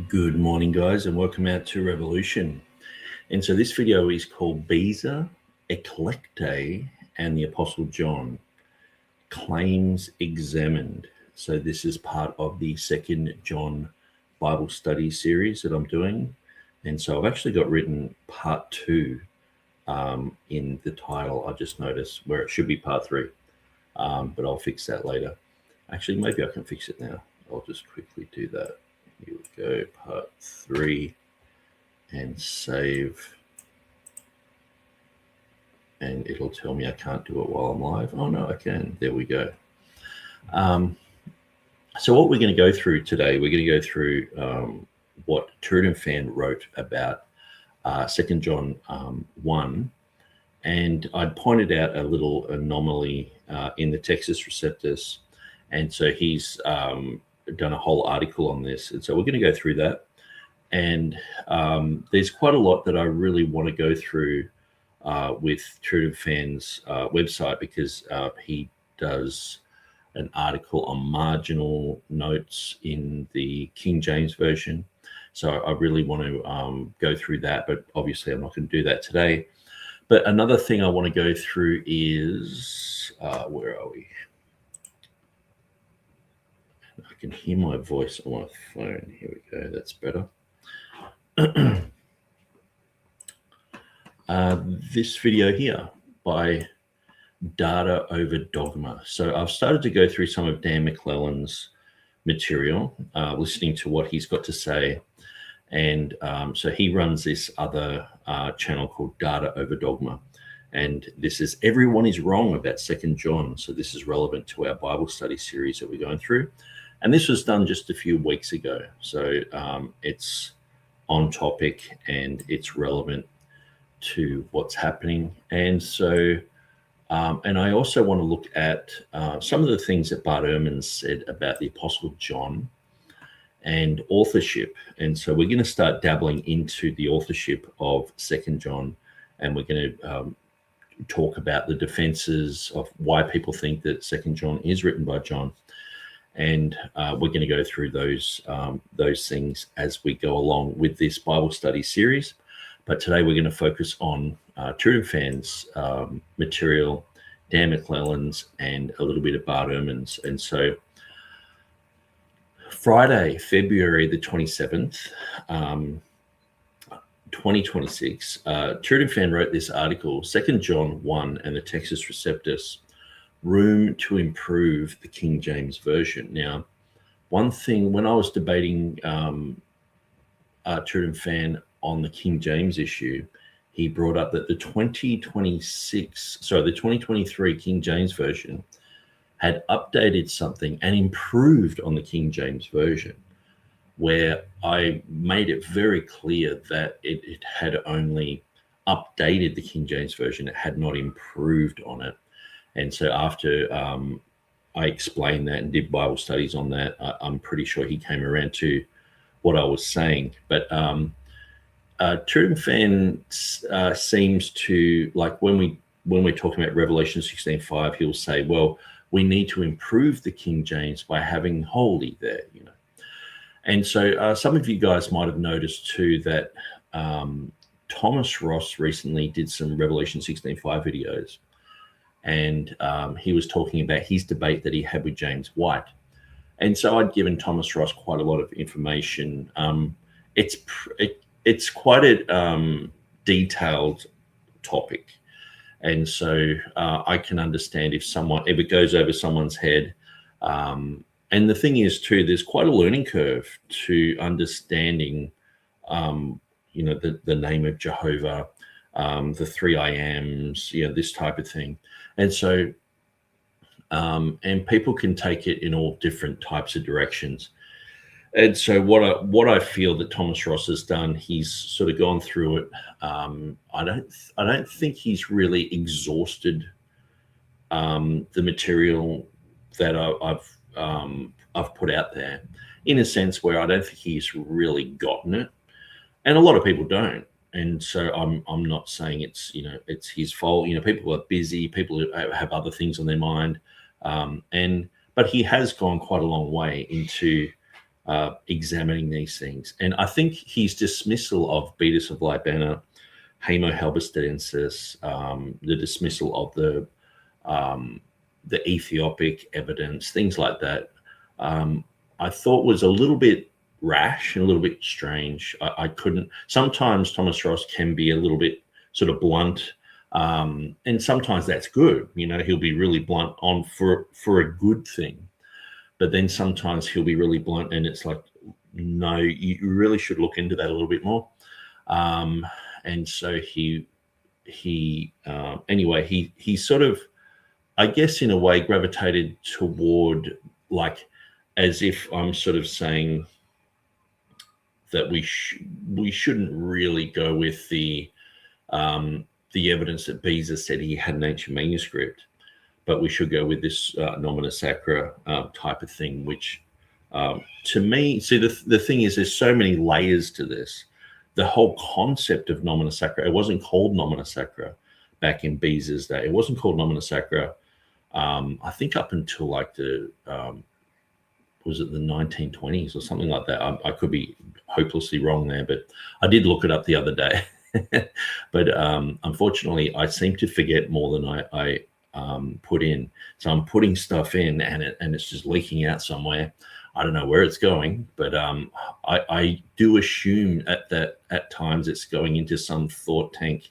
Good morning, guys, and welcome out to Revolution. And so this video is called Beza, Eclecte, and the Apostle John, Claims Examined. So this is part of the Second John Bible Study series that I'm doing. And so I've actually got written part 2 in the title. I just noticed where it should be part 3, but I'll fix that later. Actually, maybe I can fix it now. I'll just quickly do that. Here we go, part 3, and save. And it'll tell me I can't do it while I'm live. Oh, no, I can. There we go. So what we're going to go through today, we're going to go through what TurretinFan wrote about 2 John 1. And I pointed out a little anomaly in the Textus Receptus. And so he's done a whole article on this, and so we're going to go through that. And there's quite a lot that I really want to go through with TurretinFan's website, because he does an article on marginal notes in the King James Version. So I really want to go through that, but obviously I'm not going to do that today. But another thing I want to go through is, where are we? I can hear my voice on my phone. Here we go. That's better. This video here by Data Over Dogma. So I've started to go through some of Dan McClellan's material, listening to what he's got to say. And so he runs this other channel called Data Over Dogma. And this is Everyone is Wrong About 2 John. So this is relevant to our Bible study series that we're going through. And this was done just a few weeks ago. So it's on topic and it's relevant to what's happening. And so, and I also want to look at some of the things that Bart Ehrman said about the Apostle John and authorship. And so we're going to start dabbling into the authorship of 2 John. And we're going to talk about the defenses of why people think that 2 John is written by John. And we're going to go through those things as we go along with this Bible study series. But today we're going to focus on TurretinFan's material, Dan McClellan's, and a little bit of Bart Ehrman's. And so Friday, February the 27th, 2026, TurretinFan wrote this article, 2 John 1 and the Textus Receptus, Room to Improve the King James Version. Now, one thing, when I was debating TurretinFan on the King James issue, he brought up that the 2023 King James Version had updated something and improved on the King James Version, where I made it very clear that it had only updated the King James Version. It had not improved on it. And so after I explained that and did Bible studies on that, I'm pretty sure he came around to what I was saying. But TurretinFan seems to, like, when we're talking about Revelation 16:5, he'll say, well, we need to improve the King James by having holy there, you know. And so some of you guys might have noticed too that Thomas Ross recently did some Revelation 16:5 videos. And he was talking about his debate that he had with James White. And so I'd given Thomas Ross quite a lot of information. It's quite a detailed topic. And so I can understand if it goes over someone's head. And the thing is too, there's quite a learning curve to understanding, the name of Jehovah, the 3 I Ams, this type of thing. And so, and people can take it in all different types of directions. And so what I feel that Thomas Ross has done, he's sort of gone through it. I don't think he's really exhausted the material that I've put out there, in a sense where I don't think he's really gotten it. And a lot of people don't. And so I'm not saying it's his fault. People are busy. People have other things on their mind. But he has gone quite a long way into examining these things. And I think his dismissal of Beatus of Libana, Homo halberstadensis, the dismissal of the Ethiopic evidence, things like that, I thought was a little bit rash and a little bit strange. I couldn't. Sometimes Thomas Ross can be a little bit sort of blunt, and sometimes that's good. You know, he'll be really blunt on for a good thing, but then sometimes he'll be really blunt, and it's like, no, you really should look into that a little bit more. And so he sort of, I guess in a way, gravitated toward, like, as if I'm sort of saying that we shouldn't really go with the evidence that Beza said he had an ancient manuscript, but we should go with this nomina sacra type of thing, which to me, see, the thing is, there's so many layers to this. The whole concept of nomina sacra, it wasn't called nomina sacra back in Beza's day. It wasn't called nomina sacra, I think, up until like was it the 1920s or something like that? I could be hopelessly wrong there, but I did look it up the other day. But unfortunately, I seem to forget more than I put in. So I'm putting stuff in, and it's just leaking out somewhere. I don't know where it's going, but I do assume that at times it's going into some thought tank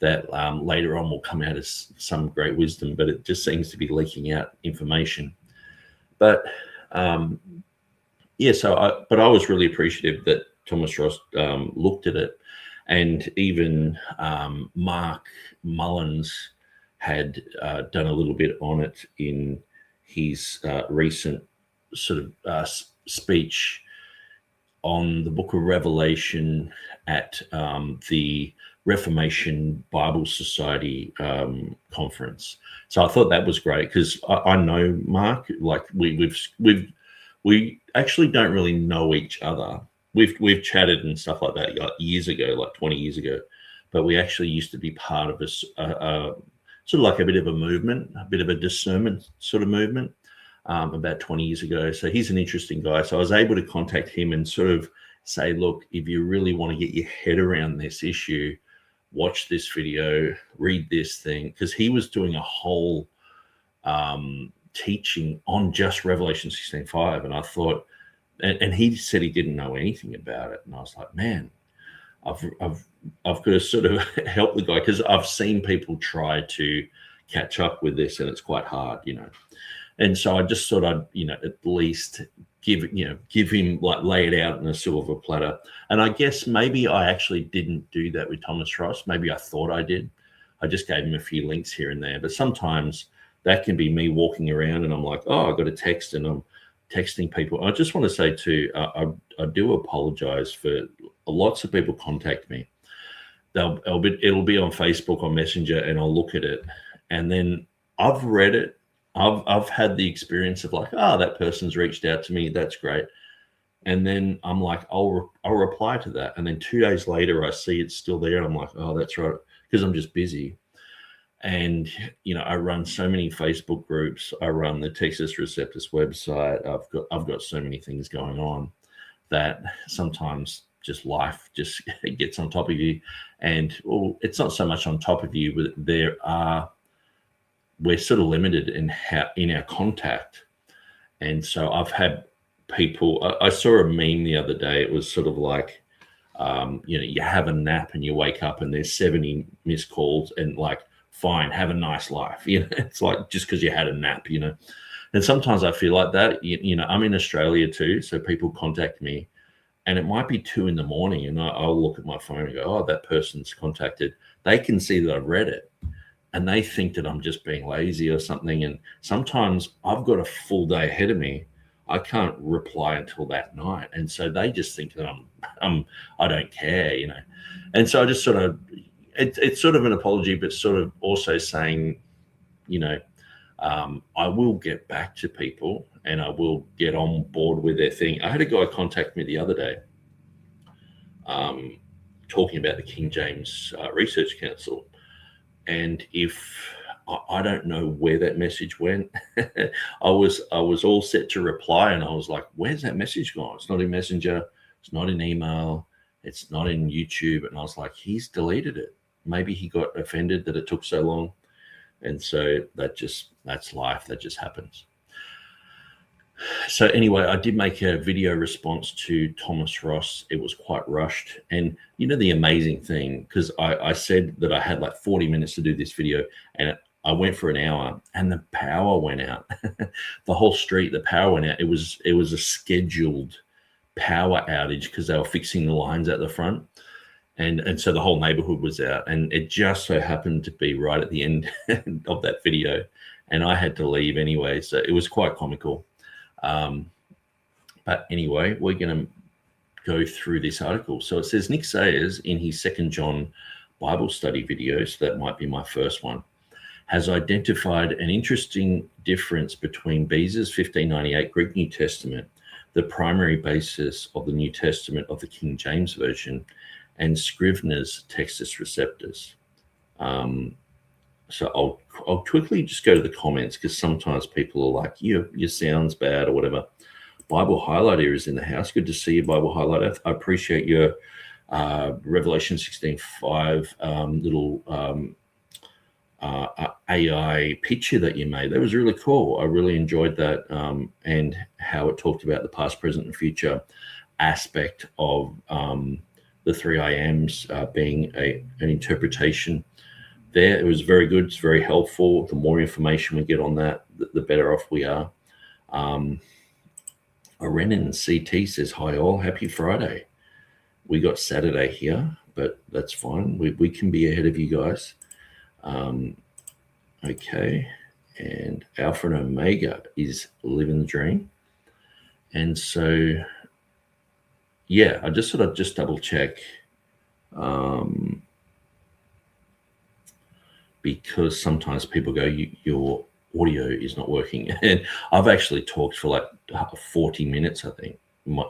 that later on will come out as some great wisdom, but it just seems to be leaking out information. But yeah, but I was really appreciative that Thomas Ross looked at it, and even Mark Mullins had done a little bit on it in his recent sort of speech on the Book of Revelation at the Reformation Bible Society conference. So I thought that was great, because I know Mark. Like we actually don't really know each other. We've chatted and stuff like that like years ago, like 20 years ago, but we actually used to be part of a sort of like a bit of a movement, a bit of a discernment sort of movement about 20 years ago. So he's an interesting guy. So I was able to contact him and sort of say, look, if you really want to get your head around this issue, watch this video, read this thing, because he was doing a whole teaching on just Revelation 16:5, and I thought, and he said he didn't know anything about it, and I was like, man, I've got to sort of help the guy, because I've seen people try to catch up with this, and it's quite hard, you know. And so I just thought I'd, you know, at least give him, like, lay it out in a silver platter. And I guess maybe I actually didn't do that with Thomas Ross. Maybe I thought I did. I just gave him a few links here and there. But sometimes that can be me walking around and I'm like, oh, I got a text, and I'm texting people. I just want to say too, I do apologize for lots of people contact me. It'll be on Facebook, on Messenger, and I'll look at it, and then I've read it. I've had the experience of like, that person's reached out to me. That's great. And then I'm like, I'll reply to that. And then 2 days later, I see it's still there. And I'm like, oh, that's right. Because I'm just busy. And, you know, I run so many Facebook groups. I run the Textus Receptus website. I've got so many things going on that sometimes just life just gets on top of you. And, well, it's not so much on top of you, but we're sort of limited in our contact. And so I've had people, I saw a meme the other day. It was sort of like, you know, you have a nap and you wake up and there's 70 missed calls, and like, fine, have a nice life. You know, it's like, just because you had a nap, you know. And sometimes I feel like that, you know, I'm in Australia too. So people contact me and it might be 2 a.m. and I'll look at my phone and go, oh, that person's contacted. They can see that I've read it, and they think that I'm just being lazy or something. And sometimes I've got a full day ahead of me. I can't reply until that night. And so they just think that I don't care, you know. And so I just sort of, it's sort of an apology, but sort of also saying, you know, I will get back to people and I will get on board with their thing. I had a guy contact me the other day talking about the King James Research Council. And if I don't know where that message went. I was all set to reply, and I was like, where's that message gone? It's not in Messenger. It's not in email. It's not in YouTube. And I was like, he's deleted it. Maybe he got offended that it took so long. And so that's life. That just happens. So anyway, I did make a video response to Thomas Ross. It was quite rushed. And you know, the amazing thing, because I said that I had like 40 minutes to do this video, and I went for an hour, and the power went out. The whole street, the power went out. It was a scheduled power outage because they were fixing the lines at the front. And so the whole neighborhood was out, and it just so happened to be right at the end of that video, and I had to leave anyway. So it was quite comical. But anyway, we're going to go through this article. So it says Nick Sayers in his 2 John Bible study video, so that might be my first one, has identified an interesting difference between Beza's 1598 Greek New Testament, the primary basis of the New Testament of the King James Version, and Scrivener's Textus Receptus. So I'll quickly just go to the comments, because sometimes people are like, your sound's bad or whatever. Bible Highlighter is in the house. Good to see you, Bible Highlighter. I appreciate your Revelation 16:5 little AI picture that you made. That was really cool. I really enjoyed that, and how it talked about the past, present, and future aspect of the three I Ams being an interpretation there. It was very good. It's very helpful. The more information we get on that, the better off we are. Renan CT says, hi all, happy Friday. We got Saturday here, but that's fine. We can be ahead of you guys. Okay. And Alpha and Omega is living the dream. And so, yeah, I just thought I'd just double check. Because sometimes people go, your audio is not working. And I've actually talked for like 40 minutes, I think,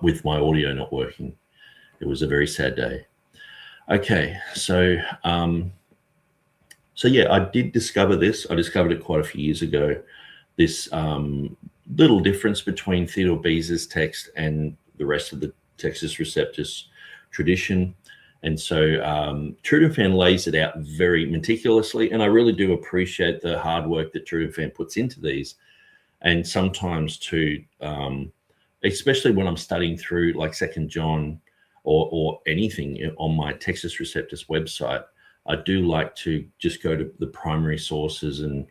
with my audio not working. It was a very sad day. Okay, so yeah, I did discover this. I discovered it quite a few years ago, this little difference between Theodore Beza's text and the rest of the Textus Receptus tradition. And so TurretinFan lays it out very meticulously, and I really do appreciate the hard work that TurretinFan puts into these. And sometimes too, especially when I'm studying through like 2 John or anything on my Textus Receptus website, I do like to just go to the primary sources, and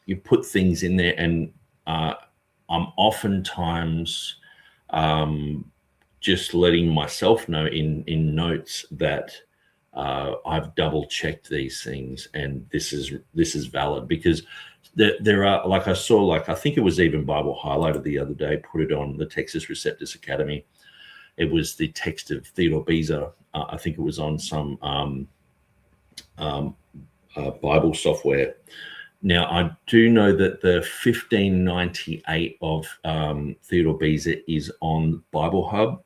you put things in there, and I'm oftentimes just letting myself know in notes that I've double checked these things, and this is valid, because there are, like I saw, like I think it was even Bible Highlighter the other day put it on the Textus Receptus Academy. It was the text of Theodore Beza. I think it was on some Bible software. Now, I do know that the 1598 of Theodore Beza is on Bible Hub.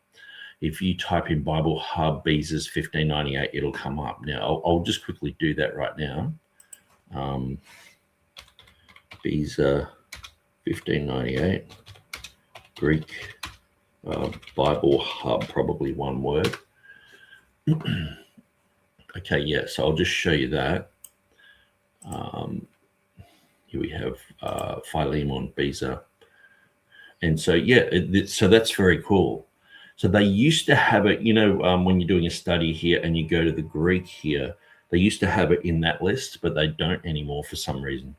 If you type in Bible Hub Beza's 1598, it'll come up. Now, I'll just quickly do that right now. Beza 1598, Greek, Bible Hub, probably one word. Okay, yeah, so I'll just show you that. Here we have Philemon Beza. And so, yeah, so that's very cool. So they used to have it, you know, when you're doing a study here and you go to the Greek here, they used to have it in that list, but they don't anymore for some reason.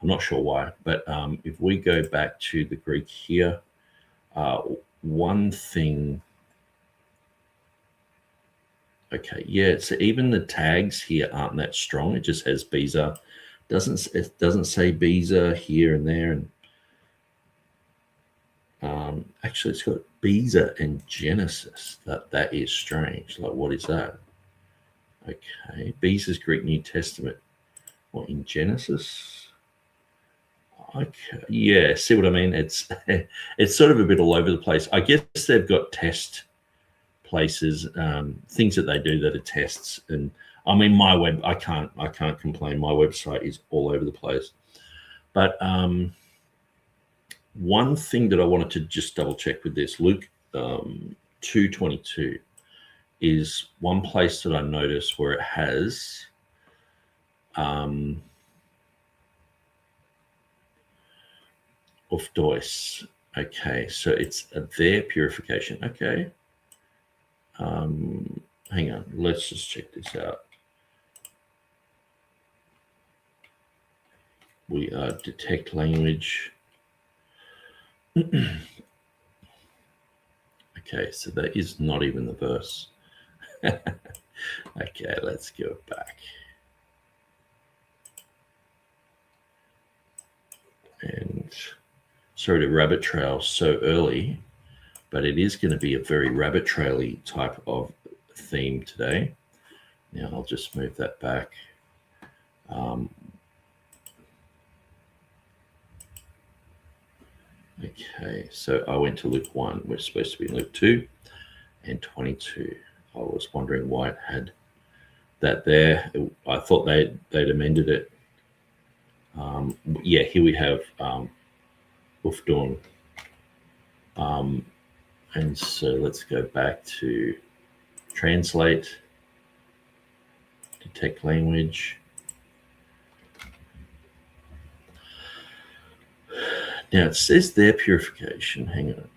I'm not sure why. But if we go back to the Greek here, one thing. Okay, yeah, so even the tags here aren't that strong. It just has Beza. It doesn't say Beza here and there, and actually it's got Beza and Genesis. That is strange. Like, what is that? Okay, Beza's Greek New Testament. What, in Genesis? Okay, yeah, see what I mean? It's sort of a bit all over the place. I guess they've got test places, things that they do that are tests. And I mean, my web, I can't complain. My website is all over the place. But one thing that I wanted to just double check with this, Luke 2:22 is one place that I noticed where it has of Boyce. Okay, so it's their purification. Okay. Hang on, let's just check this out. We detect language. Okay, so that is not even the verse. Okay, let's go back. And sorry to rabbit trail so early, but it is going to be a very rabbit trail-y type of theme today. Now I'll just move that back. Okay, so I went to Luke 1. We're supposed to be in Luke 2 and 22. I was wondering why it had that there. I thought they'd amended it. Yeah, here we have Ufdorn. And so let's go back to translate, detect language. Now it says their purification. Hang on.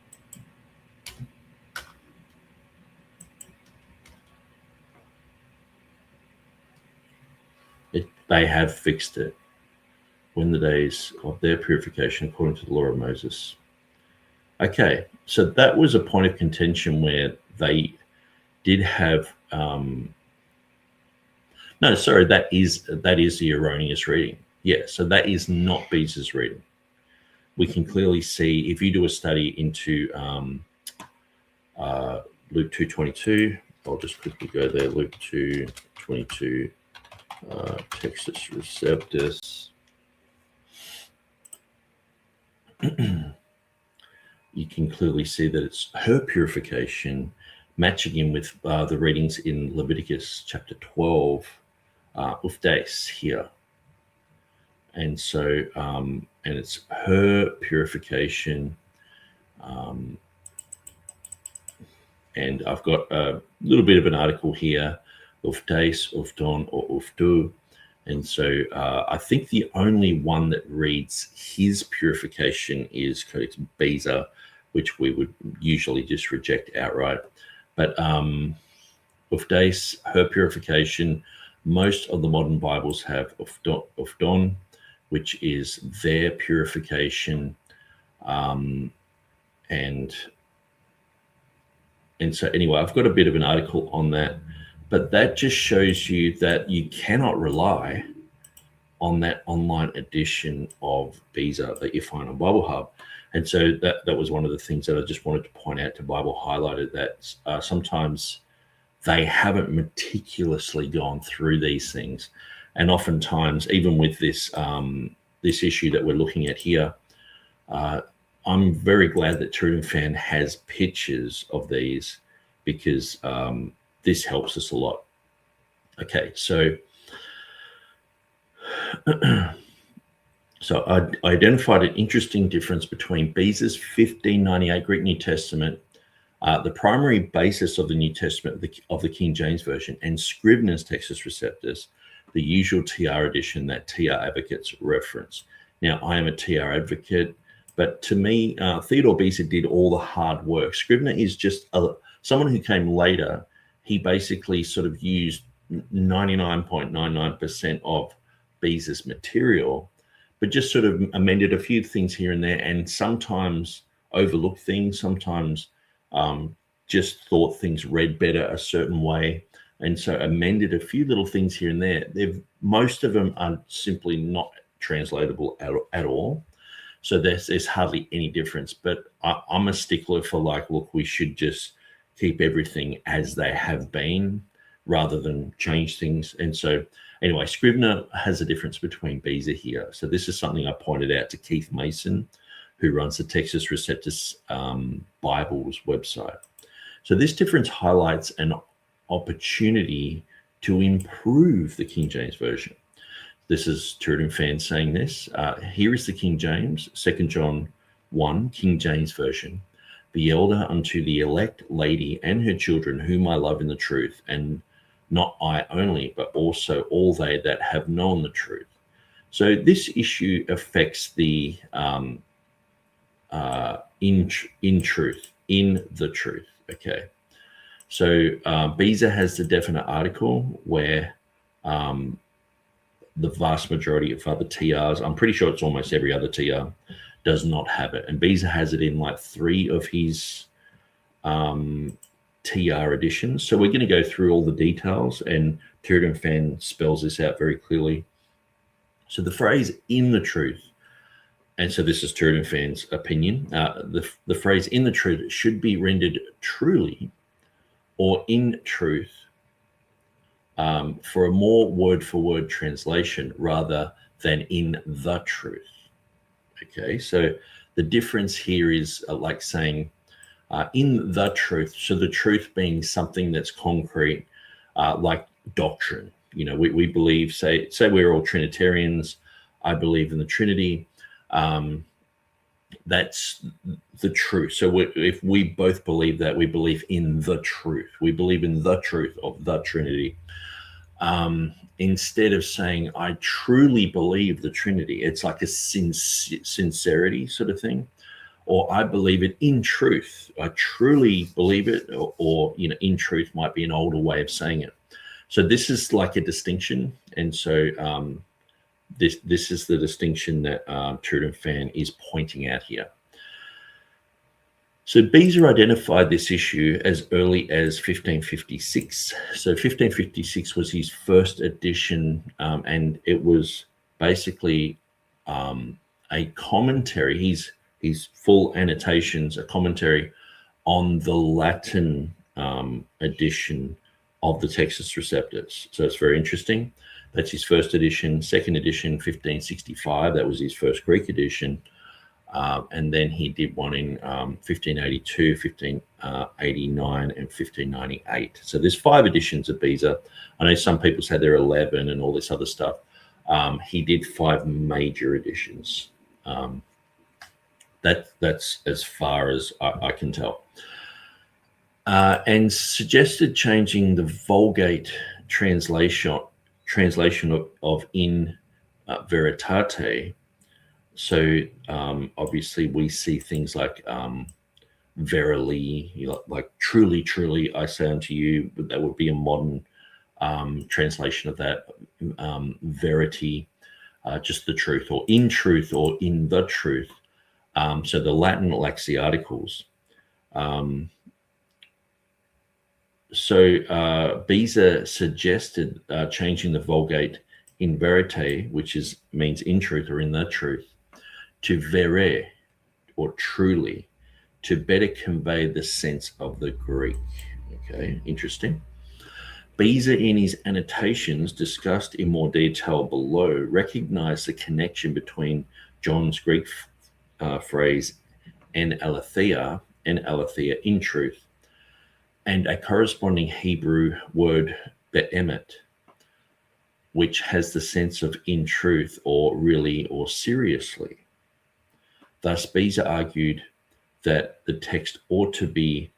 They have fixed it. When the days of their purification according to the law of Moses. Okay, so that was a point of contention where they did have no, sorry, that is the erroneous reading. Yeah, so that is not Beza's reading. We can clearly see if you do a study into Luke 2:22. I'll just quickly go there. Luke 2:22, Textus Receptus. You can clearly see that it's her purification matching in with the readings in Leviticus chapter 12, Ufdes here. And so, and it's her purification. And I've got a little bit of an article here, Ufdes, Ufdon, or Ufdu. And so I think the only one that reads his purification is Codex Beza, which we would usually just reject outright. But Ufdes, her purification, most of the modern Bibles have Ufdon, which is their purification. And so anyway, I've got a bit of an article on that. But that just shows you that you cannot rely on that online edition of Beza that you find on Bible Hub. And so that was one of the things that I just wanted to point out to Bible Highlighted, that sometimes they haven't meticulously gone through these things. And oftentimes, even with this this issue that we're looking at here, I'm very glad that TurretinFan has pictures of these, because this helps us a lot. Okay, so I identified an interesting difference between Beza's 1598 Greek New Testament, the primary basis of the New Testament of the King James Version, and Scrivener's Textus Receptus, the usual TR edition that TR advocates reference. Now, I am a TR advocate, but to me, Theodore Beza did all the hard work. Scrivener is just someone who came later. He basically sort of used 99.99% of Beza's material, but just sort of amended a few things here and there, and sometimes overlooked things, sometimes just thought things read better a certain way, and so amended a few little things here and there. Most of them are simply not translatable at all. So there's hardly any difference, but I'm a stickler for like, look, we should just keep everything as they have been rather than change things. And so anyway, Scrivener has a difference between Beza here. So this is something I pointed out to Keith Mason, who runs the Textus Receptus Bibles website. So this difference highlights an opportunity to improve the King James Version. This is TurretinFan saying this. Here is the King James, 2 John 1, King James Version. Be elder unto the elect lady and her children, whom I love in the truth, and not I only, but also all they that have known the truth. So this issue affects the in the truth. Okay. So Beza has the definite article where the vast majority of other TRs, I'm pretty sure it's almost every other TR, does not have it. And Beza has it in like 3 of his TR editions. So we're going to go through all the details, and TurretinFan spells this out very clearly. So the phrase "in the truth," and so this is TurretinFan's opinion, the phrase "in the truth" should be rendered "truly" or "in truth" for a more word-for-word translation rather than "in the truth." Okay, so the difference here is like saying in the truth. So the truth being something that's concrete, like doctrine. You know, we believe, say we're all Trinitarians. I believe in the Trinity. That's the truth. So if we both believe that, we believe in the truth. We believe in the truth of the Trinity. Instead of saying, I truly believe the Trinity, it's like a sincerity sort of thing. Or I believe it in truth. I truly believe it, or you know, in truth might be an older way of saying it. So this is like a distinction. And so this is the distinction that TurretinFan is pointing out here. So Beza identified this issue as early as 1556. So 1556 was his first edition, and it was basically a commentary. His full annotations, a commentary on the Latin edition of the Textus Receptus. So it's very interesting. That's his first edition. Second edition, 1565. That was his first Greek edition. And then he did one in 1582, 1589, and 1598. So there's 5 editions of Beza. I know some people say there are 11 and all this other stuff. He did 5 major editions. That's as far as I can tell. And suggested changing the Vulgate translation of in veritate. So obviously we see things like verily, you know, like truly, truly, I say unto you. That would be a modern translation of that. Verity, just the truth, or in truth, or in the truth. So the Latin lacks the articles. So Beza suggested changing the Vulgate in verite, which means in truth or in the truth, to vere, or truly, to better convey the sense of the Greek. Okay, interesting. Beza, in his annotations discussed in more detail below, recognized the connection between John's Greek phrase en aletheia, in truth, and a corresponding Hebrew word be'emet, which has the sense of in truth, or really, or seriously. Thus, Beza argued that the text ought to be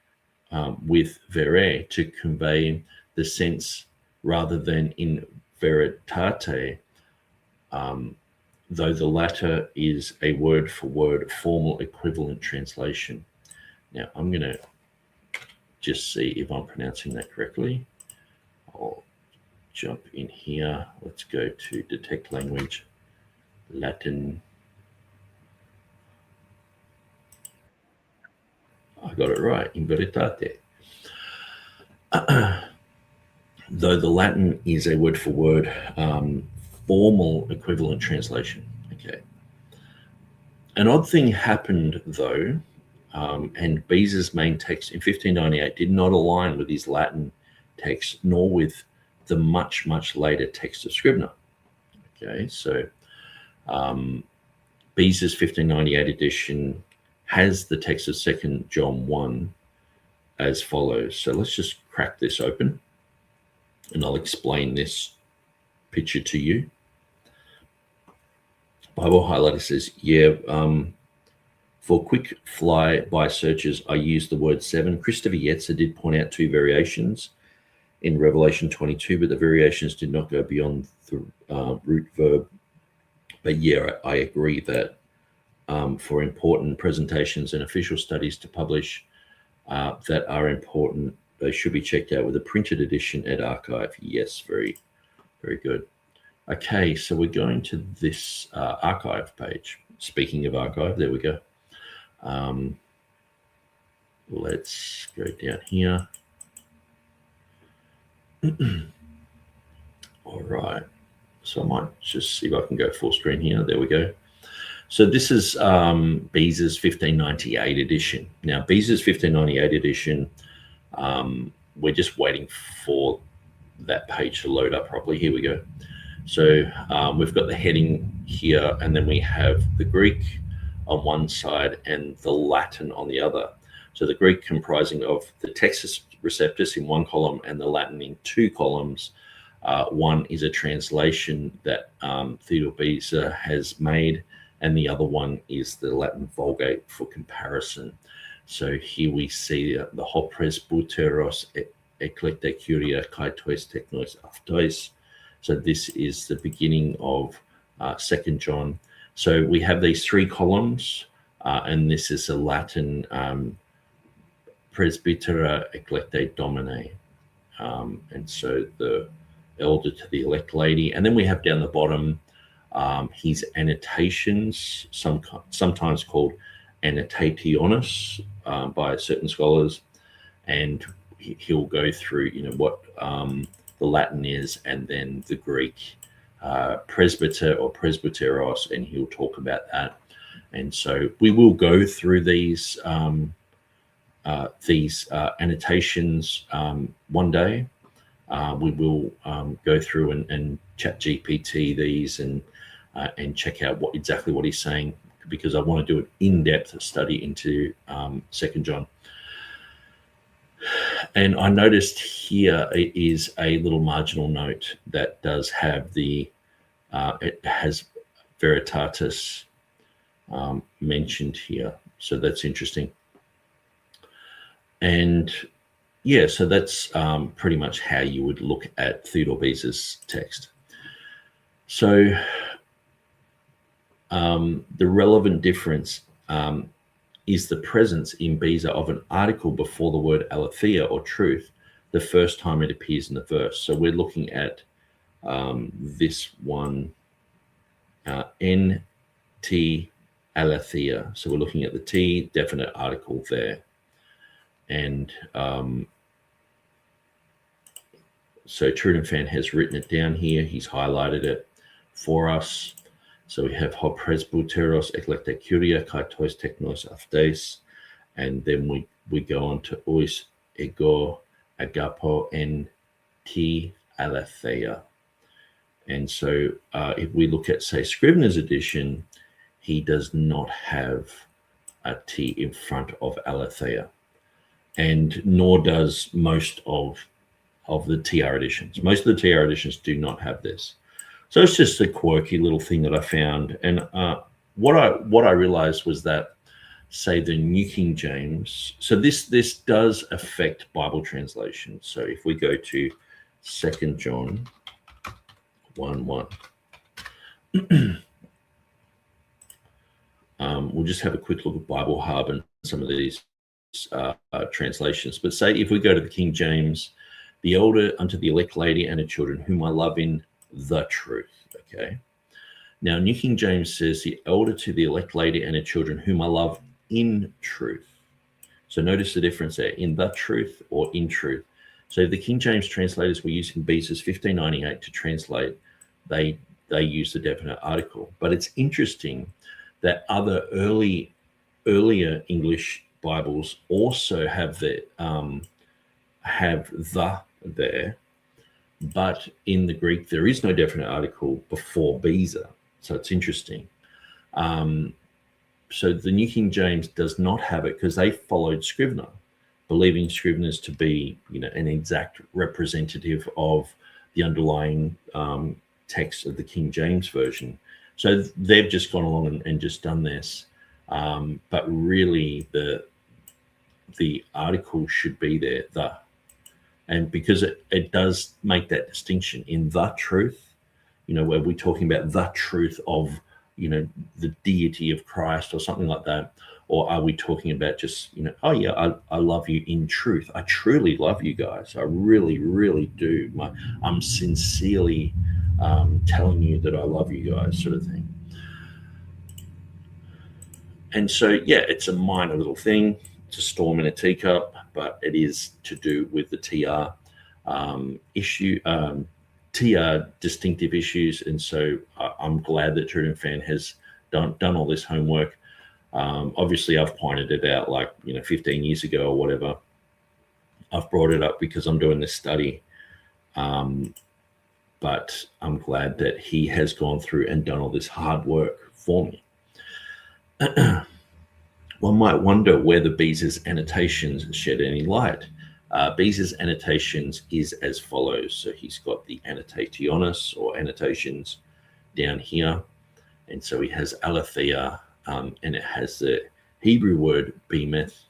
with vere to convey the sense rather than in veritate, though the latter is a word-for-word formal equivalent translation. Now, I'm going to just see if I'm pronouncing that correctly. I'll jump in here. Let's go to detect language, Latin. I got it right, in veritate. Though the Latin is a word-for-word formal equivalent translation. Okay. An odd thing happened, though, and Beza's main text in 1598 did not align with his Latin text, nor with the much, much later text of Scrivener. Okay, so Beza's 1598 edition has the text of 2 John 1, as follows. So let's just crack this open and I'll explain this picture to you. Bible Highlighter says, for quick fly-by searches, I used the word 7. Christopher Yetzer did point out 2 variations in Revelation 22, but the variations did not go beyond the root verb. But yeah, I agree that for important presentations and official studies to publish that are important, they should be checked out with a printed edition at archive. Yes, very, very good. Okay, so we're going to this archive page. Speaking of archive, there we go. Let's go down here. All right, so I might just see if I can go full screen here. There we go. So this is Beza's 1598 edition. Now, Beza's 1598 edition, we're just waiting for that page to load up properly. Here we go. So we've got the heading here, and then we have the Greek on one side and the Latin on the other. So the Greek comprising of the Textus Receptus in one column and the Latin in 2 columns. One is a translation that Theodore Beza has made, and the other one is the Latin Vulgate for comparison. So here we see the ho presbyteros eclecte curia kai tois technois aftois. So this is the beginning of 2 John. So we have these 3 columns, and this is a Latin presbytera eclecte domine. And so the elder to the elect lady. And then we have down the bottom his annotations, sometimes called annotationis by certain scholars. And he'll go through, what the Latin is, and then the Greek presbyter or presbyteros, and he'll talk about that. And so we will go through these annotations one day. We will go through and chat GPT these and check out exactly what he's saying, because I want to do an in-depth study into 2 John. And I noticed here it is a little marginal note that does have the, it has Veritatis mentioned here. So that's interesting. And yeah, so that's pretty much how you would look at Theodore Beza's text. So the relevant difference is the presence in Beza of an article before the word aletheia or truth the first time it appears in the verse. So we're looking at this one, NT aletheia. So we're looking at the T definite article there. And so TurretinFan has written it down here. He's highlighted it for us. So we have ho presbyteros eclecte curia kai tois technos aftes, and then we go on to ois ego agapo en ti aletheia. And so if we look at, say, Scrivener's edition, he does not have a T in front of aletheia, and nor does most of the TR editions. Most of the TR editions do not have this. So it's just a quirky little thing that I found. And what I realized was that, say, the New King James, so this does affect Bible translation. So if we go to 2 John 1:1, we'll just have a quick look at Bible Hub and some of these translations. But say if we go to the King James, the elder unto the elect lady and her children, whom I love in the truth. Okay. Now, New King James says the elder to the elect lady and her children, whom I love in truth. So notice the difference there, in the truth or in truth. So the King James translators were using Beza's 1598 to translate. They use the definite article. But it's interesting that other earlier English Bibles also have the there, but in the Greek there is no definite article before Beza. So it's interesting. So the New King James does not have it because they followed Scrivener. believing Scriveners to be, an exact representative of the underlying text of the King James Version. So they've just gone along and just done this. But really, the article should be there, and because it does make that distinction in the truth, where we're talking about the truth of, the deity of Christ or something like that, or are we talking about just, oh yeah, I love you in truth. I truly love you guys. I really, really do. I'm sincerely telling you that I love you guys, sort of thing. And so, yeah, it's a minor little thing. It's a storm in a teacup, but it is to do with the TR issue, TR distinctive issues. And so I'm glad that TurretinFan has done all this homework. Obviously, I've pointed it out 15 years ago or whatever. I've brought it up because I'm doing this study. But I'm glad that he has gone through and done all this hard work for me. One might wonder whether Beza's annotations shed any light. Beza's annotations is as follows. So he's got the annotationes or annotations down here. And so he has aletheia, and it has the Hebrew word behemoth,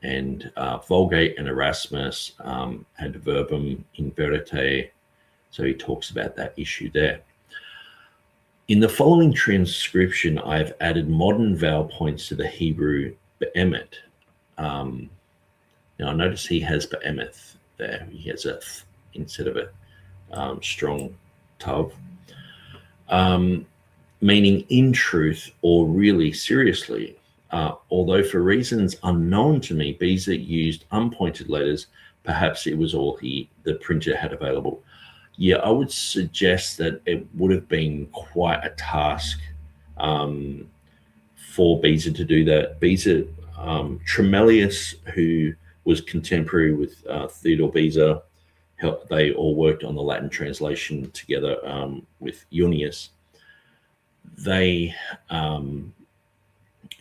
and Vulgate and Erasmus, ad verbum in verite. So he talks about that issue there. In the following transcription, I've added modern vowel points to the Hebrew behemoth. Now, notice he has behemoth there. He has a th instead of a strong tav, meaning in truth or really seriously. Although for reasons unknown to me, Beza used unpointed letters. Perhaps it was all the printer had available. Yeah, I would suggest that it would have been quite a task for Beza to do that. Beza, Tremellius, who was contemporary with Theodore Beza, they all worked on the Latin translation together with Junius.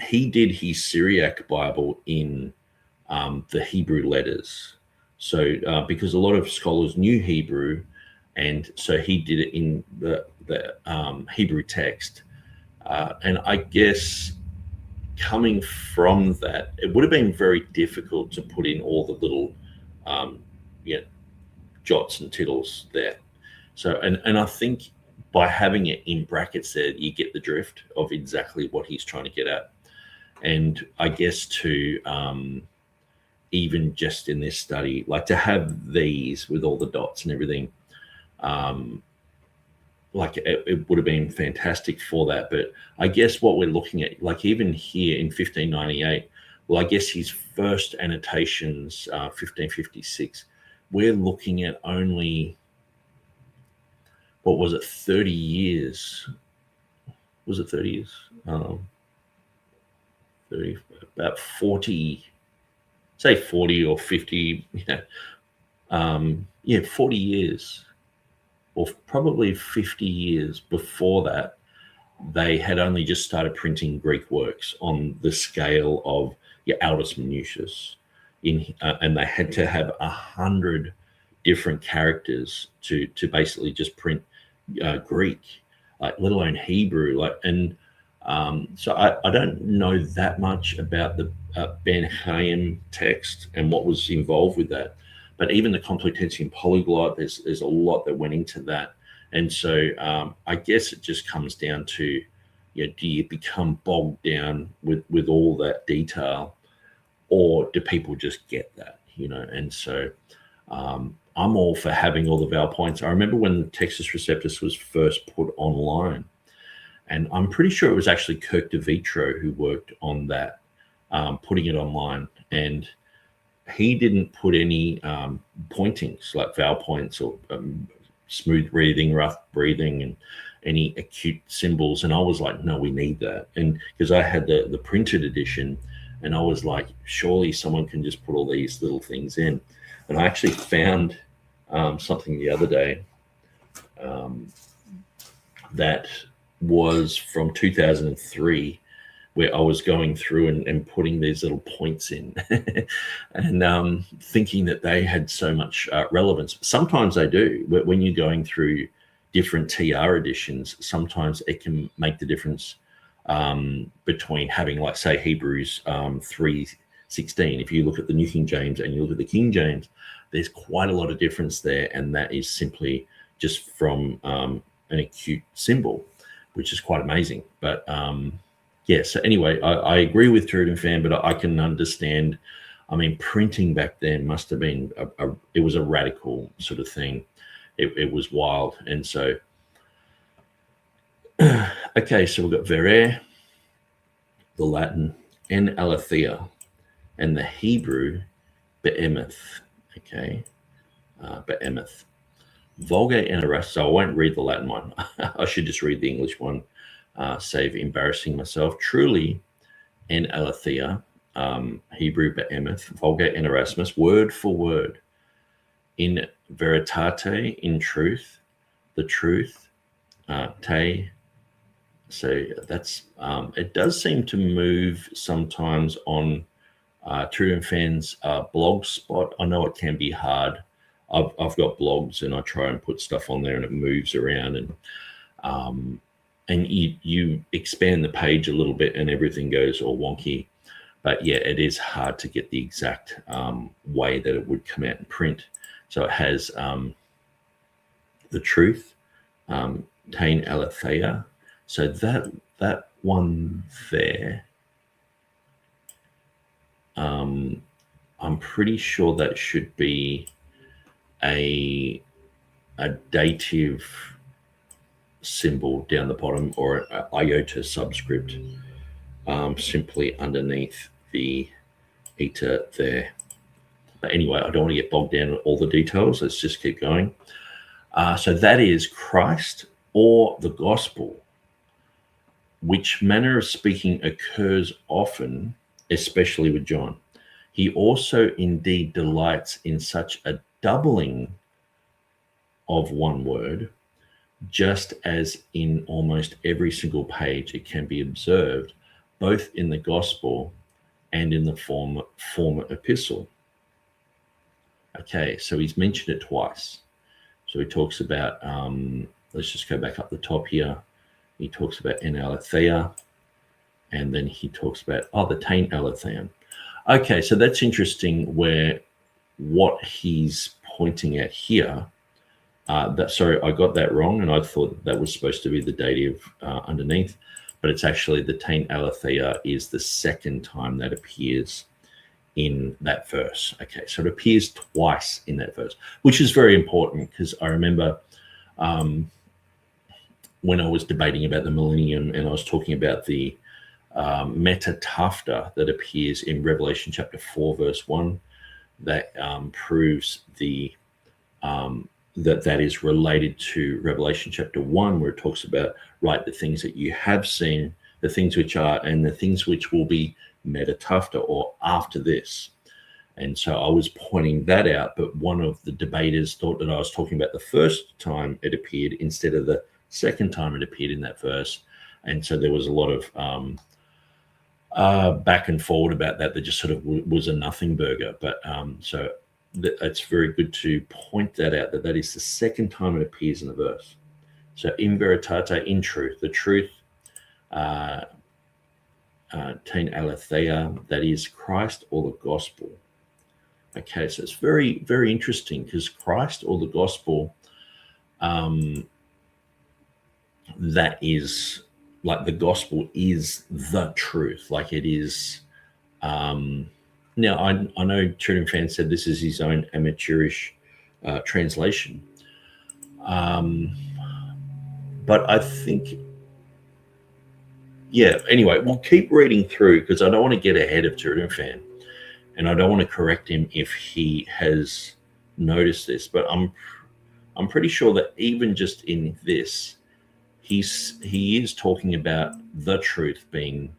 He did his Syriac Bible in the Hebrew letters. So because a lot of scholars knew Hebrew, and so he did it in the Hebrew text. And I guess coming from that, it would have been very difficult to put in all the little jots and tittles there. So, and I think by having it in brackets there, you get the drift of exactly what he's trying to get at. And I guess to even just in this study, like to have these with all the dots and everything, like it would have been fantastic for that. But I guess what we're looking at, like even here in 1598, well, I guess his first annotations, 1556, we're looking at only, what was it, 30 years? Was it 30 years? 30, about 40, say 40 or 50, 40 years, or probably 50 years before that, they had only just started printing Greek works on the scale of Aldus Manutius, and they had to have 100 different characters to basically just print Greek, let alone Hebrew. So I don't know that much about the Ben Chaim text and what was involved with that. But even the Complutensian polyglot, there's a lot that went into that. And so I guess it just comes down to, do you become bogged down with all that detail, or do people just get that, And so I'm all for having all the vowel points. I remember when the Textus Receptus was first put online, and I'm pretty sure it was actually Kirk de Vitro who worked on that, putting it online. And he didn't put any pointings like vowel points or smooth breathing, rough breathing, and any acute symbols. And I was like, no, we need that. And because I had the printed edition, and I was like, surely someone can just put all these little things in. And I actually found something the other day that was from 2003 where I was going through and putting these little points in and thinking that they had so much relevance. Sometimes they do. When you're going through different TR editions, sometimes it can make the difference between having, like, say, Hebrews 3:16. If you look at the New King James and you look at the King James, there's quite a lot of difference there, and that is simply just from an acute symbol, which is quite amazing. But yeah, so anyway, I agree with TurretinFan, but I can understand. I mean, printing back then must have been it was a radical sort of thing. It was wild. And so okay, so we've got vere, the Latin, and aletheia, and the Hebrew behemoth. Okay, behemoth. Vulgate and Erasmus. So I won't read the Latin one. I should just read the English one, save embarrassing myself. Truly, and aletheia, Hebrew behemoth, Vulgate and Erasmus, word for word. In veritate, in truth, the truth, te. So that's it does seem to move sometimes on TurretinFan's blog spot. I know it can be hard. I've got blogs and I try and put stuff on there and it moves around, and you expand the page a little bit and everything goes all wonky. But yeah, it is hard to get the exact way that it would come out in print. So it has the truth, tain aletheia. So that one there, I'm pretty sure that should be a dative symbol down the bottom, or an iota subscript simply underneath the eta there. But anyway, I don't want to get bogged down in all the details. Let's just keep going. So that is Christ or the gospel, which manner of speaking occurs often, especially with John. He also indeed delights in such a doubling of one word, just as in almost every single page it can be observed, both in the gospel and in the former epistle. Okay, so he's mentioned it twice. So he talks about, let's just go back up the top here. He talks about en aletheia, and then he talks about, the tain aletheia. Okay, so that's interesting where what he's pointing at here, sorry, I got that wrong, and I thought that was supposed to be the dative underneath, but it's actually the tain aletheia is the second time that appears in that verse. Okay, so it appears twice in that verse, which is very important, because I remember when I was debating about the millennium and I was talking about the metatafta that appears in Revelation chapter 4, verse 1, that proves the that is related to Revelation chapter 1, where it talks about, right, the things that you have seen, the things which are, and the things which will be metatafta, or after this. And so I was pointing that out, but one of the debaters thought that I was talking about the first time it appeared instead of the second time it appeared in that verse. And so there was a lot of back and forward about that. That just sort of was a nothing burger. But so it's very good to point that out, that is the second time it appears in the verse. So in veritate, in truth, the truth, tain aletheia, that is Christ or the gospel. Okay, so it's very, very interesting, because Christ or the gospel, that is, like, the gospel is the truth, like it is. Now, I know TurretinFan said this is his own amateurish translation, but I think, yeah, anyway, we'll keep reading through, because I don't want to get ahead of TurretinFan, and I don't want to correct him if he has noticed this, but I'm pretty sure that even just in this, he is talking about the truth being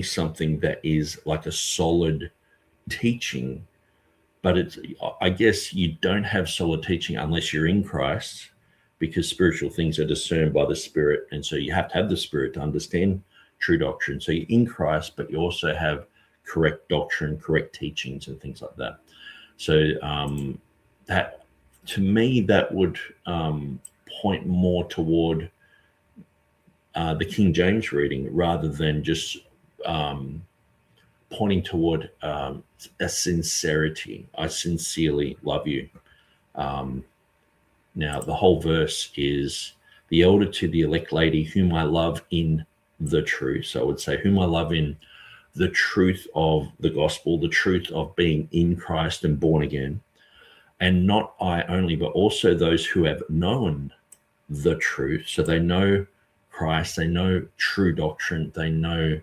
something that is like a solid teaching, but it's, I guess you don't have solid teaching unless you're in Christ, because spiritual things are discerned by the Spirit. And so you have to have the Spirit to understand true doctrine. So you're in Christ, but you also have correct doctrine, correct teachings, and things like that. So that, to me, that would point more toward the King James reading rather than just pointing toward a sincerity. I sincerely love you. Now, the whole verse is, the elder to the elect lady, whom I love in the truth. So I would say, whom I love in the truth of the gospel, the truth of being in Christ and born again. And not I only, but also those who have known the truth. So they know Christ, they know true doctrine, they know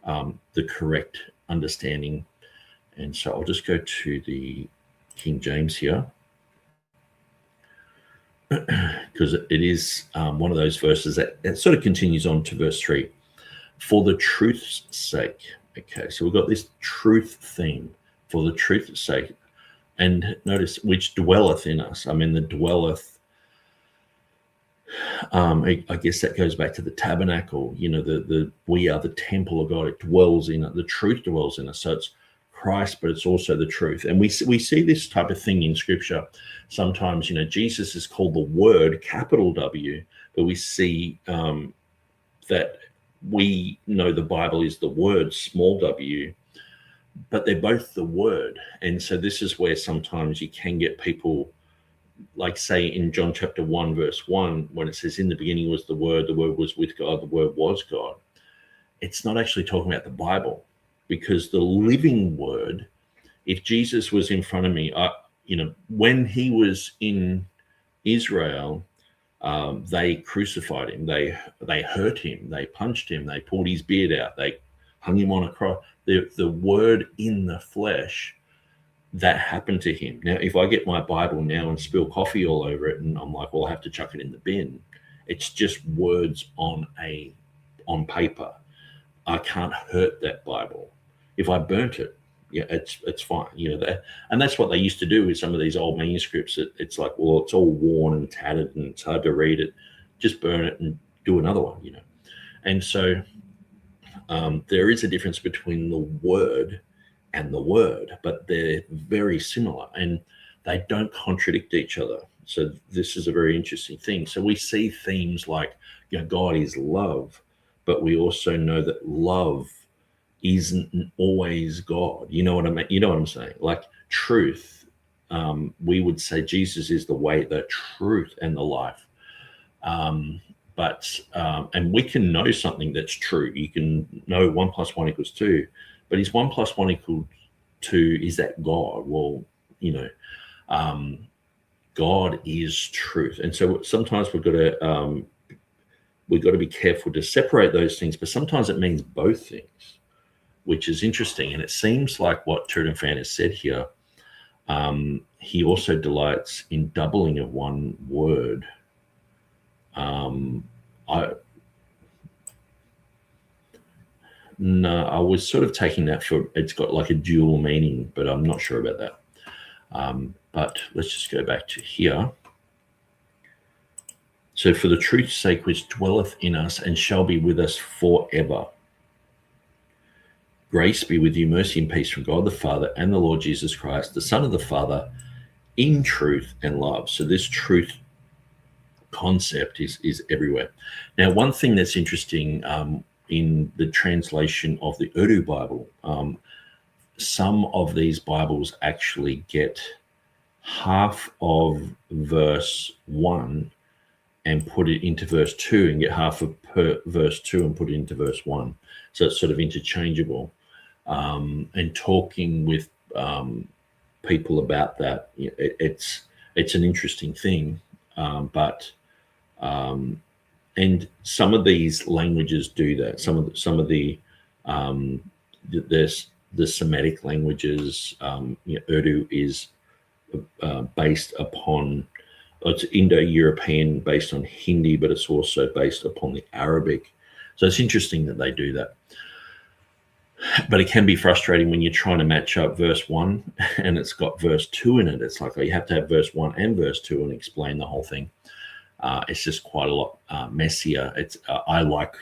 the correct understanding. And so I'll just go to the King James here, because it is one of those verses that sort of continues on to verse 3. For the truth's sake. Okay, so we've got this truth theme, for the truth's sake. And notice, which dwelleth in us. I mean, the dwelleth, I guess that goes back to the tabernacle. You know, we are the temple of God. It dwells in us. The truth dwells in us. So it's Christ, but it's also the truth. And we see this type of thing in Scripture. Sometimes, you know, Jesus is called the Word, capital W, but we see that we know the Bible is the Word, small w, but they're both the Word. And so this is where sometimes you can get people, like say in John chapter 1, verse 1, when it says, in the beginning was the Word was with God, the Word was God. It's not actually talking about the Bible, because the living Word, if Jesus was in front of me, when he was in Israel, they crucified him, they hurt him, they punched him, they pulled his beard out, they hung him on a cross. The Word in the flesh, that happened to him. Now, if I get my Bible now and spill coffee all over it, and I'm like, well, I have to chuck it in the bin, it's just words on paper. I can't hurt that Bible. If I burnt it, yeah, it's fine. You know that, and that's what they used to do with some of these old manuscripts. It's like, well, it's all worn and tattered and it's hard to read it. Just burn it and do another one. You know, and so there is a difference between the Word and the Word, but they're very similar and they don't contradict each other. So this is a very interesting thing. So we see themes like, you know, God is love, but we also know that love isn't always God. You know what I mean? You know what I'm saying? Like truth, we would say Jesus is the way, the truth, and the life. And we can know something that's true. You can know 1 + 1 = 2, but is 1 + 1 = 2? Is that God? Well, you know, God is truth, and so sometimes we've got to be careful to separate those things. But sometimes it means both things, which is interesting. And it seems like what TurretinFan has said here, he also delights in doubling of one word. I was sort of taking that for, it's got like a dual meaning, but I'm not sure about that. But let's just go back to here. So for the truth's sake, which dwelleth in us and shall be with us forever. Grace be with you, mercy and peace from God the Father and the Lord Jesus Christ, the Son of the Father, in truth and love. So this truth concept is everywhere. Now, one thing that's interesting in the translation of the Urdu Bible, some of these Bibles actually get half of verse 1 and put it into verse 2, and get half of verse 2 and put it into verse 1. So it's sort of interchangeable. And talking with people about that, it's an interesting thing. And some of these languages do that. Some of the Semitic languages, Urdu is based upon, it's Indo-European based on Hindi, but it's also based upon the Arabic. So it's interesting that they do that. But it can be frustrating when you're trying to match up verse 1 and it's got verse 2 in it. It's like, oh, you have to have verse 1 and verse 2 and explain the whole thing. It's just quite a lot messier. It's I like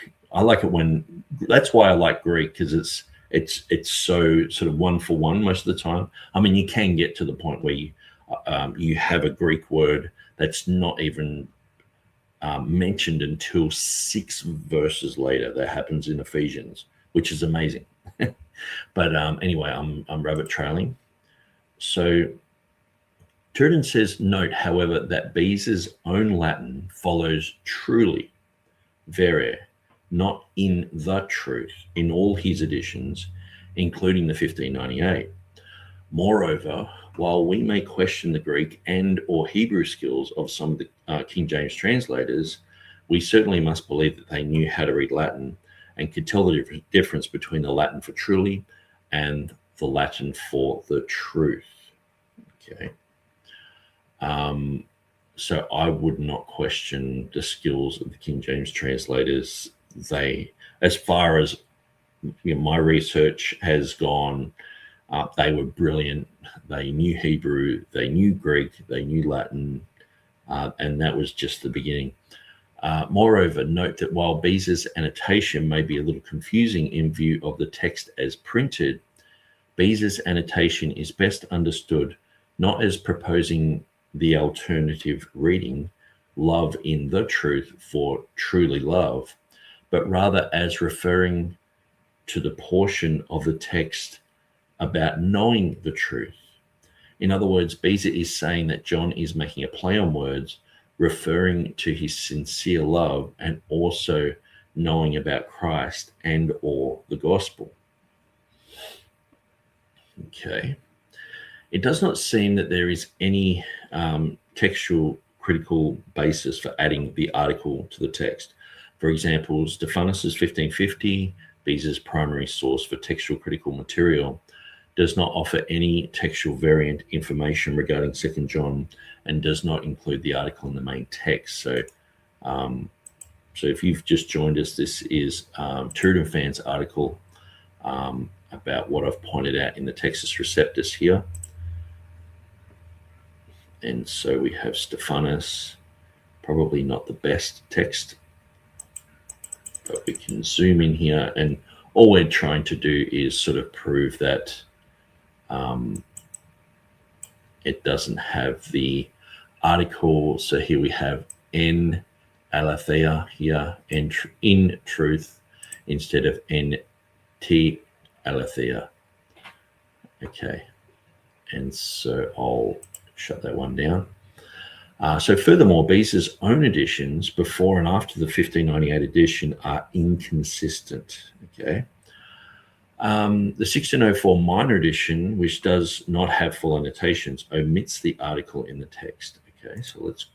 it when, that's why I like Greek, because it's so sort of one for one most of the time. I mean, you can get to the point where you have a Greek word that's not even mentioned until 6 verses later. That happens in Ephesians, which is amazing. But anyway, I'm rabbit trailing. So Turretin says, note, however, that Beza's own Latin follows truly, vere, not in the truth, in all his editions, including the 1598. Moreover, while we may question the Greek and or Hebrew skills of some of the King James translators, we certainly must believe that they knew how to read Latin and could tell the difference between the Latin for truly and the Latin for the truth. Okay. So I would not question the skills of the King James translators. They, as far as my research has gone, they were brilliant. They knew Hebrew, they knew Greek, they knew Latin, and that was just the beginning. Moreover, note that while Beza's annotation may be a little confusing in view of the text as printed, Beza's annotation is best understood not as proposing the alternative reading, love in the truth for truly love, but rather as referring to the portion of the text about knowing the truth. In other words, Beza is saying that John is making a play on words, referring to his sincere love and also knowing about Christ and or the gospel. Okay. It does not seem that there is any textual critical basis for adding the article to the text. For example, Stephanus's 1550, Beza's primary source for textual critical material, does not offer any textual variant information regarding 2 John and does not include the article in the main text. So if you've just joined us, this is TurretinFan's article about what I've pointed out in the Textus Receptus here. And so we have Stephanus, probably not the best text, but we can zoom in here, and all we're trying to do is sort of prove that it doesn't have the article. So here we have in aletheia here, in truth, instead of nt aletheia. Okay, and so I'll shut that one down. So furthermore, Beza's own editions before and after the 1598 edition are inconsistent. Okay. The 1604 minor edition, which does not have full annotations, omits the article in the text. Okay, so let's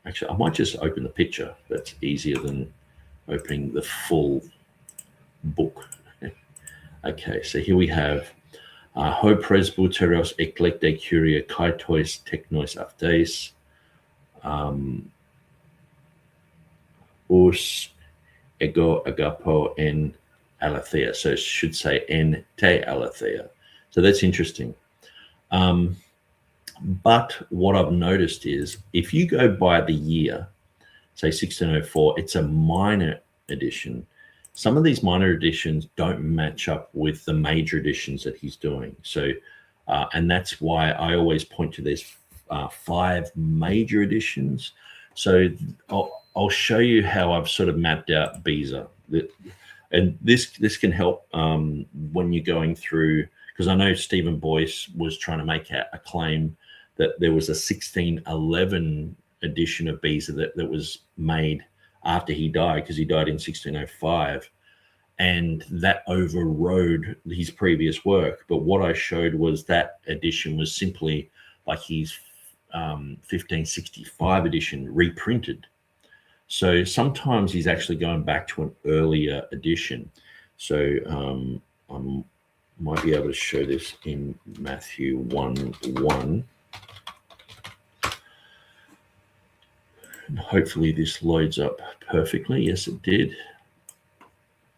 actually, I might just open the picture. That's easier than opening the full book. Okay, so here we have ho presbyteros eclecte curia kaitois technois aftes us ego agapo en aletheia. So it should say en te aletheia. So that's interesting. But what I've noticed is if you go by the year, say 1604, it's a minor edition. Some of these minor editions don't match up with the major editions that he's doing. So, and that's why I always point to these 5 major editions. So I'll show you how I've sort of mapped out Beza. And this can help when you're going through, because I know Stephen Boyce was trying to make a claim that there was a 1611 edition of Beza that was made after he died, because he died in 1605, and that overrode his previous work. But what I showed was that edition was simply like his 1565 edition reprinted. So sometimes he's actually going back to an earlier edition. So I might be able to show this in Matthew 1:1. And hopefully this loads up perfectly. Yes, it did.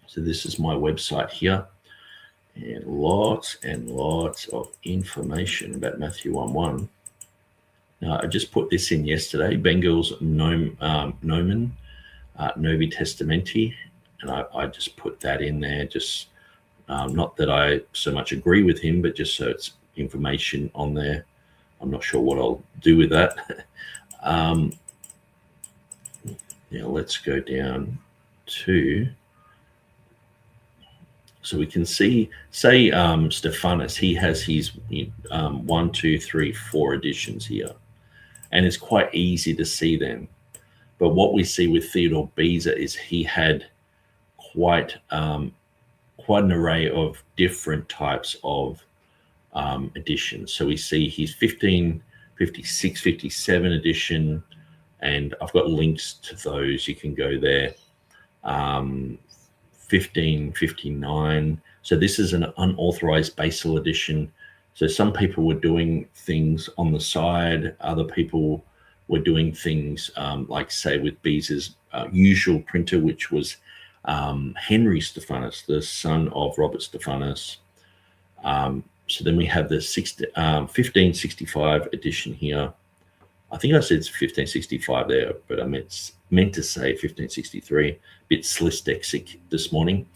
So this is my website here, and lots of information about Matthew 1:1. I just put this in yesterday, Bengal's Nomen Novi Testamenti, and I just put that in there, just not that I so much agree with him, but just so it's information on there. I'm not sure what I'll do with that. Now let's go down to, so we can see, say Stephanus, he has his 1, 2, 3, 4 editions here, and it's quite easy to see them. But what we see with Theodore Beza is he had quite an array of different types of editions. So we see his 1556, 57 edition, and I've got links to those. You can go there. 1559. So this is an unauthorized basal edition. So some people were doing things on the side. Other people were doing things like, say, with Beza's usual printer, which was Henry Stephanus, the son of Robert Stephanus. So then we have the 1565 edition here. I think I said 1565 there, but I meant to say 1563. A bit dyslexic this morning.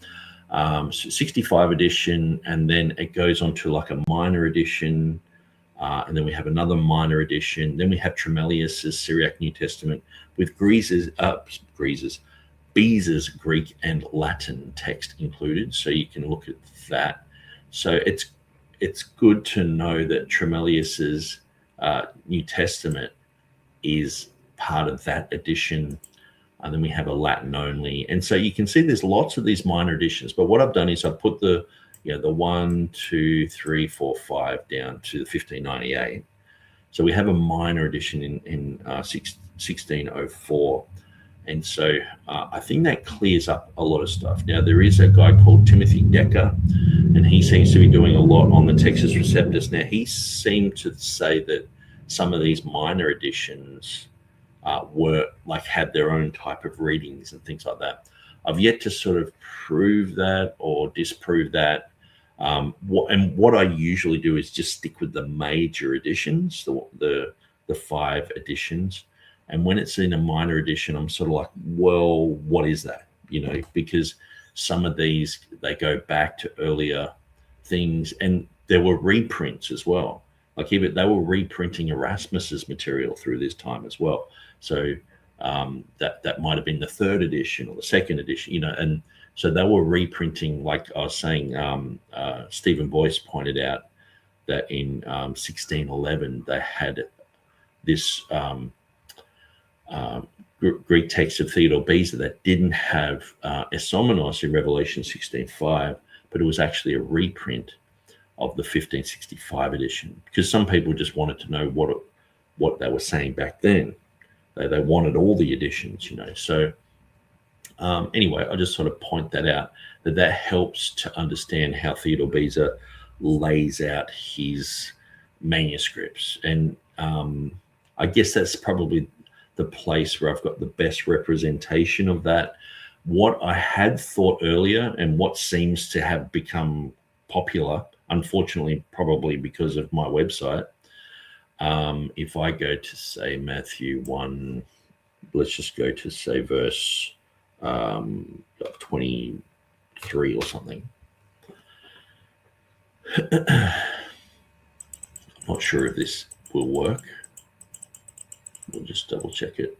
So 65 edition, and then it goes on to like a minor edition, and then we have another minor edition. Then we have Tremellius's Syriac New Testament with Beza's Greek and Latin text included, so you can look at that. So it's good to know that Tremellius's New Testament is part of that edition, and then we have a Latin only. And so you can see there's lots of these minor editions, but what I've done is I've put the 1, 2, 3, 4, 5 down to the 1598. So we have a minor edition in 1604. And so I think that clears up a lot of stuff. Now, there is a guy called Timothy Decker, and he seems to be doing a lot on the Textus Receptus. Now, he seemed to say that some of these minor editions were like had their own type of readings and things like that. I've yet to sort of prove that or disprove that. What I usually do is just stick with the major editions, the 5 editions. And when it's in a minor edition, I'm sort of like, well, what is that? Because some of these, they go back to earlier things, and there were reprints as well. Like even they were reprinting Erasmus's material through this time as well. So that might have been the 3rd edition or the 2nd edition, and so they were reprinting, like I was saying, Stephen Boyce pointed out that in 1611 they had this Greek text of Theodore Beza that didn't have Esomenos in Revelation 16:5, but it was actually a reprint of the 1565 edition, because some people just wanted to know what they were saying back then. They wanted all the editions, So anyway, I just sort of point that out, that helps to understand how Theodore Beza lays out his manuscripts. And I guess that's probably the place where I've got the best representation of that. What I had thought earlier and what seems to have become popular, unfortunately, probably because of my website. If I go to, say, Matthew 1, let's just go to, say, verse 23 or something. I'm not sure if this will work. We'll just double check it.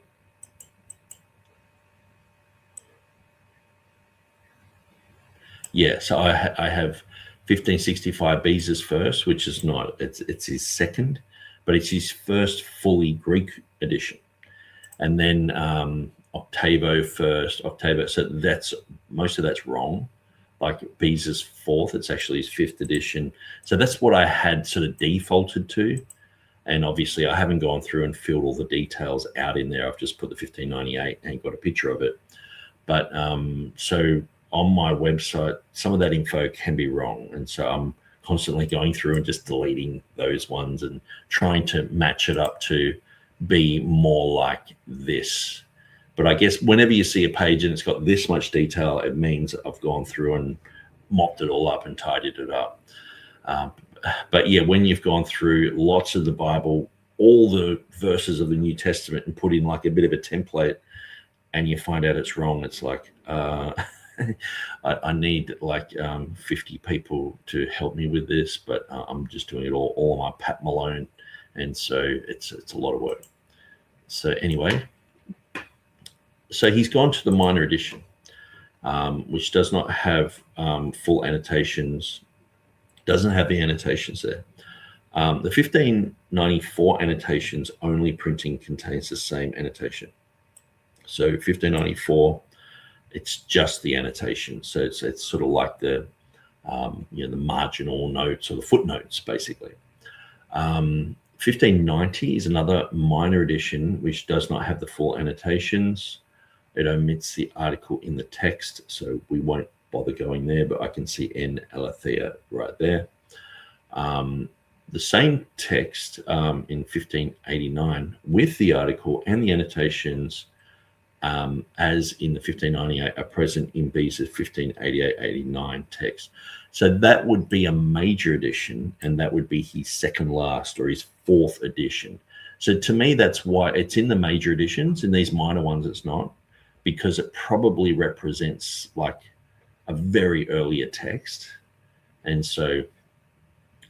Yeah, so I have 1565 Beza's first, which is not, it's his second, but it's his first fully Greek edition. And then Octavo first, so most of that's wrong. Like Beza's 4th, it's actually his 5th edition. So that's what I had sort of defaulted to. And obviously I haven't gone through and filled all the details out in there. I've just put the 1598 and got a picture of it. But so on my website, some of that info can be wrong. And so I'm constantly going through and just deleting those ones and trying to match it up to be more like this. But I guess whenever you see a page and it's got this much detail, it means I've gone through and mopped it all up and tidied it up. But yeah, when you've gone through lots of the Bible all the verses of the New Testament and put in like a bit of a template, and you find out it's wrong. It's like, I need like 50 people to help me with this, but I'm just doing it all on my Pat Malone, and so it's a lot of work. So anyway, so he's gone to the minor edition, which does not have full annotations, doesn't have the annotations there. The 1594 annotations only printing contains the same annotation. So 1594, it's just the annotation. So it's sort of like the the marginal notes or the footnotes, basically. 1590 is another minor edition which does not have the full annotations. It omits the article in the text, so we won't bother going there, but I can see N Aletheia right there. The same text in 1589 with the article and the annotations as in the 1598 are present in Beza's 1588-89 text. So that would be a major edition, and that would be his second last or his fourth edition. So to me, that's why it's in the major editions. In these minor ones, it's not, because it probably represents like a very earlier text. And so,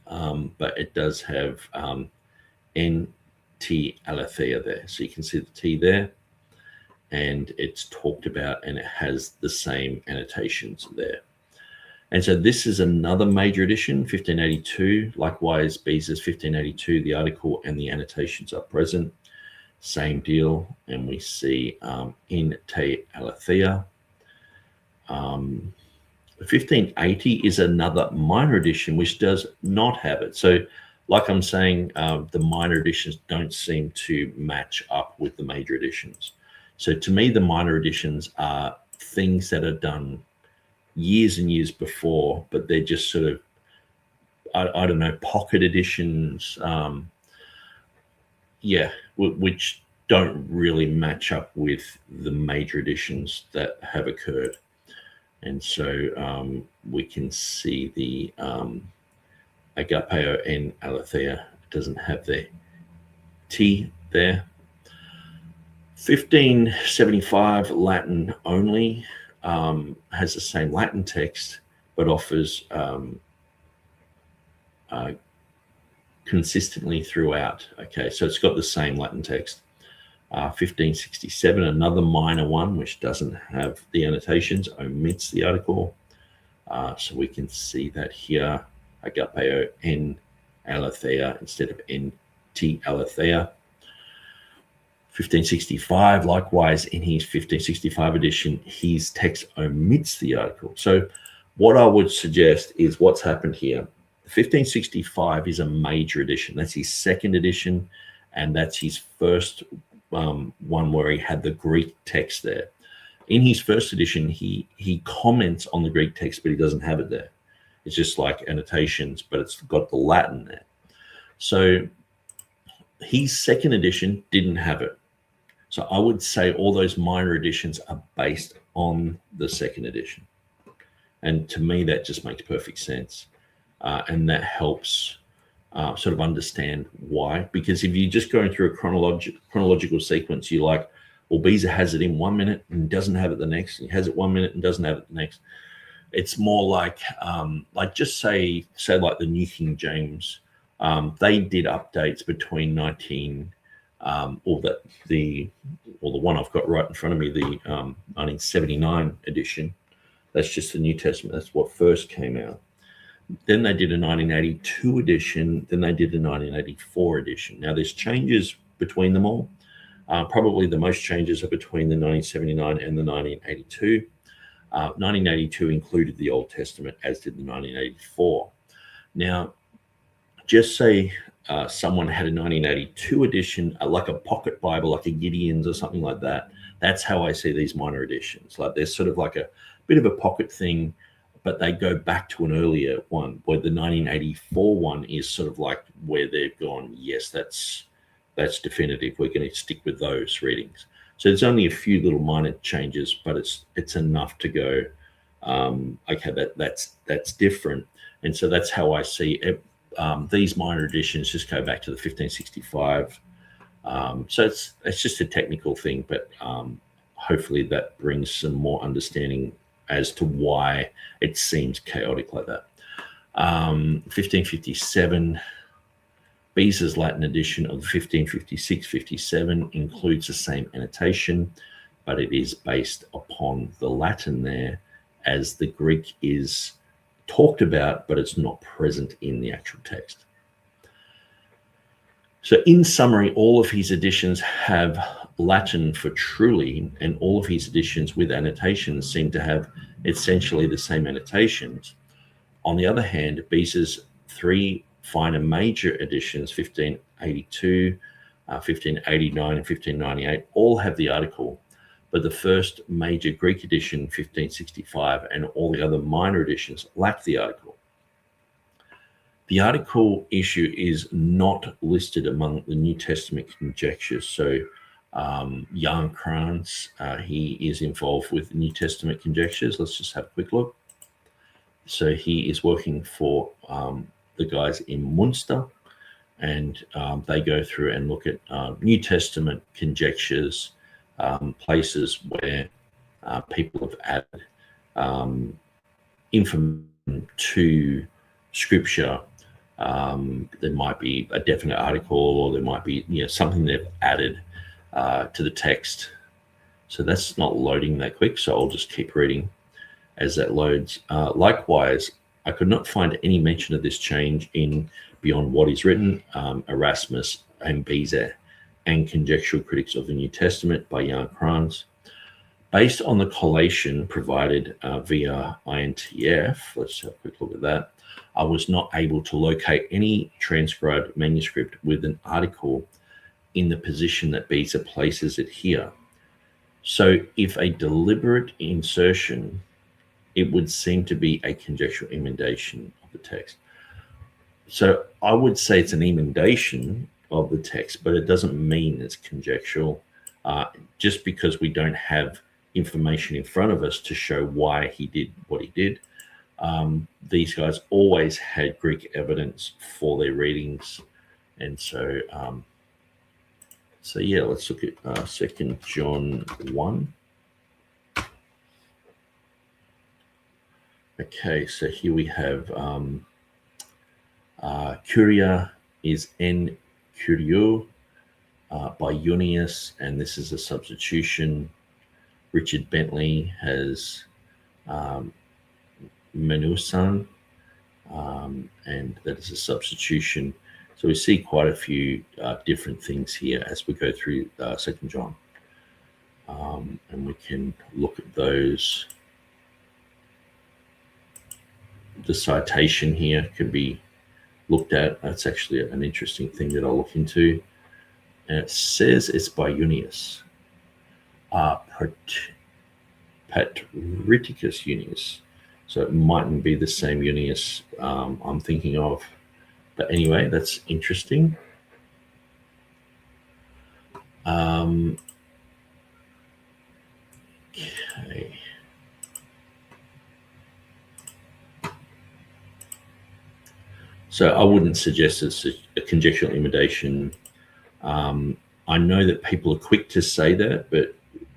but it does have N-T Aletheia there. So you can see the T there, and it's talked about, and it has the same annotations there. And so this is another major edition, 1582. Likewise, Beza's 1582, the article and the annotations are present. Same deal, and we see in Te Aletheia. 1580 is another minor edition which does not have it. So like I'm saying, the minor editions don't seem to match up with the major editions. So to me, the minor editions are things that are done years and years before, but they're just sort of, I don't know, pocket editions, which don't really match up with the major editions that have occurred. And so we can see the Agapeo and Aletheia doesn't have the T there. 1575 Latin only has the same Latin text, but offers consistently throughout. Okay, so it's got the same Latin text. 1567, another minor one which doesn't have the annotations, omits the article. So we can see that here, Agapeo N Aletheia instead of N T Aletheia. 1565, likewise, in his 1565 edition, his text omits the article. So what I would suggest is what's happened here. 1565 is a major edition. That's his second edition, and that's his first one where he had the Greek text there. In his first edition, he comments on the Greek text, but he doesn't have it there. It's just like annotations, but it's got the Latin there. So his second edition didn't have it. So I would say all those minor editions are based on the second edition. And to me, that just makes perfect sense. And that helps sort of understand why. Because if you're just going through a chronological sequence, you're like, well, Beza has it in 1 minute and doesn't have it the next. He has it 1 minute and doesn't have it the next. It's more like just say like the New King James, they did updates between the one I've got right in front of me, the 1979 edition. That's just the New Testament. That's what first came out. Then they did a 1982 edition. Then they did a 1984 edition. Now there's changes between them all. Probably the most changes are between the 1979 and the 1982. 1982 included the Old Testament, as did the 1984. Now, just say someone had a 1982 edition, like a pocket Bible, like a Gideon's or something like that. That's how I see these minor editions. Like they're sort of like a bit of a pocket thing, but they go back to an earlier one, where the 1984 one is sort of like where they've gone, yes, that's definitive. We're going to stick with those readings. So there's only a few little minor changes, but it's enough to go, okay, that's different. And so that's how I see it. these minor editions just go back to the 1565. So it's just a technical thing, but hopefully that brings some more understanding as to why it seems chaotic like that. 1557, Beza's Latin edition of 1556-57 includes the same annotation, but it is based upon the Latin there, as the Greek is talked about, but it's not present in the actual text. So in summary, all of his editions have Latin for truly, and all of his editions with annotations seem to have essentially the same annotations. On the other hand, Beza's three finer major editions, 1582, 1589, and 1598, all have the article, but the first major Greek edition, 1565, and all the other minor editions lack the article. The article issue is not listed among the New Testament conjectures. So Jan Krans, he is involved with New Testament conjectures. Let's just have a quick look. So he is working for the guys in Munster, and they go through and look at New Testament conjectures, places where people have added information to Scripture. There might be a definite article, or there might be something they've added to the text. So that's not loading that quick, so I'll just keep reading as that loads. Likewise, I could not find any mention of this change in Beyond What Is Written, Erasmus and Beza, and Conjectural Critics of the New Testament by Jan Krans. Based on the collation provided via INTF, let's have a quick look at that, I was not able to locate any transcribed manuscript with an article in the position that Beza places it here. So if a deliberate insertion, it would seem to be a conjectural emendation of the text. So I would say it's an emendation of the text, but it doesn't mean it's conjectural, just because we don't have information in front of us to show why he did what he did. These guys always had Greek evidence for their readings, and so yeah, let's look at 2 John 1. Okay, so here we have Curia is N Curio by Junius, and this is a substitution. Richard Bentley has Menusan, and that is a substitution. So we see quite a few different things here as we go through 2 John, and we can look at those. The citation here can be looked at. That's actually an interesting thing that I'll look into. And it says it's by Junius, Patriticus Junius. So it mightn't be the same Junius I'm thinking of. But anyway, that's interesting. Okay. So I wouldn't suggest it's a conjectural emendation. I know that people are quick to say that, but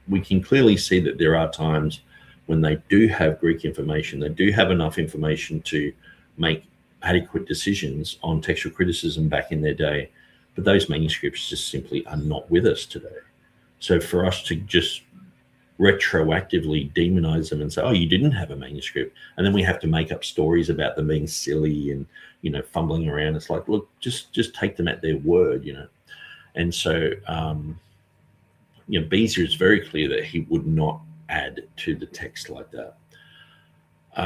we can clearly see that there are times when they do have Greek information, they do have enough information to make adequate decisions on textual criticism back in their day, but those manuscripts just simply are not with us today. So for us to just retroactively demonize them and say, oh, you didn't have a manuscript, and then we have to make up stories about them being silly and fumbling around, it's like, look, just take them at their word. And so Beza is very clear that he would not add to the text like that.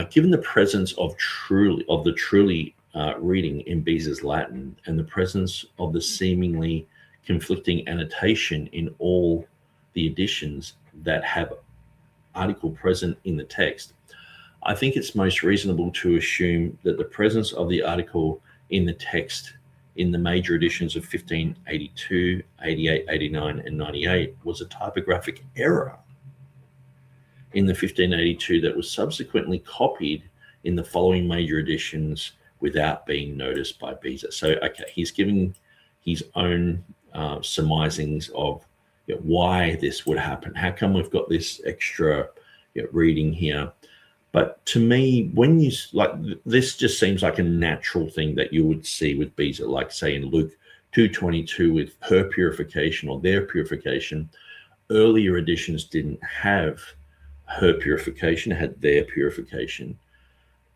Given the presence of the truly reading in Beza's Latin, and the presence of the seemingly conflicting annotation in all the editions that have article present in the text, I think it's most reasonable to assume that the presence of the article in the text in the major editions of 1582, 88, 89, and 98 was a typographic error in the 1582 that was subsequently copied in the following major editions without being noticed by Beza. So, okay, he's giving his own surmisings of why this would happen. How come we've got this extra reading here? But to me, when you this just seems like a natural thing that you would see with Beza, like say in Luke 2:22 with her purification or their purification. Earlier editions didn't have her purification, had their purification,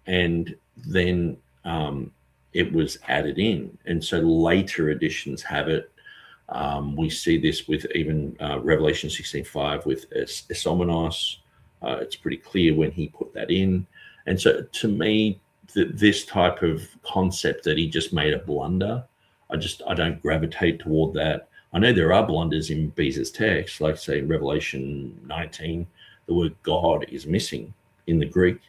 and then it was added in, and so later editions have it. We see this with even Revelation 16:5 with Esomenos. It's pretty clear when he put that in, and so to me, this type of concept that he just made a blunder, I don't gravitate toward that. I know there are blunders in Beza's text, like say in Revelation 19, the word God is missing in the Greek.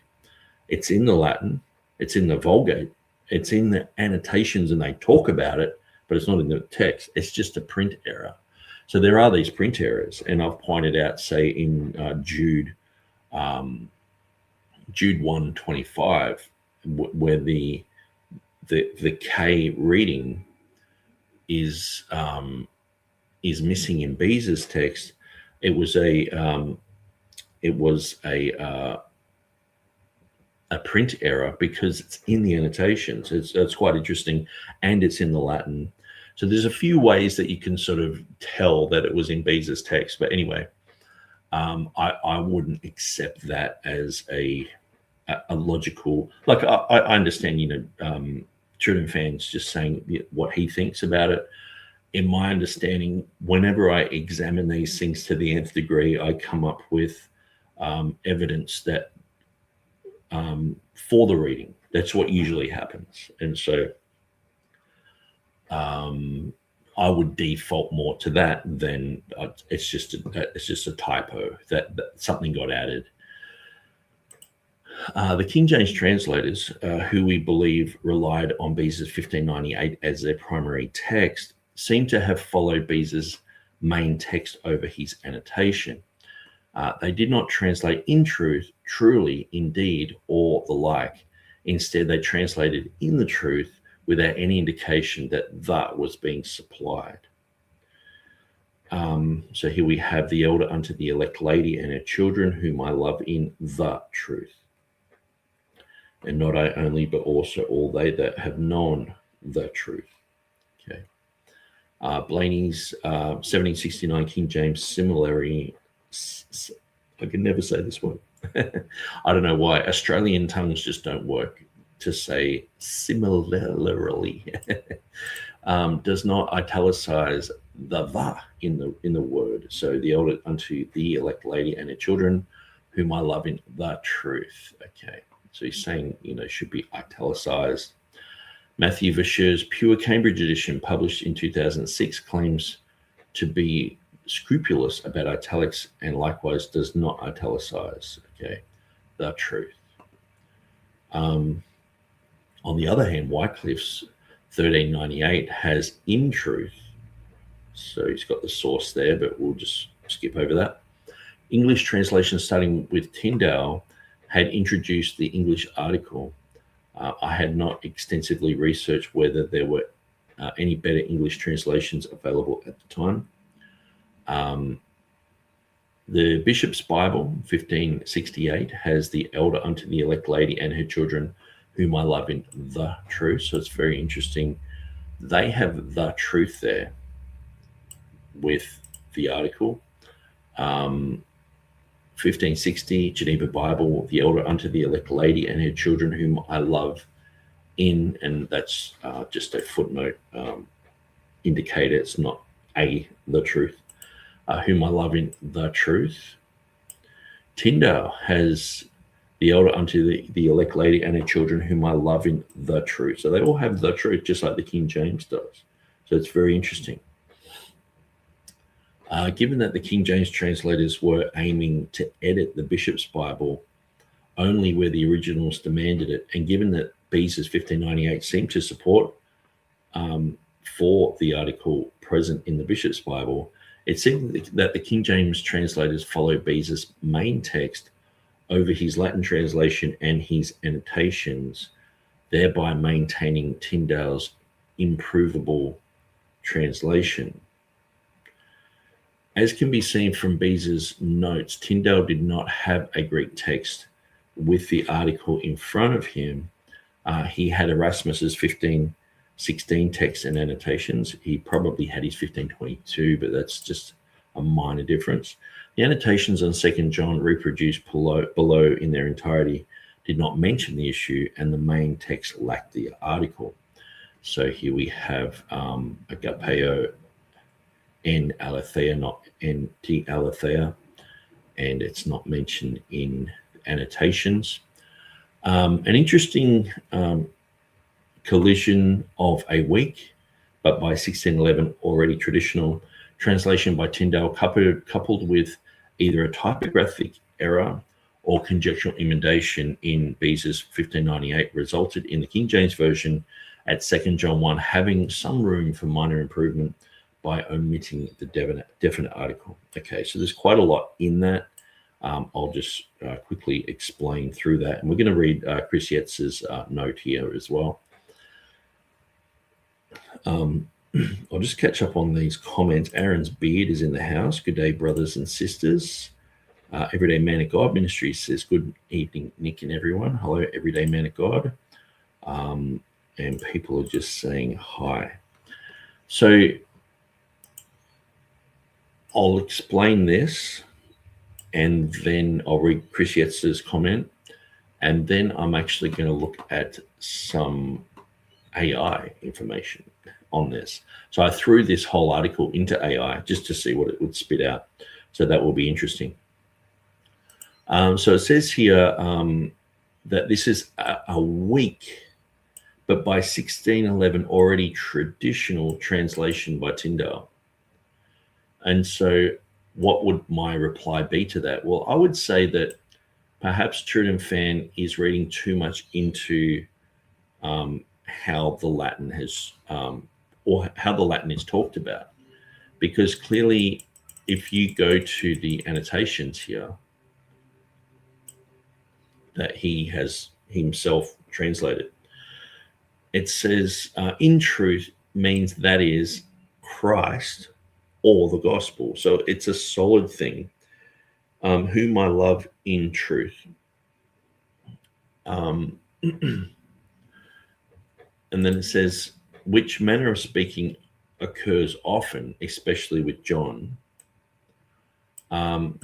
It's in the Latin, it's in the Vulgate, it's in the annotations, and they talk about it, but it's not in the text. It's just a print error. So there are these print errors, and I've pointed out, say in Jude 1:25, where the K reading is missing in Beza's text. It was a print error because it's in the annotations. It's quite interesting, and it's in the Latin. So there's a few ways that you can sort of tell that it was in Beza's text. But anyway, I wouldn't accept that as a logical. Like I understand, TurretinFan's just saying what he thinks about it. In my understanding, whenever I examine these things to the nth degree, I come up with evidence that for the reading. That's what usually happens, and so I would default more to that than it's just a typo that something got added. The King James translators, who we believe relied on Beza's 1598 as their primary text, seem to have followed Beza's main text over his annotation. They did not translate in truth, truly, indeed, or the like. Instead, they translated in the truth without any indication that that was being supplied. So here we have the elder unto the elect lady and her children, whom I love in the truth. And not I only, but also all they that have known the truth. Okay. Blaney's 1769 King James similarly. I can never say this word. I don't know why. Australian tongues just don't work to say similarly. Does not italicize the in the word. So the elder unto the elect lady and her children, whom I love in the truth. Okay. So he's saying, should be italicized. Matthew Verscher's Pure Cambridge edition, published in 2006, claims to be scrupulous about italics and likewise does not italicize. Okay, the truth. On the other hand, Wycliffe's 1398 has in truth. So he's got the source there, but we'll just skip over that. English translation starting with Tyndale had introduced the English article. I had not extensively researched whether there were any better English translations available at the time. The Bishop's Bible, 1568, has the elder unto the elect lady and her children, whom I love in the truth. So it's very interesting. They have the truth there with the article. 1560, Geneva Bible, the elder unto the elect lady and her children, whom I love in, and that's just a footnote indicator. It's not the truth. Whom I love in the truth. Tyndale has the elder unto the elect lady and her children, whom I love in the truth. So they all have the truth, just like the King James does. So it's very interesting. Given that the King James translators were aiming to edit the Bishop's Bible only where the originals demanded it, and given that Beza's 1598 seemed to support for the article present in the Bishop's Bible, it seemed that the King James translators followed Beza's main text over his Latin translation and his annotations. thereby maintaining Tyndale's improvable translation. As can be seen from Beza's notes, Tyndale did not have a Greek text with the article in front of him. He had Erasmus's 1516 text and annotations. He probably had his 1522, but that's just a minor difference. The annotations on 2nd John reproduced below in their entirety did not mention the issue, and the main text lacked the article. So here we have agapeo en aletheia, not en ti aletheia, and it's not mentioned in annotations. An interesting collision of a week, but by 1611 already traditional translation by Tyndale, coupled with either a typographic error or conjectural emendation in Beza's 1598, resulted in the King James Version at 2nd John 1 having some room for minor improvement by omitting the definite article. Okay, so there's quite a lot in that. I'll just quickly explain through that. And we're going to read Chris Yetz's note here as well. I'll just catch up on these comments. Aaron's beard is in the house. Good day, brothers and sisters. Everyday Man of God Ministry says, good evening, Nick and everyone. Hello, Everyday Man of God. And people are just saying hi. So I'll explain this, and then I'll read Chris Yetz's comment, and then I'm actually going to look at some AI information on this. So I threw this whole article into AI just to see what it would spit out. So that will be interesting. So it says here that this is a weak, but by 1611 already traditional translation by Tyndale. And so what would my reply be to that? Well, I would say that perhaps TurretinFan is reading too much into how the Latin has, or how the Latin is talked about. Because clearly, if you go to the annotations here, that he has himself translated, it says, in truth means that is Christ or the gospel. So it's a solid thing. Whom I love in truth. And then it says, which manner of speaking occurs often, especially with John.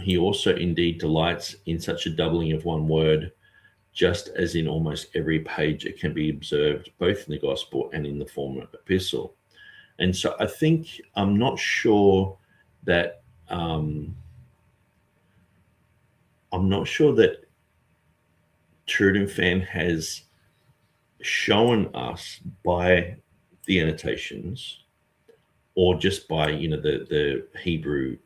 He also indeed delights in such a doubling of one word, just as in almost every page it can be observed, both in the gospel and in the former epistle. And so I think, I'm not sure that, TurretinFan has shown us by the annotations, or just by, the Hebrew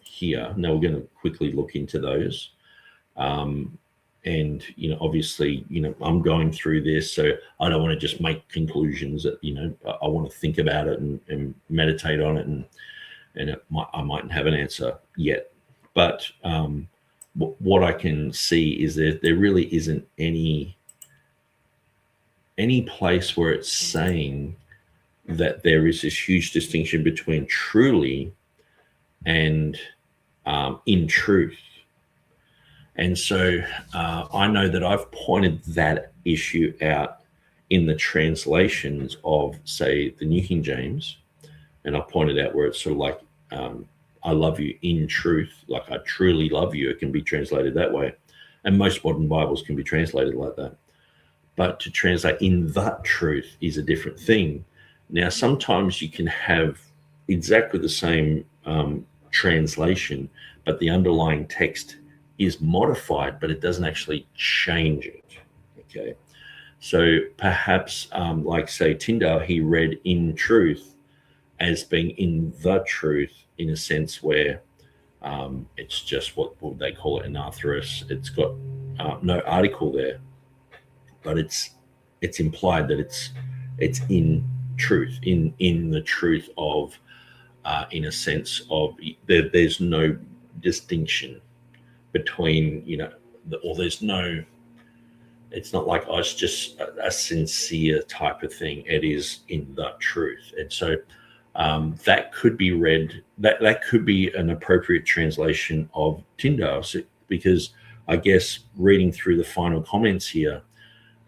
here. Now we're going to quickly look into those. And, obviously, I'm going through this, so I don't want to just make conclusions that, I want to think about it and meditate on it, and I mightn't have an answer yet. But what I can see is that there really isn't any place where it's saying that there is this huge distinction between truly and in truth. And so I know that I've pointed that issue out in the translations of, say, the New King James, and I pointed out where it's sort of like, I love you in truth, like I truly love you. It can be translated that way. And most modern Bibles can be translated like that. But to translate in that truth is a different thing. Now, sometimes you can have exactly the same translation, but the underlying text is modified, but it doesn't actually change it. Okay. So perhaps, like, say, Tyndale, he read in truth as being in the truth, in a sense where it's just what they call it, anarthrous. It's got no article there, but it's implied that it's in truth, in the truth of, in a sense of, there's no distinction between, or there's no it's not like, oh, it's just a sincere type of thing. It is in the truth. And so that could be read, that could be an appropriate translation of Tyndale, because I guess reading through the final comments here,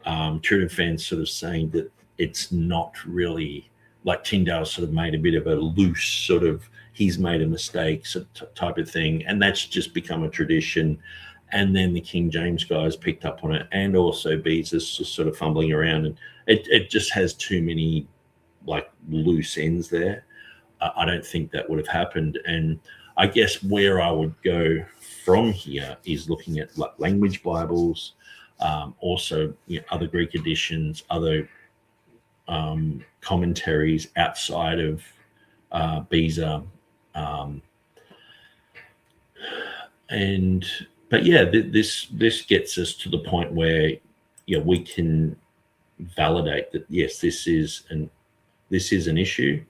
TurretinFan sort of saying that it's not really, like Tyndale sort of made a bit of a loose sort of, he's made a mistake type of thing, and that's just become a tradition. And then the King James guys picked up on it, and also Beza's just sort of fumbling around, and it just has too many like loose ends there. I don't think that would have happened. And I guess where I would go from here is looking at like language Bibles, also other Greek editions, other commentaries outside of Beza, but yeah, this gets us to the point where we can validate that yes, this is an issue,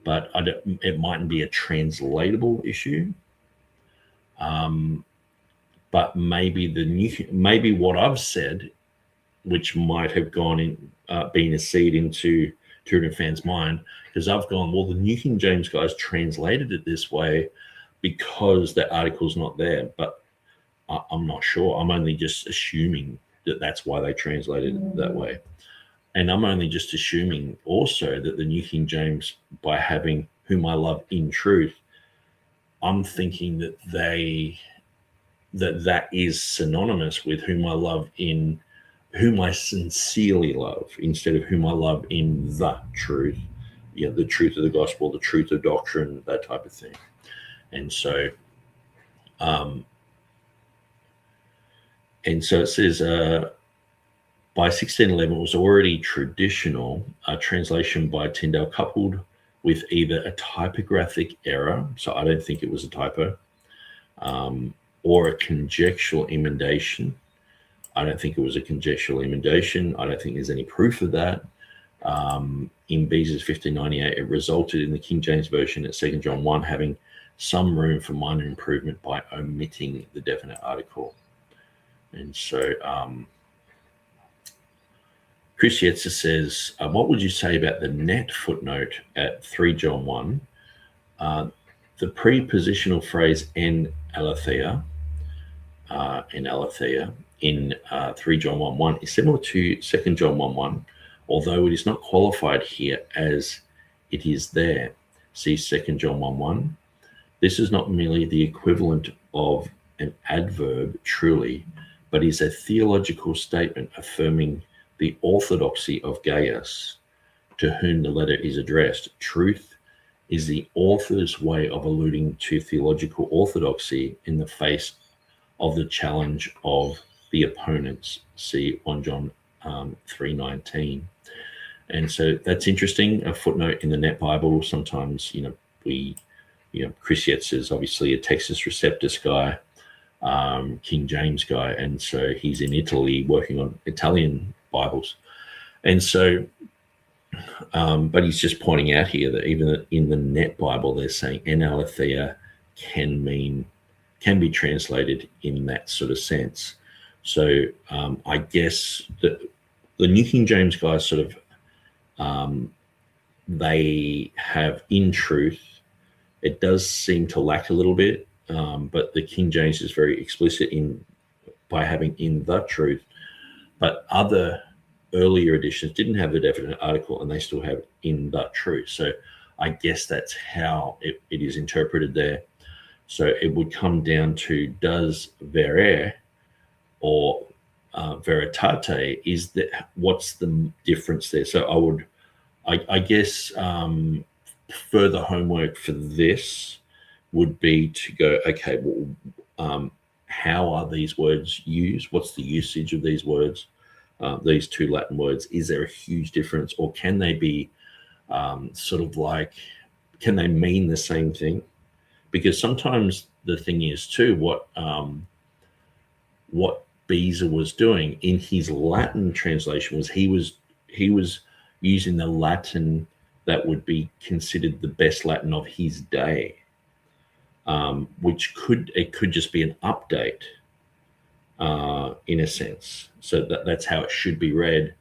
but it mightn't be a translatable issue. But maybe what I've said, which might have gone in, been a seed into TurretinFan's mind, because I've gone, well, the New King James guys translated it this way because the article's not there, but I'm not sure. I'm only just assuming that that's why they translated it that way. And I'm only just assuming also that the New King James, by having whom I love in truth, I'm thinking that that is synonymous with whom I love in, whom I sincerely love, instead of whom I love in the truth, the truth of the gospel, the truth of doctrine, that type of thing. And so it says, by 1611, it was already traditional, a translation by Tyndale coupled with either a typographic error, so I don't think it was a typo, or a conjectural emendation. I don't think it was a conjectural emendation. I don't think there's any proof of that. In Beza's 1598, it resulted in the King James Version at 2 John 1 having some room for minor improvement by omitting the definite article. And so Chris Yetzer says, what would you say about the net footnote at 3 John 1? The prepositional phrase en aletheia in 3 John 1:1 is similar to 2 John 1:1, although it is not qualified here as it is there. See 2 John 1:1. This is not merely the equivalent of an adverb, truly, but is a theological statement affirming the orthodoxy of Gaius, to whom the letter is addressed. Truth is the author's way of alluding to theological orthodoxy in the face of the challenge of the opponents. See 1 John 3:19. And so that's interesting. A footnote in the Net Bible. Sometimes, Chris Yetzer is obviously a Textus Receptus guy, King James guy, and so he's in Italy working on Italian Bibles. And so, but he's just pointing out here that even in the Net Bible, they're saying en aletheia can be translated in that sort of sense. So I guess that the New King James guys sort of, they have in truth, it does seem to lack a little bit, but the King James is very explicit by having in the truth. But other earlier editions didn't have the definite article, and they still have in the truth. So I guess that's how it is interpreted there. So it would come down to, does vere or veritate, what's the difference there? So I guess further homework for this would be to go, okay, well, how are these words used? What's the usage of these words? These two Latin words, is there a huge difference, or can they be sort of like, can they mean the same thing? Because sometimes the thing is too, what Beza was doing in his Latin translation was he was using the Latin that would be considered the best Latin of his day, which could just be an update. in a sense. So that's how it should be read,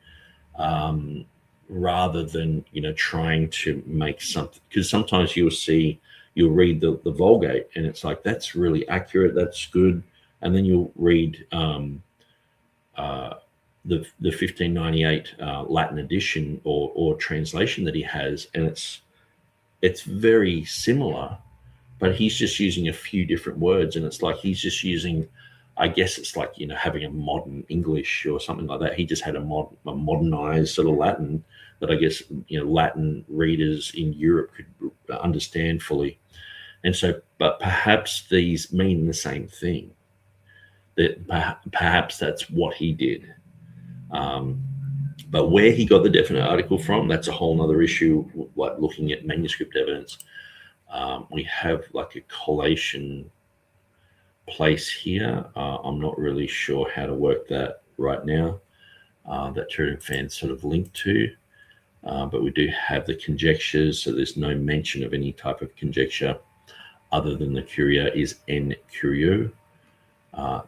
rather than, trying to make something. Because sometimes you'll read the Vulgate and it's like, that's really accurate, that's good. And then you'll read the 1598 Latin edition or translation that he has, and it's very similar, but he's just using a few different words, and it's like he's just using, I guess it's like, having a modern English or something like that. He just had a modernized sort of Latin that I guess, Latin readers in Europe could understand fully. And so, but perhaps these mean the same thing. That perhaps that's what he did. But where he got the definite article from, that's a whole nother issue, like looking at manuscript evidence. We have like a collation place here. I'm not really sure how to work that right now, that TurretinFan sort of linked to. But we do have the conjectures, so there's no mention of any type of conjecture other than the curia is en curio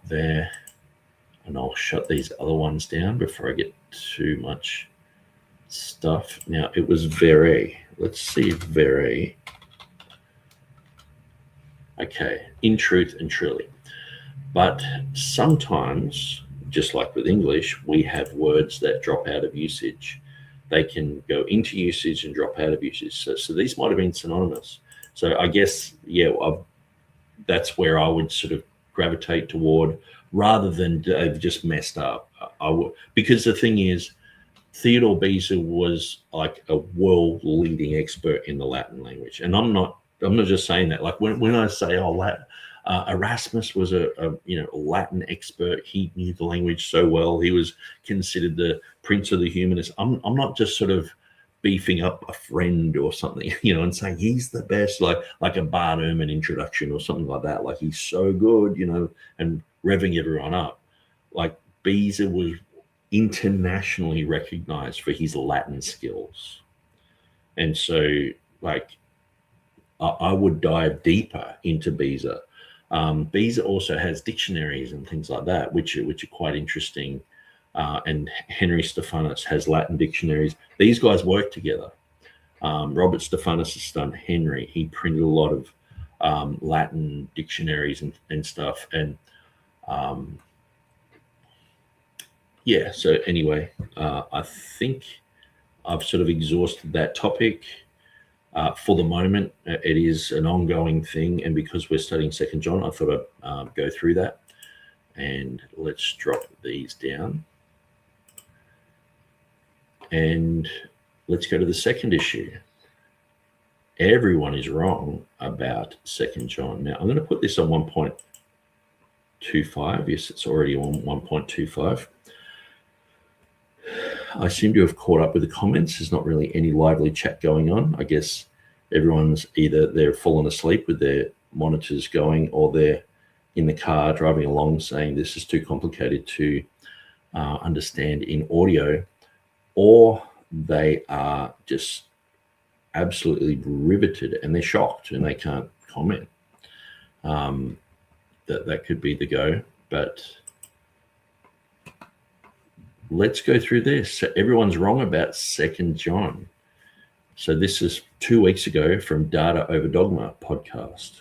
there. And I'll shut these other ones down before I get too much stuff. Now, it was vere. Let's see vere. Okay, in truth and truly. But sometimes, just like with English, we have words that drop out of usage. They can go into usage and drop out of usage. So these might have been synonymous. So I guess, yeah, that's where I would sort of gravitate toward, rather than they've just messed up. Because the thing is, Theodore Beza was like a world-leading expert in the Latin language, and I'm not just saying that. Like when I say, Erasmus was a Latin expert, he knew the language so well, he was considered the prince of the humanists. I'm not just sort of beefing up a friend or something, and saying he's the best, like a Bart Ehrman introduction or something like that. Like he's so good, and revving everyone up. Like Beza was internationally recognized for his Latin skills. And so like I would dive deeper into Beza. Beza also has dictionaries and things like that, which are quite interesting. And Henry Stephanus has Latin dictionaries. These guys work together. Robert Stephanus' son Henry, he printed a lot of Latin dictionaries and stuff. And yeah, so anyway, I think I've sort of exhausted that topic. For the moment, it is an ongoing thing, and because we're studying 2nd John, I thought I'd go through that. And let's drop these down. And let's go to the second issue. Everyone is wrong about 2nd John. Now, I'm going to put this on 1.25. Yes, it's already on 1.25. I seem to have caught up with the comments. There's not really any lively chat going on. I guess everyone's either they're fallen asleep with their monitors going, or they're in the car driving along saying this is too complicated to understand in audio, or they are just absolutely riveted and they're shocked and they can't comment. That could be the go, but let's go through this. So everyone's wrong about 2nd John. So this is 2 weeks ago from Data Over Dogma podcast.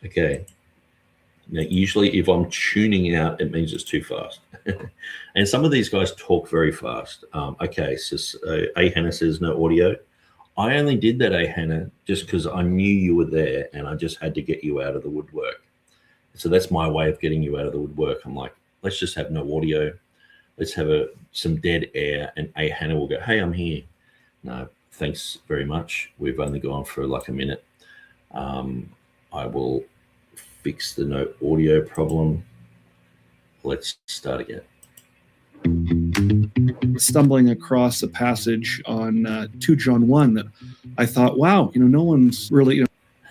Okay. Now, usually if I'm tuning out, it means it's too fast. And some of these guys talk very fast. Okay, so A. Hannah says no audio. I only did that, A. Hannah, just because I knew you were there and I just had to get you out of the woodwork. So that's my way of getting you out of the woodwork. I'm like, let's just have no audio. Let's have some dead air, and Hannah will go, hey, I'm here. No, thanks very much. We've only gone for like a minute. I will fix the no audio problem. Let's start again. Stumbling across a passage on 2 John 1 that I thought, wow, no one's really,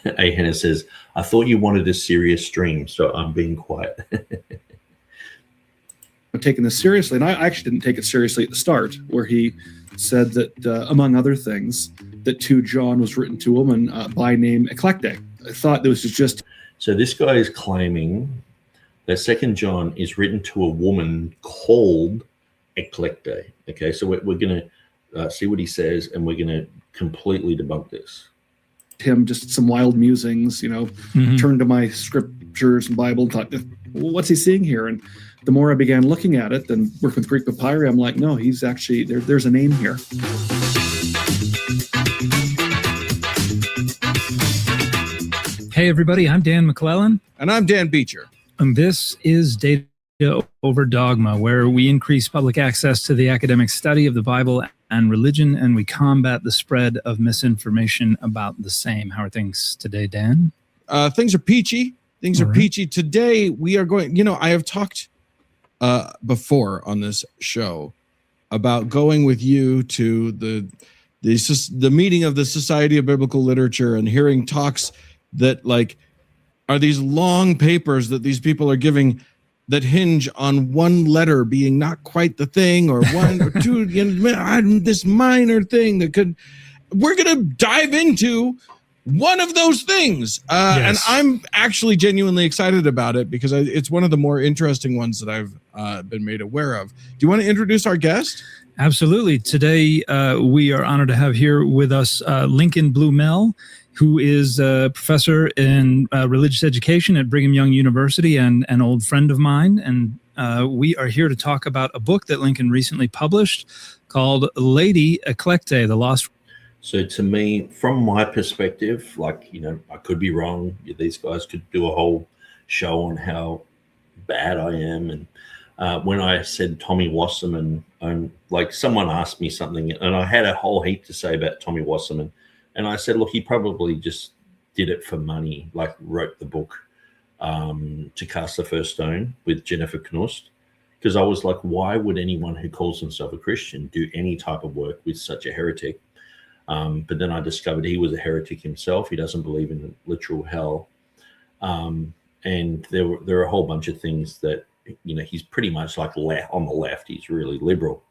Hannah says, I thought you wanted a serious stream, so I'm being quiet. taking this seriously. And I actually didn't take it seriously at the start, where he said that, among other things, that 2 John was written to a woman by name Eclecte. I thought this was just... So this guy is claiming that 2 John is written to a woman called Eclecte. Okay, so we're going to see what he says, and we're going to completely debunk this. Him just some wild musings, turned to my scriptures and Bible and thought, well, what's he seeing here? And the more I began looking at it and working with Greek papyri, I'm like, no, he's actually, there's a name here. Hey, everybody, I'm Dan McClellan. And I'm Dan Beecher. And this is Data Over Dogma, where we increase public access to the academic study of the Bible and religion, and we combat the spread of misinformation about the same. How are things today, Dan? Things are peachy. Things are peachy. Today, we are going, I have talked before on this show about going with you to the meeting of the Society of Biblical Literature and hearing talks that are these long papers that these people are giving that hinge on one letter being not quite the thing, or one or two, this minor thing that could. We're going to dive into one of those things. Yes. And I'm actually genuinely excited about it because it's one of the more interesting ones that I've been made aware of. Do you want to introduce our guest? Absolutely. Today, we are honored to have here with us Lincoln Blumell, who is a professor in religious education at Brigham Young University and an old friend of mine. And we are here to talk about a book that Lincoln recently published called Lady Eclecte, The Lost. So to me, from my perspective, I could be wrong. These guys could do a whole show on how bad I am. And when I said Tommy Wasserman, someone asked me something, and I had a whole heap to say about Tommy Wasserman. And I said, look, he probably just did it for money, wrote the book to cast the first stone with Jennifer Knust. Because I was like, why would anyone who calls himself a Christian do any type of work with such a heretic? But then I discovered he was a heretic himself. He doesn't believe in literal hell. And there are a whole bunch of things that, he's pretty much on the left. He's really liberal.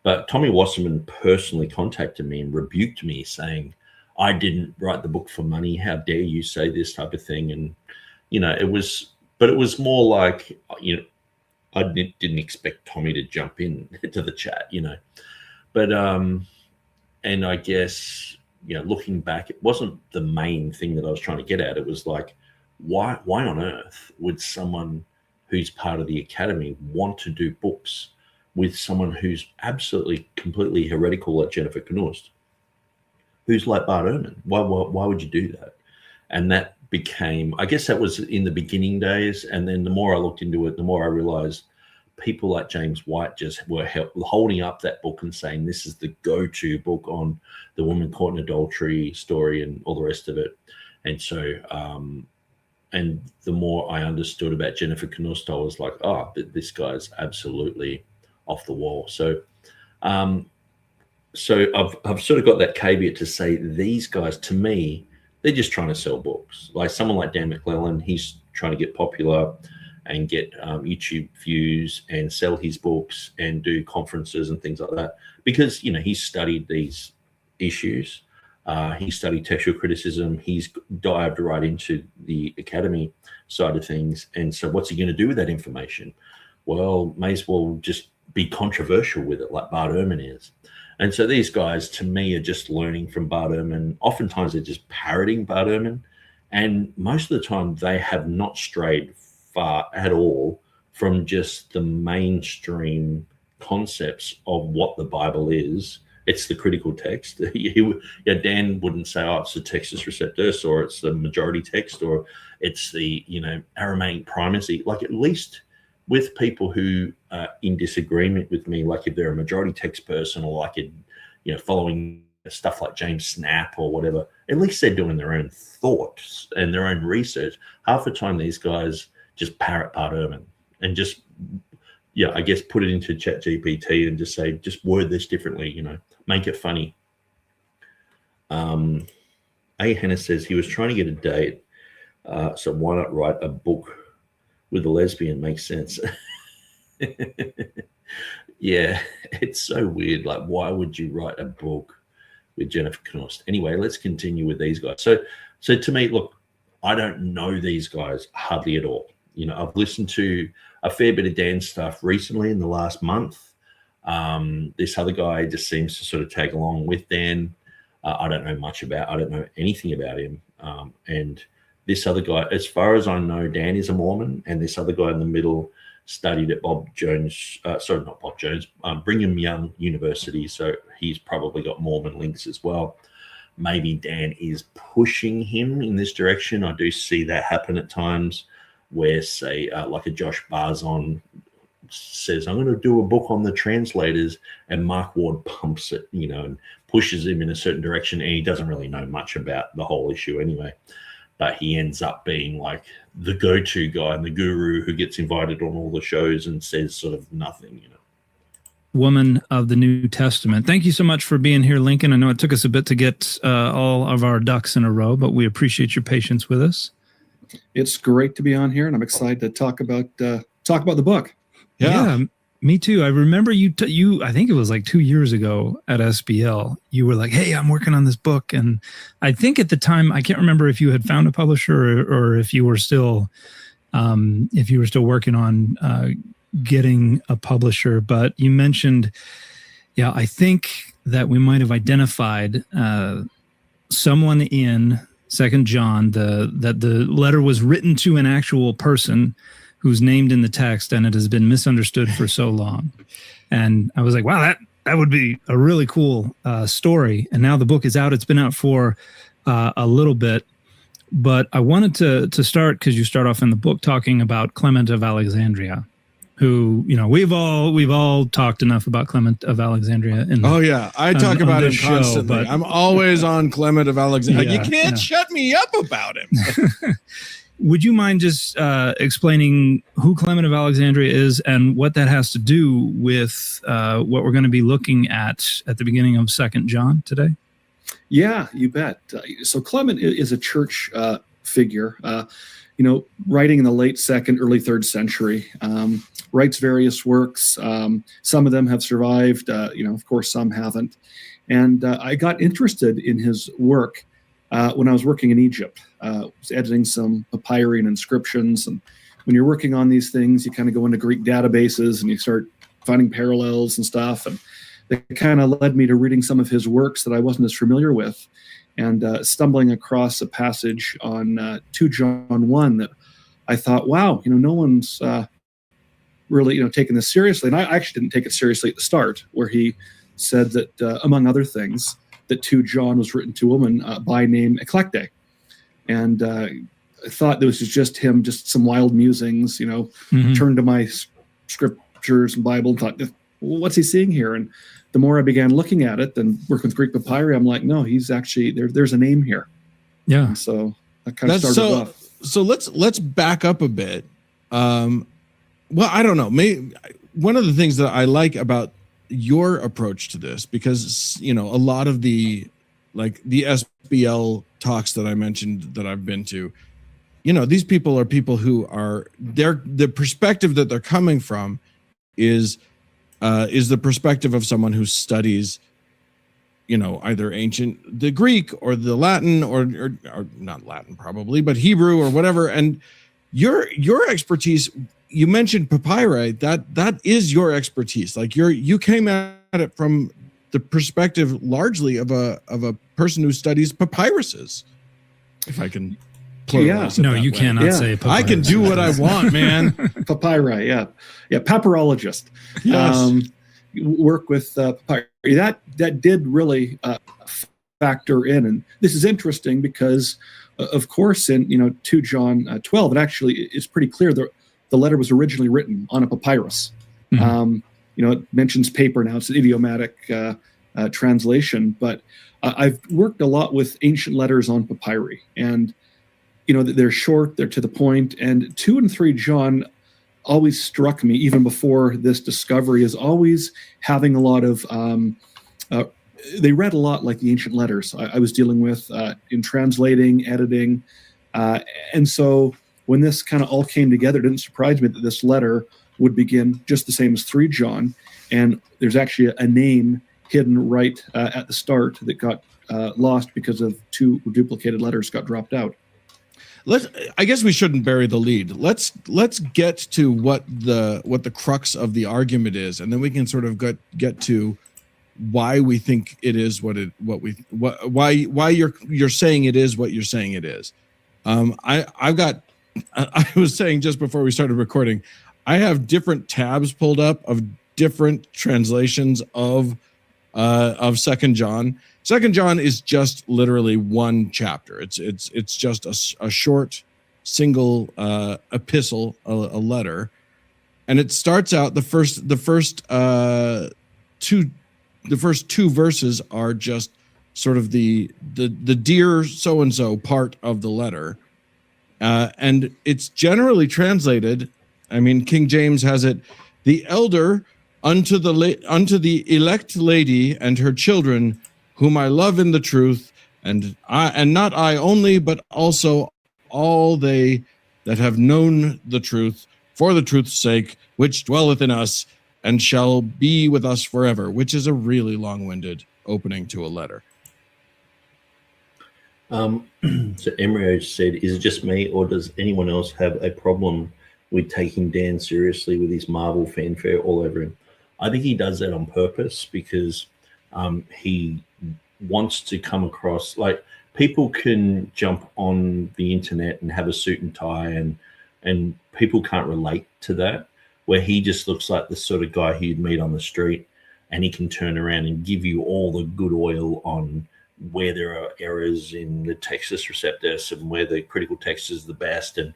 But Tommy Wasserman personally contacted me and rebuked me, saying, I didn't write the book for money. How dare you say this type of thing? And, it was more like, I didn't expect Tommy to jump in to the chat, But, and I guess, looking back, it wasn't the main thing that I was trying to get at. It was like, why on earth would someone who's part of the academy want to do books with someone who's absolutely, completely heretical like Jennifer Knust, who's like Bart Ehrman? Why would you do that? And that became, I guess that was in the beginning days. And then the more I looked into it, the more I realized people like James White just were holding up that book and saying, this is the go-to book on the woman caught in adultery story and all the rest of it. And so, and the more I understood about Jennifer Knust, I was like, oh, this guy's absolutely off the wall. So, so I've sort of got that caveat to say these guys, to me, they're just trying to sell books. Like someone like Dan McClellan, he's trying to get popular and get YouTube views and sell his books and do conferences and things like that. Because, he's studied these issues. He studied textual criticism. He's dived right into the academy side of things. And so what's he going to do with that information? Well, may as well just be controversial with it like Bart Ehrman is. And so these guys, to me, are just learning from Bart Ehrman. Oftentimes they're just parroting Bart Ehrman. And most of the time they have not strayed far at all from just the mainstream concepts of what the Bible is. it's the critical text. Dan wouldn't say, oh, it's the Textus Receptus, or it's the majority text, or it's the, Aramaic primacy. Like, at least with people who are in disagreement with me, like if they're a majority text person, or like, following stuff like James Snap or whatever, at least they're doing their own thoughts and their own research. Half the time these guys just parrot Bart Ehrman and just, I guess put it into ChatGPT and just say, just word this differently, make it funny. A. Hannah says he was trying to get a date, so why not write a book with a lesbian? Makes sense. Yeah, it's so weird. Like, why would you write a book with Jennifer Knust? Anyway, let's continue with these guys. So to me, look, I don't know these guys hardly at all. I've listened to a fair bit of Dan's stuff recently in the last month. This other guy just seems to sort of tag along with Dan. I don't know anything about him. And this other guy, as far as I know, Dan is a Mormon, and this other guy in the middle studied at Brigham Young University. So he's probably got Mormon links as well. Maybe Dan is pushing him in this direction. I do see that happen at times where, say, like a Josh Barzon says, I'm going to do a book on the translators, and Mark Ward pumps it, and pushes him in a certain direction, and he doesn't really know much about the whole issue anyway. But he ends up being like the go-to guy and the guru who gets invited on all the shows and says sort of nothing, Woman of the New Testament. Thank you so much for being here, Lincoln. I know it took us a bit to get all of our ducks in a row, but we appreciate your patience with us. It's great to be on here, and I'm excited to talk about the book. Yeah, me too. I remember you, I think it was like 2 years ago at SBL, you were like, hey, I'm working on this book. And I think at the time, I can't remember if you had found a publisher or if you were still working on getting a publisher. But you mentioned, I think that we might have identified someone in 2 John, that the letter was written to an actual person who's named in the text, and it has been misunderstood for so long. And I was like, wow, that would be a really cool story. And now the book is out. It's been out for a little bit. But I wanted to start, because you start off in the book talking about Clement of Alexandria, who, we've all talked enough about Clement of Alexandria. I talk about him constantly. But I'm always on Clement of Alexandria. You can't shut me up about him. Would you mind just explaining who Clement of Alexandria is and what that has to do with what we're going to be looking at the beginning of 2 John today? Yeah, you bet. So Clement is a church figure, writing in the late 2nd, early 3rd century, writes various works. Some of them have survived, of course, some haven't. And I got interested in his work when I was working in Egypt. I was editing some papyri and inscriptions. And when you're working on these things, you kind of go into Greek databases and you start finding parallels and stuff. And it kind of led me to reading some of his works that I wasn't as familiar with, and stumbling across a passage on 2 John 1 that I thought, wow, no one's really, taking this seriously. And I actually didn't take it seriously at the start, where he said that, among other things, that 2 John was written to a woman by name Eclecte. And I thought this was just him, just some wild musings, turned to my scriptures and Bible and thought, what's he seeing here? And the more I began looking at it and working with Greek papyri, I'm like, no, he's actually, there's a name here. Yeah. And so that kind of started off. So let's back up a bit. Well, I don't know. Maybe one of the things that I like about your approach to this, because a lot of the SBL talks that I mentioned that I've been to, these people are people who are the perspective that they're coming from is the perspective of someone who studies either the Greek or the Latin or not Latin probably, but Hebrew or whatever. And your expertise, you mentioned papyri, that is your expertise. Like you came at it from the perspective largely of a person who studies papyruses. If I can pluralize it. No, you cannot say papyrus. I can do what I want, man. Papyri, yeah. Papyrologist. Yes. work with papyri. That did really factor in, and this is interesting because, of course, in 2 John 12, it actually is pretty clear that the letter was originally written on a papyrus. Mm-hmm. It mentions paper now; it's an idiomatic translation, but I've worked a lot with ancient letters on papyri, and they're short, they're to the point, and 2 and 3 John always struck me, even before this discovery, as always having a lot of they read a lot like the ancient letters I was dealing with in translating, editing, and so when this kind of all came together, it didn't surprise me that this letter would begin just the same as 3 John, and there's actually a name hidden right at the start that got lost because of 2 duplicated letters got dropped out. I guess we shouldn't bury the lead. Let's get to what the crux of the argument is, and then we can sort of get to why we think it is why you're saying it is what you're saying it is. I was saying just before we started recording, I have different tabs pulled up of different translations of 2 John. 2 John is just literally one chapter. It's just a short single epistle, a letter, and it starts out the first two verses are just sort of the dear so and so part of the letter, and it's generally translated. I mean, King James has it, the elder unto the elect lady and her children, whom I love in the truth, and not I only, but also all they that have known the truth, for the truth's sake, which dwelleth in us, and shall be with us forever, which is a really long-winded opening to a letter. So Embryo said, is it just me, or does anyone else have a problem with taking Dan seriously with his Marvel fanfare all over him? I think he does that on purpose because he wants to come across like people can jump on the internet and have a suit and tie and people can't relate to that, where he just looks like the sort of guy who you'd meet on the street, and he can turn around and give you all the good oil on where there are errors in the Textus Receptus and where the critical text is the best, and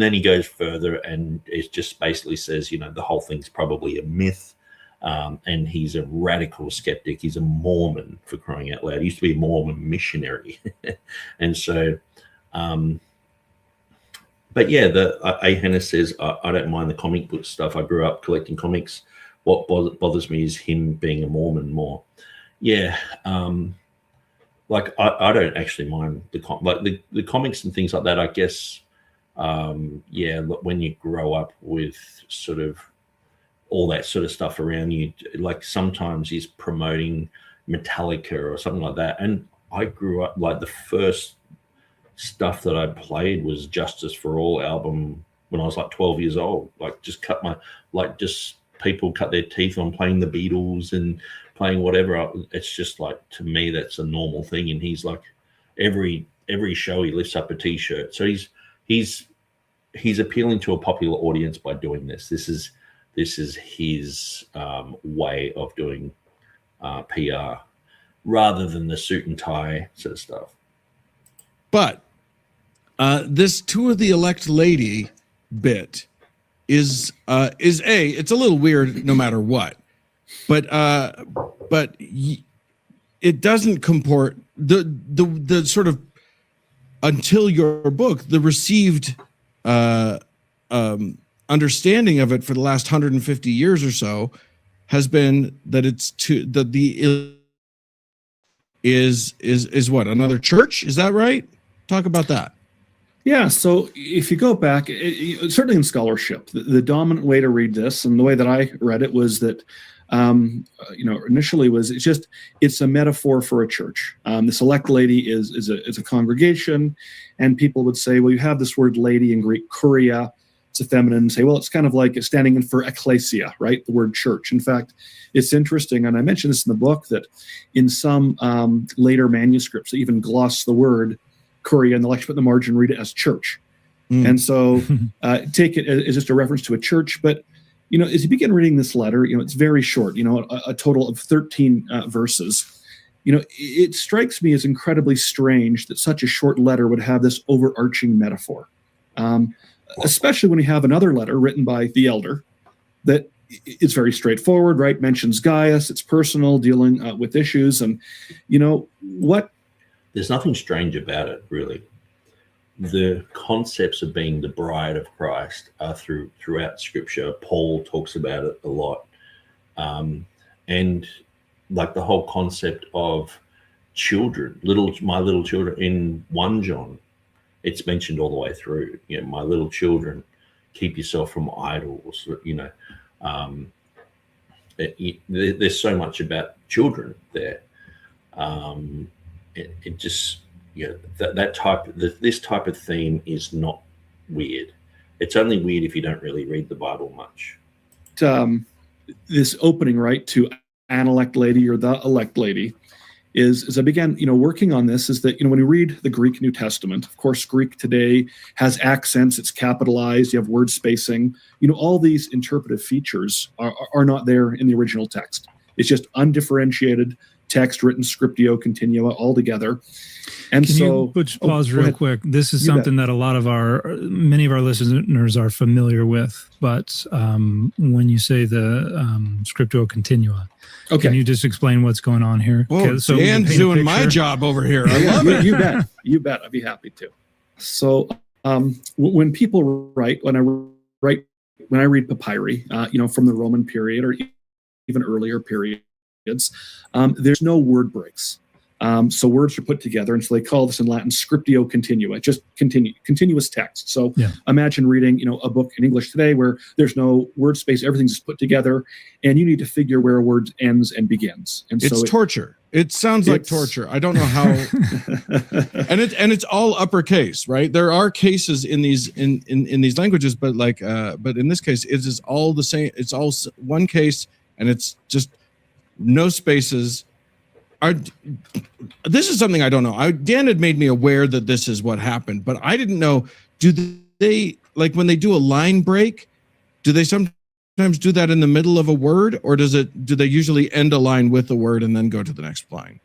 then he goes further and it just basically says, the whole thing's probably a myth. And he's a radical skeptic. He's a Mormon, for crying out loud. He used to be a Mormon missionary. And so, but yeah, A. Hannah says, I don't mind the comic book stuff. I grew up collecting comics. What bothers me is him being a Mormon more. Yeah. I don't actually mind the comics and things like that, I guess. When you grow up with sort of all that sort of stuff around you, like sometimes he's promoting Metallica or something like that. And I grew up, like the first stuff that I played was Justice for All album when I was like 12 years old. Like just people cut their teeth on playing the Beatles and playing whatever. It's just like, to me, that's a normal thing. And he's like, every show he lifts up a T-shirt. So he's appealing to a popular audience by doing this. This is his way of doing PR rather than the suit and tie sort of stuff. But this to the elect lady bit is it's a little weird no matter what, but it doesn't comport the sort of, until your book, the received understanding of it for the last 150 years or so has been that is what, another church? Is that right? Talk about that. Yeah, so if you go back, certainly in scholarship, the dominant way to read this, and the way that I read it, was that initially it's a metaphor for a church. This elect lady is a congregation, and people would say, well, you have this word lady in Greek, kuria. It's a feminine. Say, well, it's kind of like standing in for ecclesia, right? The word church. In fact, it's interesting, and I mentioned this in the book, that in some later manuscripts, they even gloss the word kuria, and they'll actually put in the margin, read it as church. And so take it as just a reference to a church. But as you begin reading this letter, it's very short, a total of 13 verses. It strikes me as incredibly strange that such a short letter would have this overarching metaphor, especially when you have another letter written by the elder that is very straightforward, right? Mentions Gaius, it's personal, dealing with issues, and what? There's nothing strange about it, really. The concepts of being the bride of Christ are throughout Scripture. Paul talks about it a lot, and like the whole concept of children, my little children in 1 John, it's mentioned all the way through. My little children, keep yourself from idols. There's so much about children there. It just. This type of theme is not weird. It's only weird if you don't really read the Bible much. This opening, right, to an elect lady or the elect lady is, as I began, working on this, is that, when you read the Greek New Testament, of course, Greek today has accents, it's capitalized, you have word spacing, all these interpretive features are not there in the original text. It's just undifferentiated text written scriptio continua all together. And Can you pause real quick? This is something that many of our listeners are familiar with, but when you say the scriptio continua, can you just explain what's going on here? Well, so Dan's doing my job over here. I love it. You bet. I'd be happy to. So when people write, when I read papyri, from the Roman period or even earlier periods, there's no word breaks. So words are put together, and so they call this in Latin scriptio continua, just continuous text. So imagine reading, a book in English today where there's no word space, everything's just put together, and you need to figure where a word ends and begins. And it's torture. It sounds like torture. I don't know how. and it's all uppercase, right? There are cases in these these languages, but but in this case, it is all the same. It's all one case, and it's just no spaces. This is something I don't know. Dan had made me aware that this is what happened, but I didn't know. Do they, like when they do a line break, do they sometimes do that in the middle of a word, or do they usually end a line with a word and then go to the next line?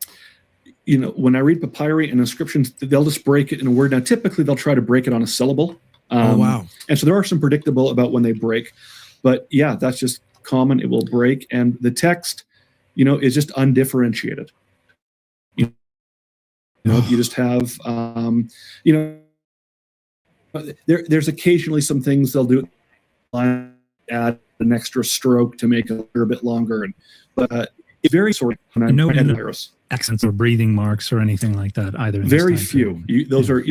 When I read papyri and inscriptions, they'll just break it in a word. Now, typically they'll try to break it on a syllable. Oh, wow. And so there are some predictable about when they break, but yeah, that's just common. It will break. And the text, is just undifferentiated. You just have, there's occasionally some things they'll do, add an extra stroke to make it a little bit longer, but it's very sort of no accents or breathing marks or anything like that either. Very few. Those are,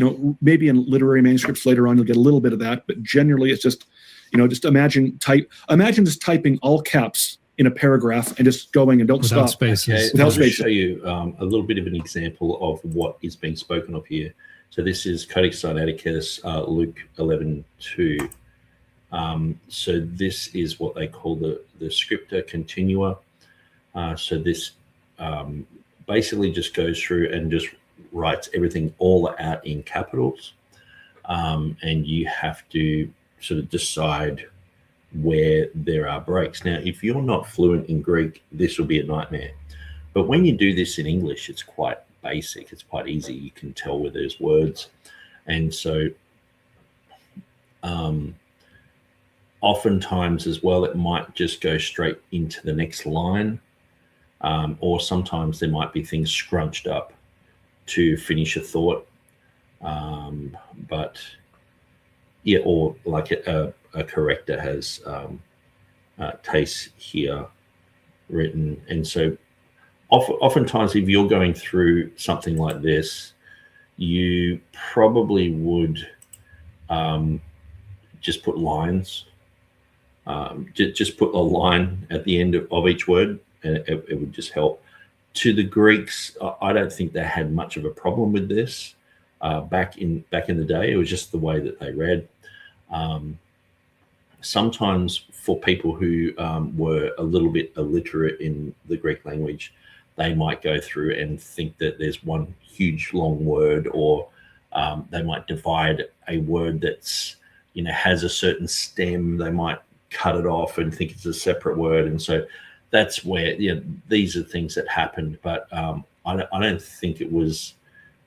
maybe in literary manuscripts later on you'll get a little bit of that, but generally it's just, just imagine just typing all caps in a paragraph and just going and don't without stop. Spaces. Okay, without I'll spaces. show you a little bit of an example of what is being spoken of here. So this is Codex Sinaiticus, Luke 11:2. So this is what they call the scripta continua. So this basically just goes through and just writes everything all out in capitals. And you have to sort of decide where there are breaks. Now, if you're not fluent in Greek, this will be a nightmare. But when you do this in English, it's quite basic. It's quite easy. You can tell where there's words. And so oftentimes as well, it might just go straight into the next line. Or sometimes there might be things scrunched up to finish a thought. But yeah, or like a corrector has Texe here written. And so oftentimes if you're going through something like this, you probably would just put lines, just put a line at the end of each word, and it would just help. To the Greeks, I don't think they had much of a problem with this back in the day. It was just the way that they read. Sometimes for people who were a little bit illiterate in the Greek language, they might go through and think that there's one huge long word, or they might divide a word that's, has a certain stem. They might cut it off and think it's a separate word. And so that's where, these are things that happened. But I don't think it was.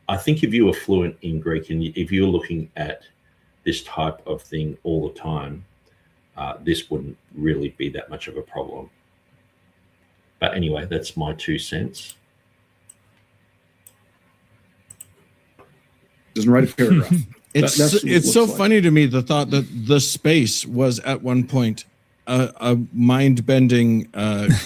I think if you were fluent in Greek and if you're looking at this type of thing all the time, this wouldn't really be that much of a problem. But anyway, that's my 2 cents. Doesn't write a paragraph. It's so funny to me, the thought that the space was at one point a mind-bending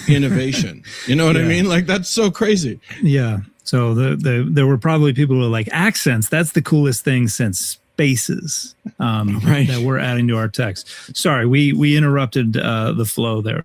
innovation. You know what I mean? Like, that's so crazy. Yeah. So there were probably people who were like, accents, that's the coolest thing since spaces that we're adding to our text. Sorry, we interrupted the flow there.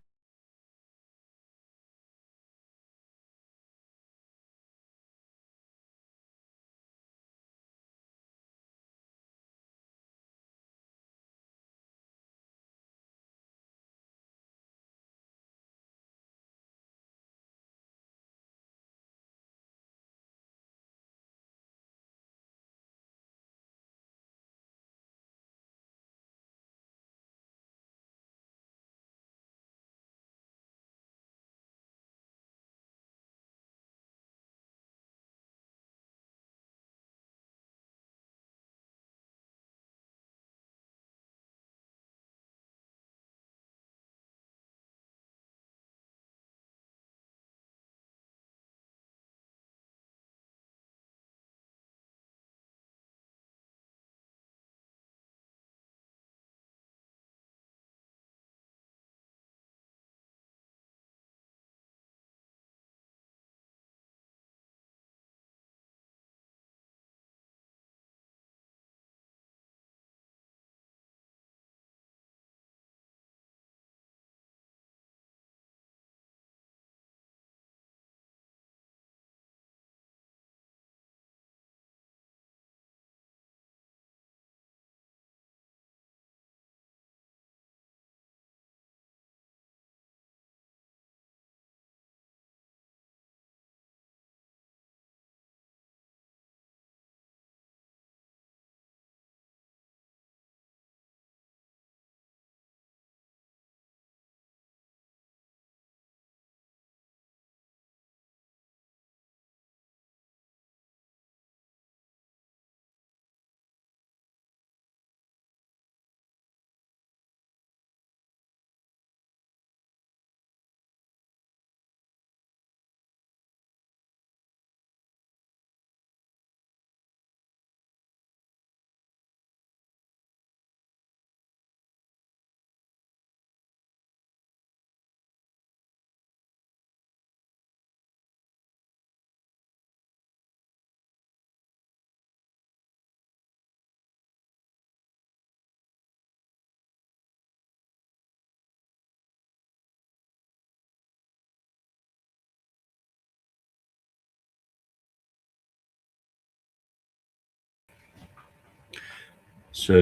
So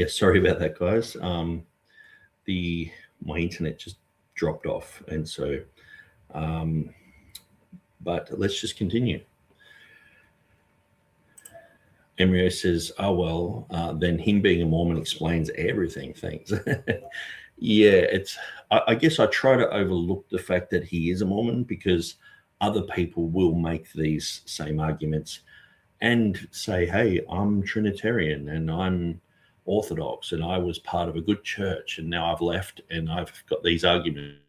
sorry about that, guys. My internet just dropped off, and so but let's just continue. Emrio says, "Oh well, then him being a Mormon explains everything." Thanks. Yeah, I guess I try to overlook the fact that he is a Mormon because other people will make these same arguments and say, hey, I'm Trinitarian and I'm Orthodox and I was part of a good church and now I've left and I've got these arguments.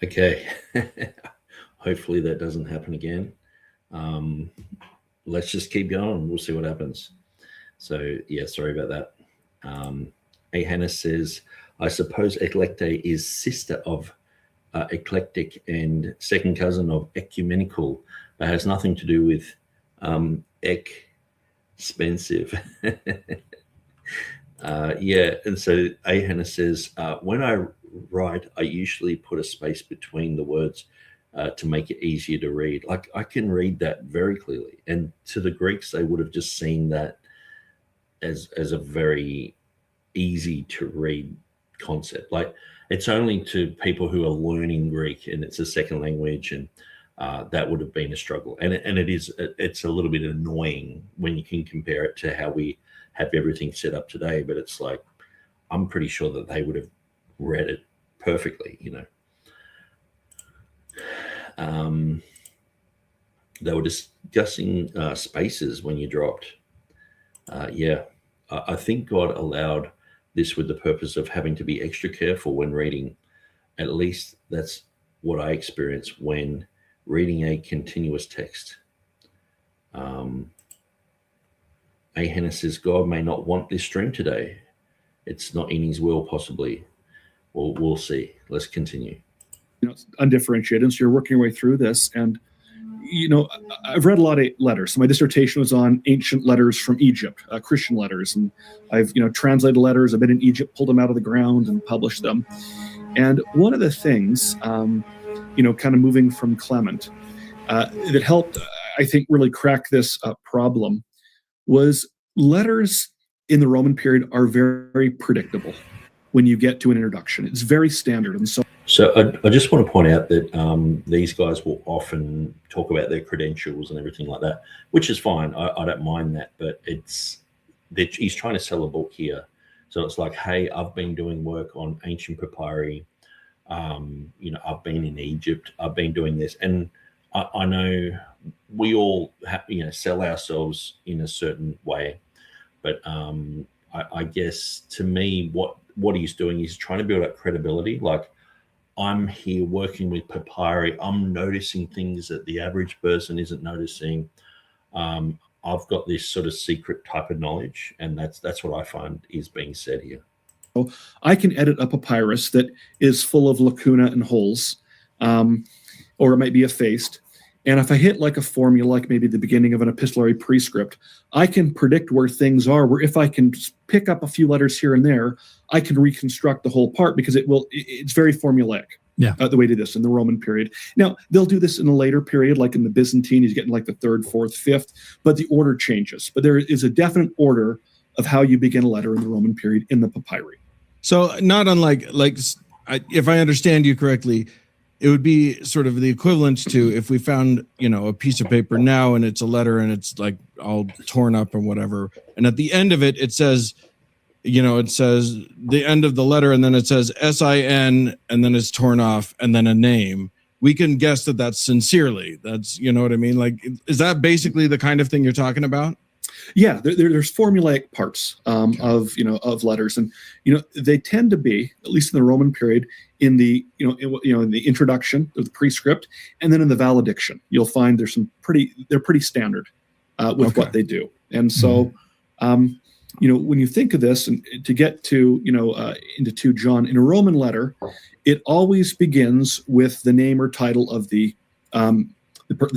Okay. Hopefully that doesn't happen again. Let's just keep going. We'll see what happens. So, yeah, sorry about that. A. Hannah says, I suppose Eclecte is sister of eclectic and second cousin of ecumenical, but has nothing to do with expensive. Yeah, and so A. Hannah says, when I write, I usually put a space between the words to make it easier to read. Like, I can read that very clearly. And to the Greeks, they would have just seen that as a very easy to read concept. Like, it's only to people who are learning Greek and it's a second language, and that would have been a struggle. And it's a little bit annoying when you can compare it to how we have everything set up today. But it's like, I'm pretty sure that they would have read it perfectly, you know. They were discussing spaces when you dropped. Yeah, I think God allowed this with the purpose of having to be extra careful when reading. At least that's what I experience when reading a continuous text. A. Hannah says, God may not want this stream today. It's not in his will, possibly. Well, we'll see. Let's continue. You know, it's undifferentiated. So you're working your way through this. And, you know, I've read a lot of letters. So my dissertation was on ancient letters from Egypt, Christian letters. And I've, you know, translated letters. I've been in Egypt, pulled them out of the ground and published them. And one of the things, you know, kind of moving from Clement, that helped, I think, really crack this problem was letters in the Roman period are very, very predictable when you get to an introduction. It's very standard. And so I just want to point out that these guys will often talk about their credentials and everything like that, which is fine. I don't mind that, but he's trying to sell a book here. So it's like, hey, I've been doing work on ancient papyri. You know, I've been in Egypt. I've been doing this. And I know we all have, you know, sell ourselves in a certain way. But I guess to me, what he's doing is trying to build up credibility. Like, I'm here working with papyri. I'm noticing things that the average person isn't noticing. I've got this sort of secret type of knowledge, and that's what I find is being said here. I can edit a papyrus that is full of lacuna and holes, or it might be effaced. And if I hit like a formula, like maybe the beginning of an epistolary prescript, I can predict where things are, where if I can pick up a few letters here and there, I can reconstruct the whole part because it's very formulaic. Yeah. The way to do this in the Roman period. Now, they'll do this in a later period, like in the Byzantine, he's getting like the 3rd, 4th, 5th, but the order changes. But there is a definite order of how you begin a letter in the Roman period in the papyri. So not unlike, if I understand you correctly, it would be sort of the equivalent to if we found, you know, a piece of paper now and it's a letter and it's like all torn up and whatever. And at the end of it, it says, you know, it says the end of the letter and then it says SIN and then it's torn off and then a name. We can guess that that's sincerely. That's, you know what I mean? Like, is that basically the kind of thing you're talking about? Yeah, there's formulaic parts of letters, and they tend to be, at least in the Roman period, in the in the introduction of the prescript, and then in the valediction, you'll find they're pretty standard with what they do, and so when you think of this, and to get to into 2 John in a Roman letter, it always begins with the name or title of the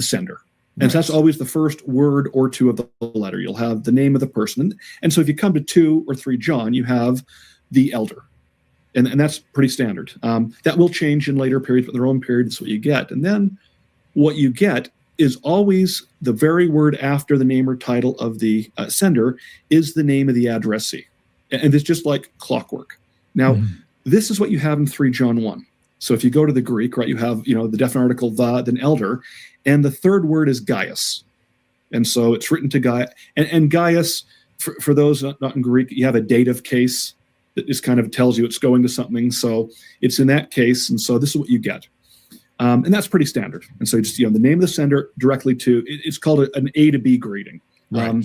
sender. And so that's always the first word or two of the letter. You'll have the name of the person. And so if you come to 2 or 3 John, you have the elder. And that's pretty standard. That will change in later periods, but in the Roman period is what you get. And then what you get is always the very word after the name or title of the sender is the name of the addressee. And it's just like clockwork. Now, this is what you have in 3 John 1. So if you go to the Greek, right, you have, the definite article the, then elder, and the third word is Gaius. And so it's written to Gaius. And Gaius, for those not in Greek, you have a dative case that just kind of tells you it's going to something. So it's in that case. And so this is what you get. And that's pretty standard. And so just, the name of the sender directly to, it's called an A to B greeting. Right.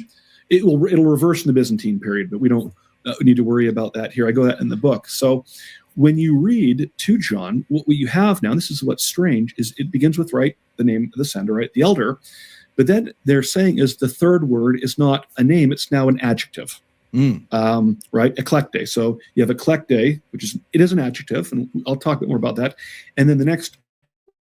It'll reverse in the Byzantine period, but we don't need to worry about that here. I go that in the book. So when you read 2 John, what you have now, this is what's strange, is it begins with, right, the name of the sender, right, the elder, but then they're saying is the third word is not a name, it's now an adjective, right, eclecte. So you have eclecte, it is an adjective, and I'll talk a bit more about that, and then the next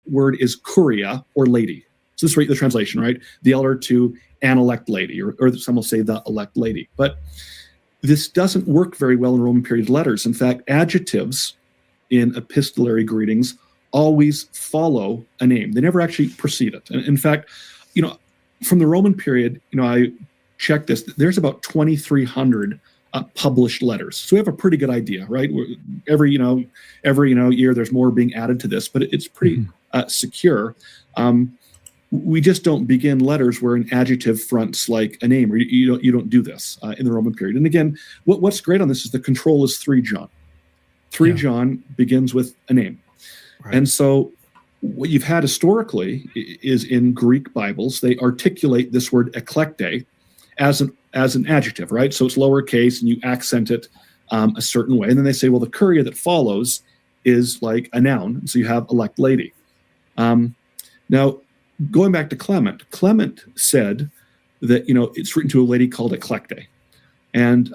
word is curia, or lady. So this is the translation, right, the elder to an elect lady, or some will say the elect lady, but this doesn't work very well in Roman period letters. In fact, adjectives in epistolary greetings always follow a name. They never actually precede it. And in fact, from the Roman period, I checked this, there's about 2,300 published letters. So we have a pretty good idea, right? Every year there's more being added to this, but it's pretty secure. We just don't begin letters where an adjective fronts like a name, or you don't do this in the Roman period. And again, what's great on this is the control is 3 John. 3 John begins with a name. Right. And so what you've had historically is in Greek Bibles, they articulate this word eclecte as an adjective, right? So it's lowercase and you accent it a certain way. And then they say, well, the curia that follows is like a noun. So you have elect lady. Now, going back to Clement said that, it's written to a lady called Eclecte. And,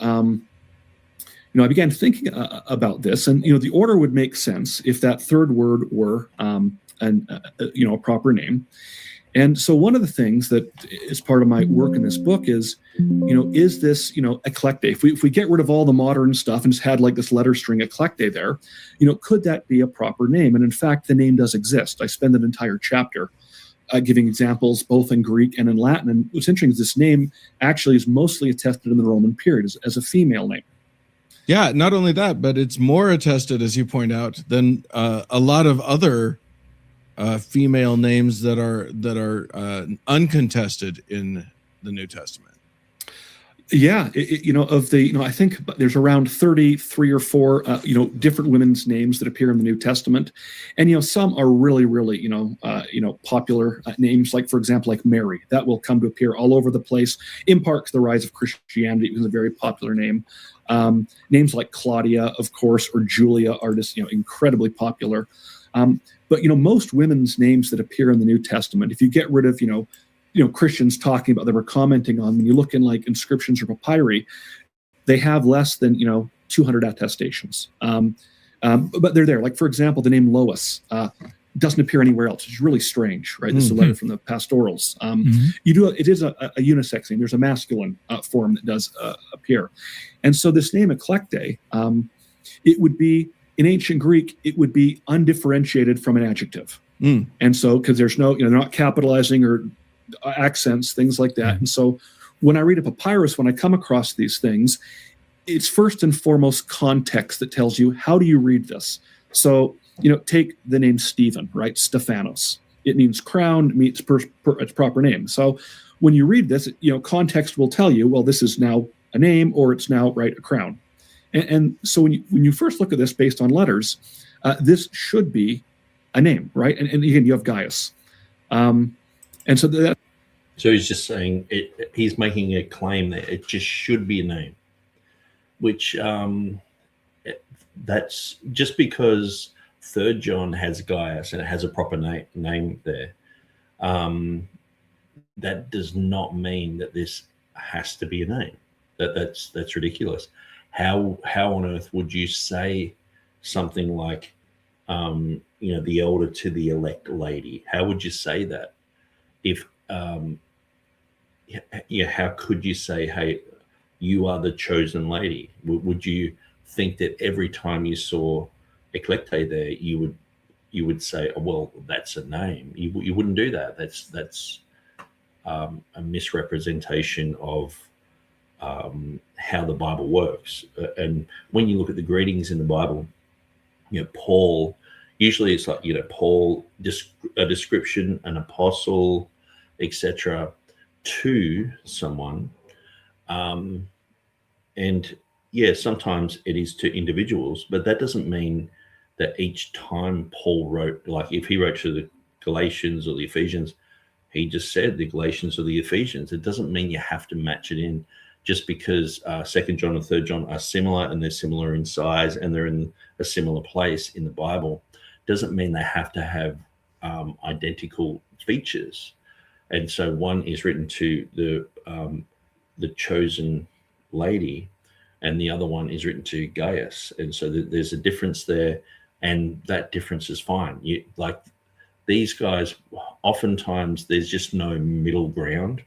I began thinking about this, and, the order would make sense if that third word were, a proper name. And so one of the things that is part of my work in this book is, is this, Eclecte? If we get rid of all the modern stuff and just had like this letter string Eclecte there, could that be a proper name? And in fact, the name does exist. I spend an entire chapter giving examples both in Greek and in Latin. And what's interesting is this name actually is mostly attested in the Roman period as a female name. Yeah, not only that, but it's more attested, as you point out, than a lot of other female names that are uncontested in the New Testament. Yeah, I think there's around 33 or 4, different women's names that appear in the New Testament, and some are really, really, popular names. Like, for example, like Mary, that will come to appear all over the place. In part to the rise of Christianity, it was a very popular name. Names like Claudia, of course, or Julia are just incredibly popular. But most women's names that appear in the New Testament, if you get rid of Christians talking about them or commenting on them, you look in like inscriptions or papyri, they have less than 200 attestations. But they're there. Like, for example, the name Lois doesn't appear anywhere else. It's really strange, right? This is a letter from the Pastorals. It is a unisex name. There's a masculine form that does appear, and so this name Eclecte, it would be in ancient Greek, it would be undifferentiated from an adjective, and so because there's no, they're not capitalizing or accents, things like that. And so when I read a papyrus, when I come across these things, it's first and foremost context that tells you, how do you read this? So, take the name Stephen, right? Stephanos. It means crown, it means its proper name. So when you read this, context will tell you, well, this is now a name, or it's now, right, a crown. And so when you first look at this based on letters, this should be a name, right? And again, you have Gaius. And so that. So he's just saying he's making a claim that it just should be a name, which that's just because 3 John has Gaius and it has a proper name there. That does not mean that this has to be a name. That's ridiculous. How on earth would you say something like, the elder to the elect lady? How would you say that? If how could you say, hey, you are the chosen lady? Would you think that every time you saw Eclecte there, you would say, oh, well, that's a name? You wouldn't do that. That's a misrepresentation of how the Bible works. And when you look at the greetings in the Bible, Paul, usually it's like, Paul, a description, an apostle, etc., to someone. And sometimes it is to individuals, but that doesn't mean that each time Paul wrote, like if he wrote to the Galatians or the Ephesians, he just said the Galatians or the Ephesians. It doesn't mean you have to match it in just because 2nd John and 3rd John are similar and they're similar in size and they're in a similar place in the Bible, doesn't mean they have to have identical features. And so one is written to the chosen lady, and the other one is written to Gaius. And so there's a difference there, and that difference is fine. Like these guys, oftentimes there's just no middle ground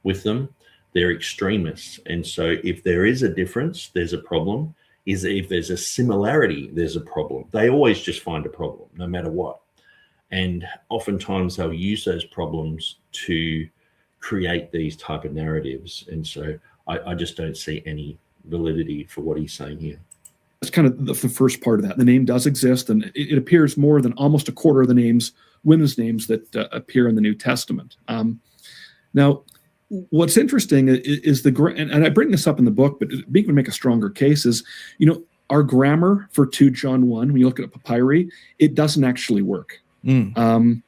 with them. They're extremists. And so if there is a difference, there's a problem. If there's a similarity, there's a problem. They always just find a problem, no matter what. And oftentimes they'll use those problems to create these type of narratives. And so I just don't see any validity for what he's saying here. That's kind of the first part of that. The name does exist, and it appears more than almost a quarter of the names, women's names that appear in the New Testament. Now, what's interesting is and I bring this up in the book, but it would make a stronger case is, our grammar for 2 John 1, when you look at a papyri, it doesn't actually work. Even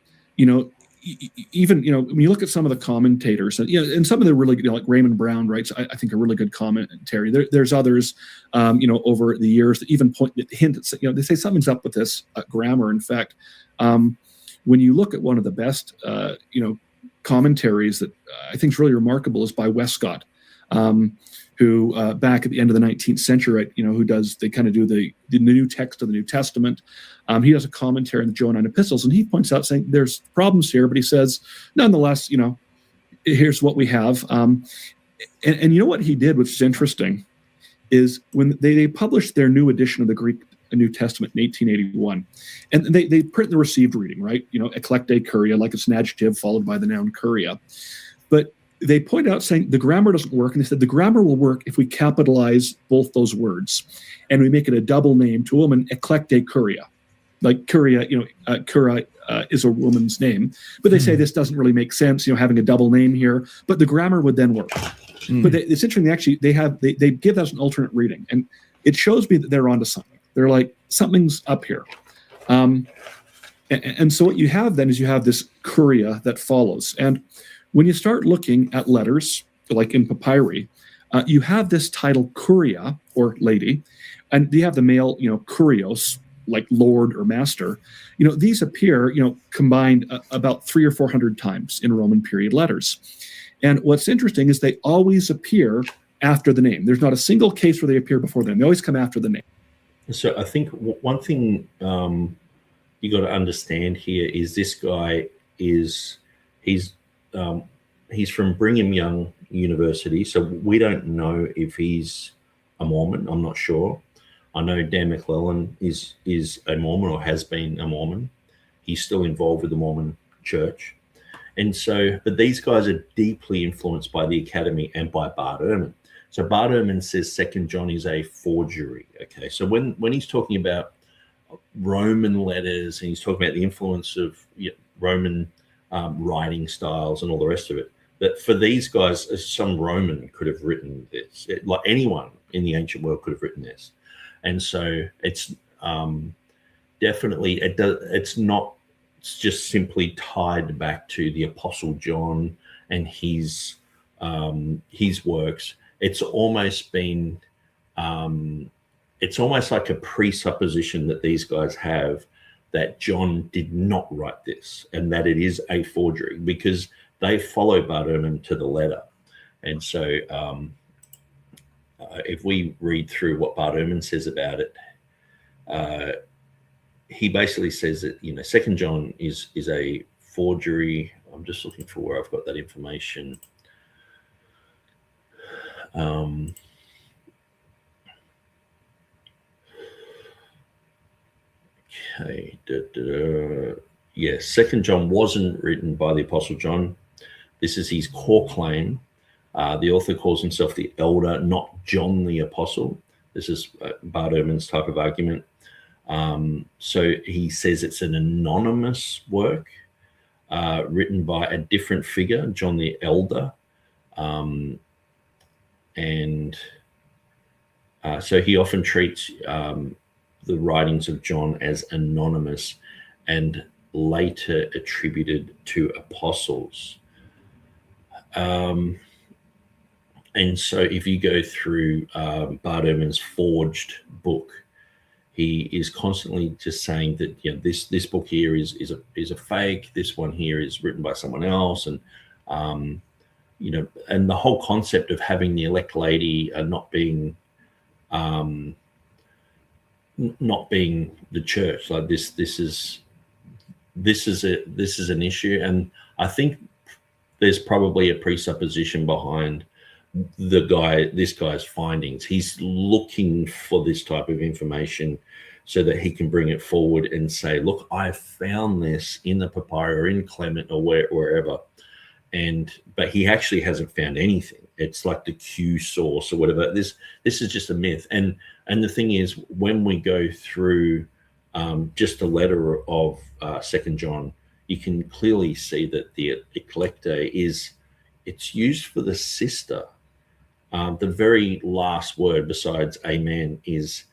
when you look at some of the commentators, and some of the really, like Raymond Brown writes, I think, a really good commentary. There's others, over the years that even hint at, they say something's up with this grammar. In fact, when you look at one of the best, commentaries that I think is really remarkable is by Westcott, who back at the end of the 19th century, they kind of do the new text of the New Testament. He does a commentary on the Johannine epistles, and he points out saying there's problems here, but he says, nonetheless, here's what we have. And what he did, which is interesting, is when they published their new edition of the Greek New Testament in 1881, and they print the received reading, right? Eclecte curia, like it's an adjective followed by the noun curia. But they point out saying the grammar doesn't work, and they said the grammar will work if we capitalize both those words, and we make it a double name to a woman, eclecte curia. Like curia, cura is a woman's name, but they say this doesn't really make sense, having a double name here. But the grammar would then work. But it's interesting. Actually, they give us an alternate reading, and it shows me that they're onto something. They're like, something's up here. And so what you have then is you have this curia that follows. And when you start looking at letters, like in papyri, you have this title curia, or lady, and you have the male, kurios, like lord or master. These appear, combined about 300 or 400 times in Roman period letters. And what's interesting is they always appear after the name. There's not a single case where they appear before them. They always come after the name. So I think one thing you got to understand here is this guy he's from Brigham Young University, so we don't know if he's a Mormon. I'm not sure. I know Dan McClellan is a Mormon, or has been a Mormon. He's still involved with the Mormon Church, and so, but these guys are deeply influenced by the Academy and by Bart Ehrman. So Bart Ehrman says 2nd John is a forgery. Okay, so when he's talking about Roman letters and he's talking about the influence of Roman writing styles and all the rest of it, that for these guys, some Roman could have written this. Like anyone in the ancient world could have written this, and so it's definitely it's not just simply tied back to the Apostle John and his works. It's almost been, it's almost like a presupposition that these guys have that John did not write this and that it is a forgery, because they follow Bart Ehrman to the letter. And so if we read through what Bart Ehrman says about it, he basically says that, 2nd John is a forgery. I'm just looking for where I've got that information. Okay. Yes, 2nd John wasn't written by the Apostle John. This is his core claim. The author calls himself the elder, not John the Apostle. This is Bart Ehrman's type of argument. So he says it's an anonymous work written by a different figure, John the Elder. So he often treats the writings of John as anonymous and later attributed to apostles. And so if you go through Bart Ehrman's forged book, he is constantly just saying that, you know, this book here is a fake. This one here is written by someone else, and you know, and the whole concept of having the elect lady not being the church, like this is an issue, and I think there's probably a presupposition behind this guy's findings. He's looking for this type of information so that he can bring it forward and say, look, I found this in the papyri or in Clement or wherever. But he actually hasn't found anything. It's like the Q source or whatever. This is just a myth. And the thing is, when we go through just the letter of 2 John, you can clearly see that the Eclecte it's used for the sister. The very last word besides amen is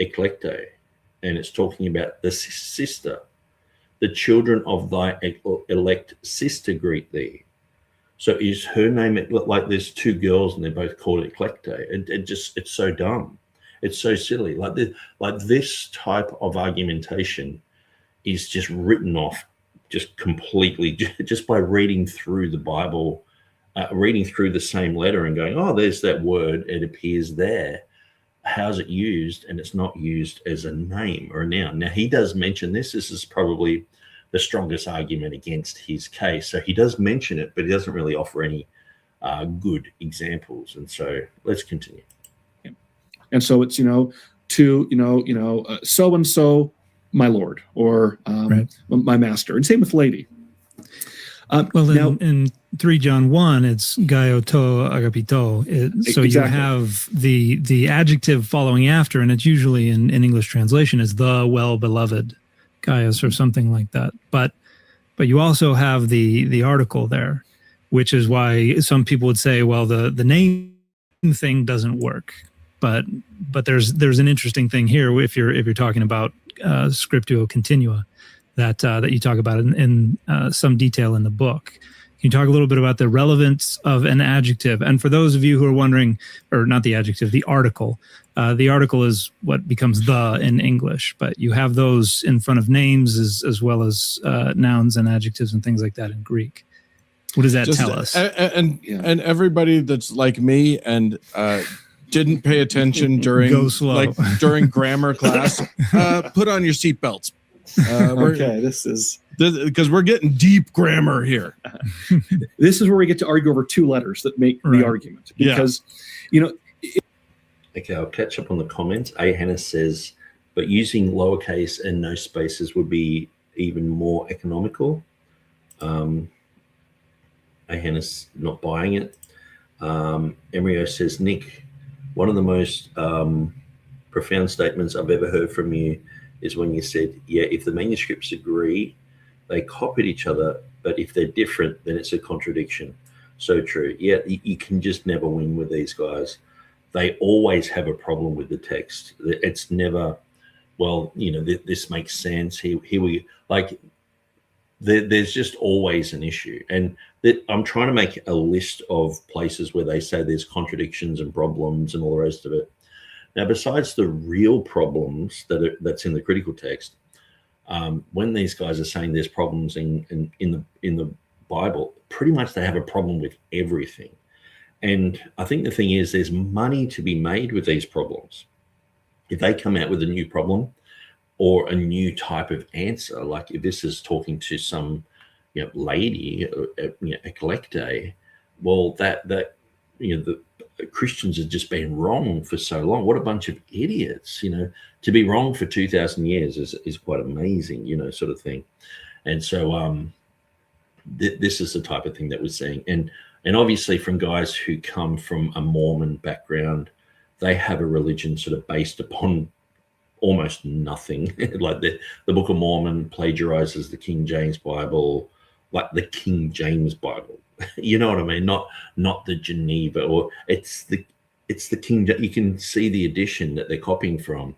Eclecte, and it's talking about the sister. The children of thy elect sister greet thee. So is her name, like there's two girls and they're both called Eclecte. It's so dumb. It's so silly. Like this type of argumentation is just written off just completely just by reading through the Bible, reading through the same letter and going, oh, there's that word. It appears there. How's it used? And it's not used as a name or a noun. Now, he does mention this. This is probably the strongest argument against his case. So he does mention it, but he doesn't really offer any good examples. And so let's continue. And so it's, so and so, my lord, or my master, and same with lady. In 3 John 1, it's gaio to agapito. So exactly. You have the adjective following after, and it's usually in English translation is the well-beloved Gaius or something like that. But you also have the article there, which is why some people would say, well, the name thing doesn't work. But there's an interesting thing here if you're talking about scriptio continua that you talk about in some detail in the book. Can you talk a little bit about the relevance of an adjective? And for those of you who are wondering, or not the adjective, the article. The article is what becomes the in English, but you have those in front of names as well as nouns and adjectives and things like that in Greek. What does that tell us? And everybody that's like me and didn't pay attention during grammar class, put on your seatbelts. Okay, this is because we're getting deep grammar here. This is where we get to argue over two letters that make the argument. Because, Okay, I'll catch up on the comments. A. Hannah says, but using lowercase and no spaces would be even more economical. A. Hannah's not buying it. Emryo says, Nick, one of the most profound statements I've ever heard from you is when you said, if the manuscripts agree, they copied each other, but if they're different, then it's a contradiction. So true. Yeah, you can just never win with these guys. They always have a problem with the text. It's never, this makes sense. Here we like. There's just always an issue, and I'm trying to make a list of places where they say there's contradictions and problems and all the rest of it. Now, besides the real problems that's in the critical text, when these guys are saying there's problems in the Bible, pretty much they have a problem with everything. And I think the thing is, there's money to be made with these problems. If they come out with a new problem or a new type of answer, like if this is talking to some lady, Eclecte, well, the Christians have just been wrong for so long. What a bunch of idiots, to be wrong for 2,000 years is quite amazing, sort of thing. And so this is the type of thing that we're seeing. And obviously from guys who come from a Mormon background, they have a religion sort of based upon almost nothing. Like the Book of Mormon plagiarizes the King James Bible, like the King James Bible. You know what I mean? Not the Geneva, or it's the King. You can see the edition that they're copying from,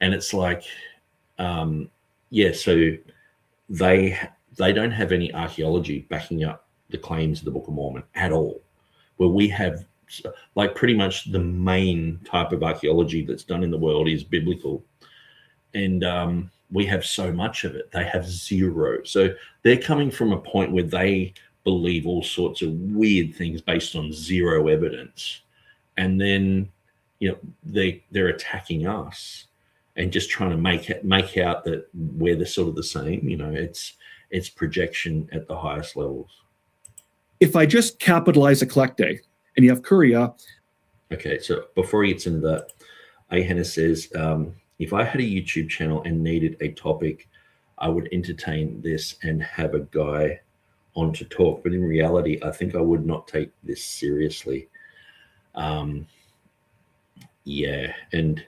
and it's like, so they don't have any archaeology backing up the claims of the Book of Mormon at all. Where we have like pretty much the main type of archaeology that's done in the world is biblical. And we have so much of it. They have zero. So they're coming from a point where they believe all sorts of weird things based on zero evidence. And then, they're attacking us and just trying to make out that we're the sort of the same. It's projection at the highest levels. If I just capitalize Eclecte and you have Curia. Okay, so before he gets into that, Ahana says, if I had a YouTube channel and needed a topic, I would entertain this and have a guy on to talk. But in reality, I think I would not take this seriously. Yeah, and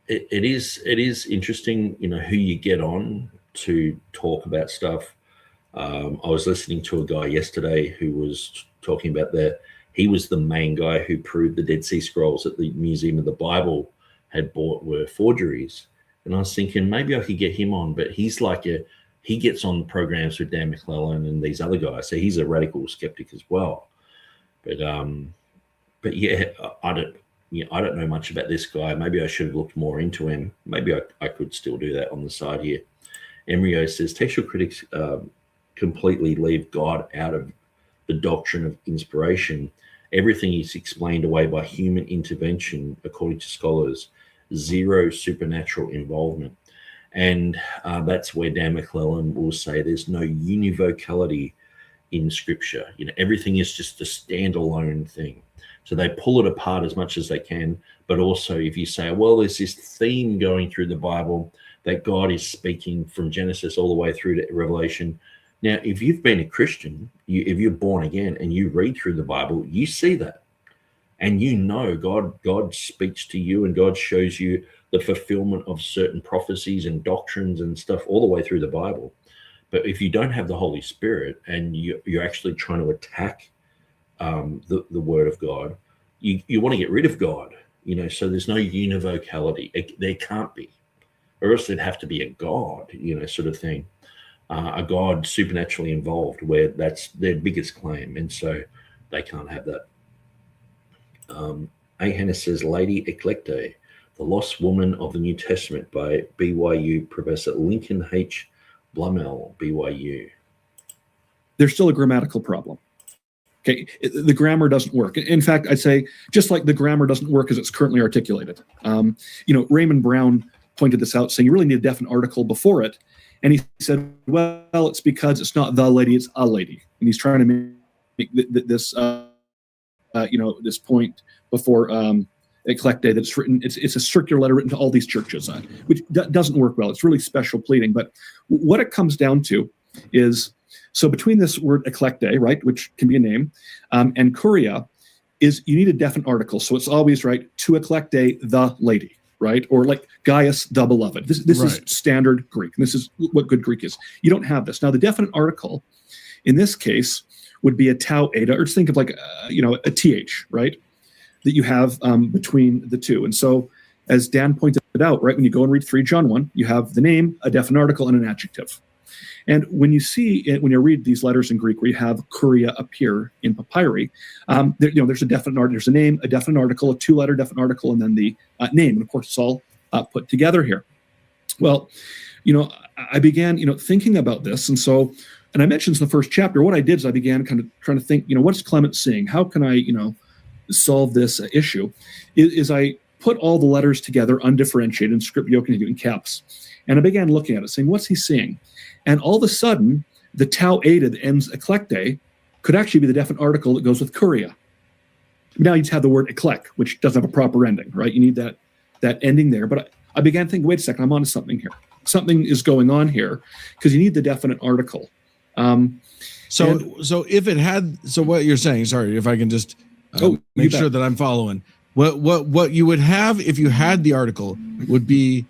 it is interesting, who you get on to talk about stuff. I was listening to a guy yesterday who was talking about he was the main guy who proved the Dead Sea Scrolls that the Museum of the Bible had bought were forgeries. And I was thinking maybe I could get him on, but he's like he gets on programs with Dan McClellan and these other guys. So he's a radical skeptic as well. But yeah, I don't know much about this guy. Maybe I should have looked more into him. Maybe I could still do that on the side here. Embryo says textual critics completely leave God out of the doctrine of inspiration. Everything is explained away by human intervention, according to scholars. Zero supernatural involvement. And that's where Dan McClellan will say there's no univocality in Scripture. Everything is just a standalone thing. So they pull it apart as much as they can. But also if you say, well, there's this theme going through the Bible that God is speaking from Genesis all the way through to Revelation. Now, if you've been a Christian, if you're born again and you read through the Bible, you see that. And God speaks to you and God shows you the fulfillment of certain prophecies and doctrines and stuff all the way through the Bible. But if you don't have the Holy Spirit and you're actually trying to attack the Word of God, you want to get rid of God, so there's no univocality. There can't be. Or else there'd have to be a God, sort of thing. A God supernaturally involved where that's their biggest claim. And so they can't have that. Ahana says, Lady Eclecte, The Lost Woman of the New Testament by BYU Professor Lincoln H. Blumell, BYU. There's still a grammatical problem. Okay, the grammar doesn't work. In fact, I'd say just like the grammar doesn't work as it's currently articulated. Raymond Brown pointed this out, saying you really need a definite article before it. And he said, well, it's because it's not the lady, it's a lady. And he's trying to make this, this point before Eclecte that it's written, it's a circular letter written to all these churches, which doesn't work well. It's really special pleading. But what it comes down to is, so between this word Eclecte, right, which can be a name, and Curia, is you need a definite article. So it's always, right, to Eclecte, the lady. Right? Or like Gaius the beloved. This right. Is standard Greek. This is what good Greek is. You don't have this. Now, the definite article in this case would be a tau eta, or just think of like, a th, right? That you have between the two. And so as Dan pointed out, right, when you go and read 3 John 1, you have the name, a definite article, and an adjective. And when you see it, when you read these letters in Greek where you have Curia appear in papyri, there's a definite article, there's a name, a definite article, a 2-letter definite article, and then the name. And of course, it's all put together here. Well, I began, thinking about this. And so, and I mentioned in the first chapter, what I did is I began kind of trying to think, what's Clement seeing? How can I, solve this issue? Is I put all the letters together, undifferentiated, in script, yoke, and in caps. And I began looking at it, saying, what's he seeing? And all of a sudden, the tau eta that ends Eclecte could actually be the definite article that goes with Curia. Now you just have the word Eclecte, which doesn't have a proper ending, right? You need that ending there. But I began thinking, wait a second, I'm onto something here. Something is going on here because you need the definite article. So if it had, so what you're saying, sorry, if I can just make sure that I'm following. What you would have if you had the article would be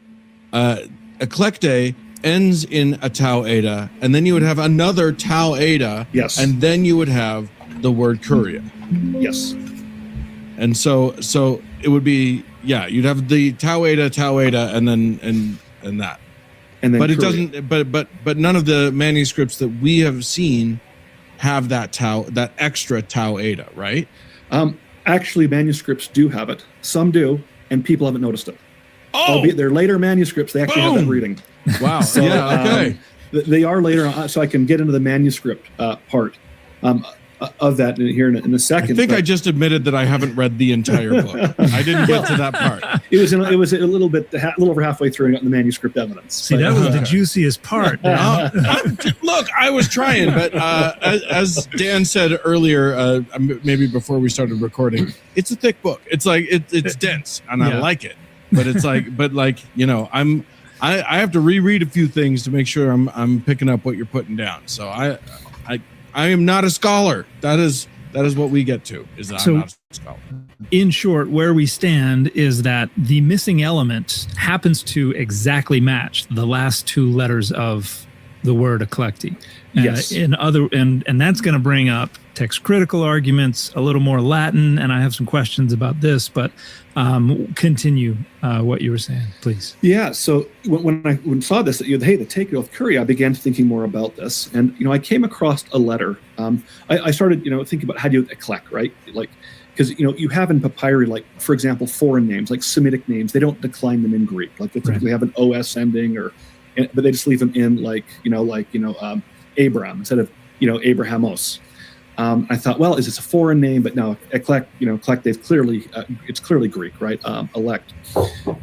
Eclecte ends in a tau eta, and then you would have another tau eta, yes, and then you would have the word Curia. Yes. And so it would be, you'd have the tau eta, and then and that. And then but Curia. It doesn't but none of the manuscripts that we have seen have that extra tau eta, right? Actually, manuscripts do have it. Some do, and people haven't noticed it. Oh, Albeit they're later manuscripts, they actually have that reading. Wow. So, yeah. Okay. They are later on, so I can get into the manuscript part of that here in a second. I think I just admitted that I haven't read the entire book. I didn't get to that part. It was a little over halfway through and got the manuscript evidence. See, that was the juiciest part. Look, I was trying, but as Dan said earlier, maybe before we started recording, it's a thick book. It's like it's dense, and I like it. But it's like, I have to reread a few things to make sure I'm picking up what you're putting down. So I am not a scholar. That is what we get to, is that I'm not a scholar. In short, where we stand is that the missing element happens to exactly match the last two letters of the word eclecte. Yes. And that's going to bring up text critical arguments, a little more Latin, and I have some questions about this, but continue what you were saying, please. Yeah, so when I saw this, the take of Curia, I began thinking more about this, and I came across a letter. I started thinking about how do you eclect, right? Like, because you have in papyri, like for example, foreign names like Semitic names, they don't decline them in Greek, like they typically have an os ending, but they just leave them in like Abraham instead of Abrahamos. I thought, well, is this a foreign name? But no, Eclecte is clearly it's clearly Greek, right? Elect.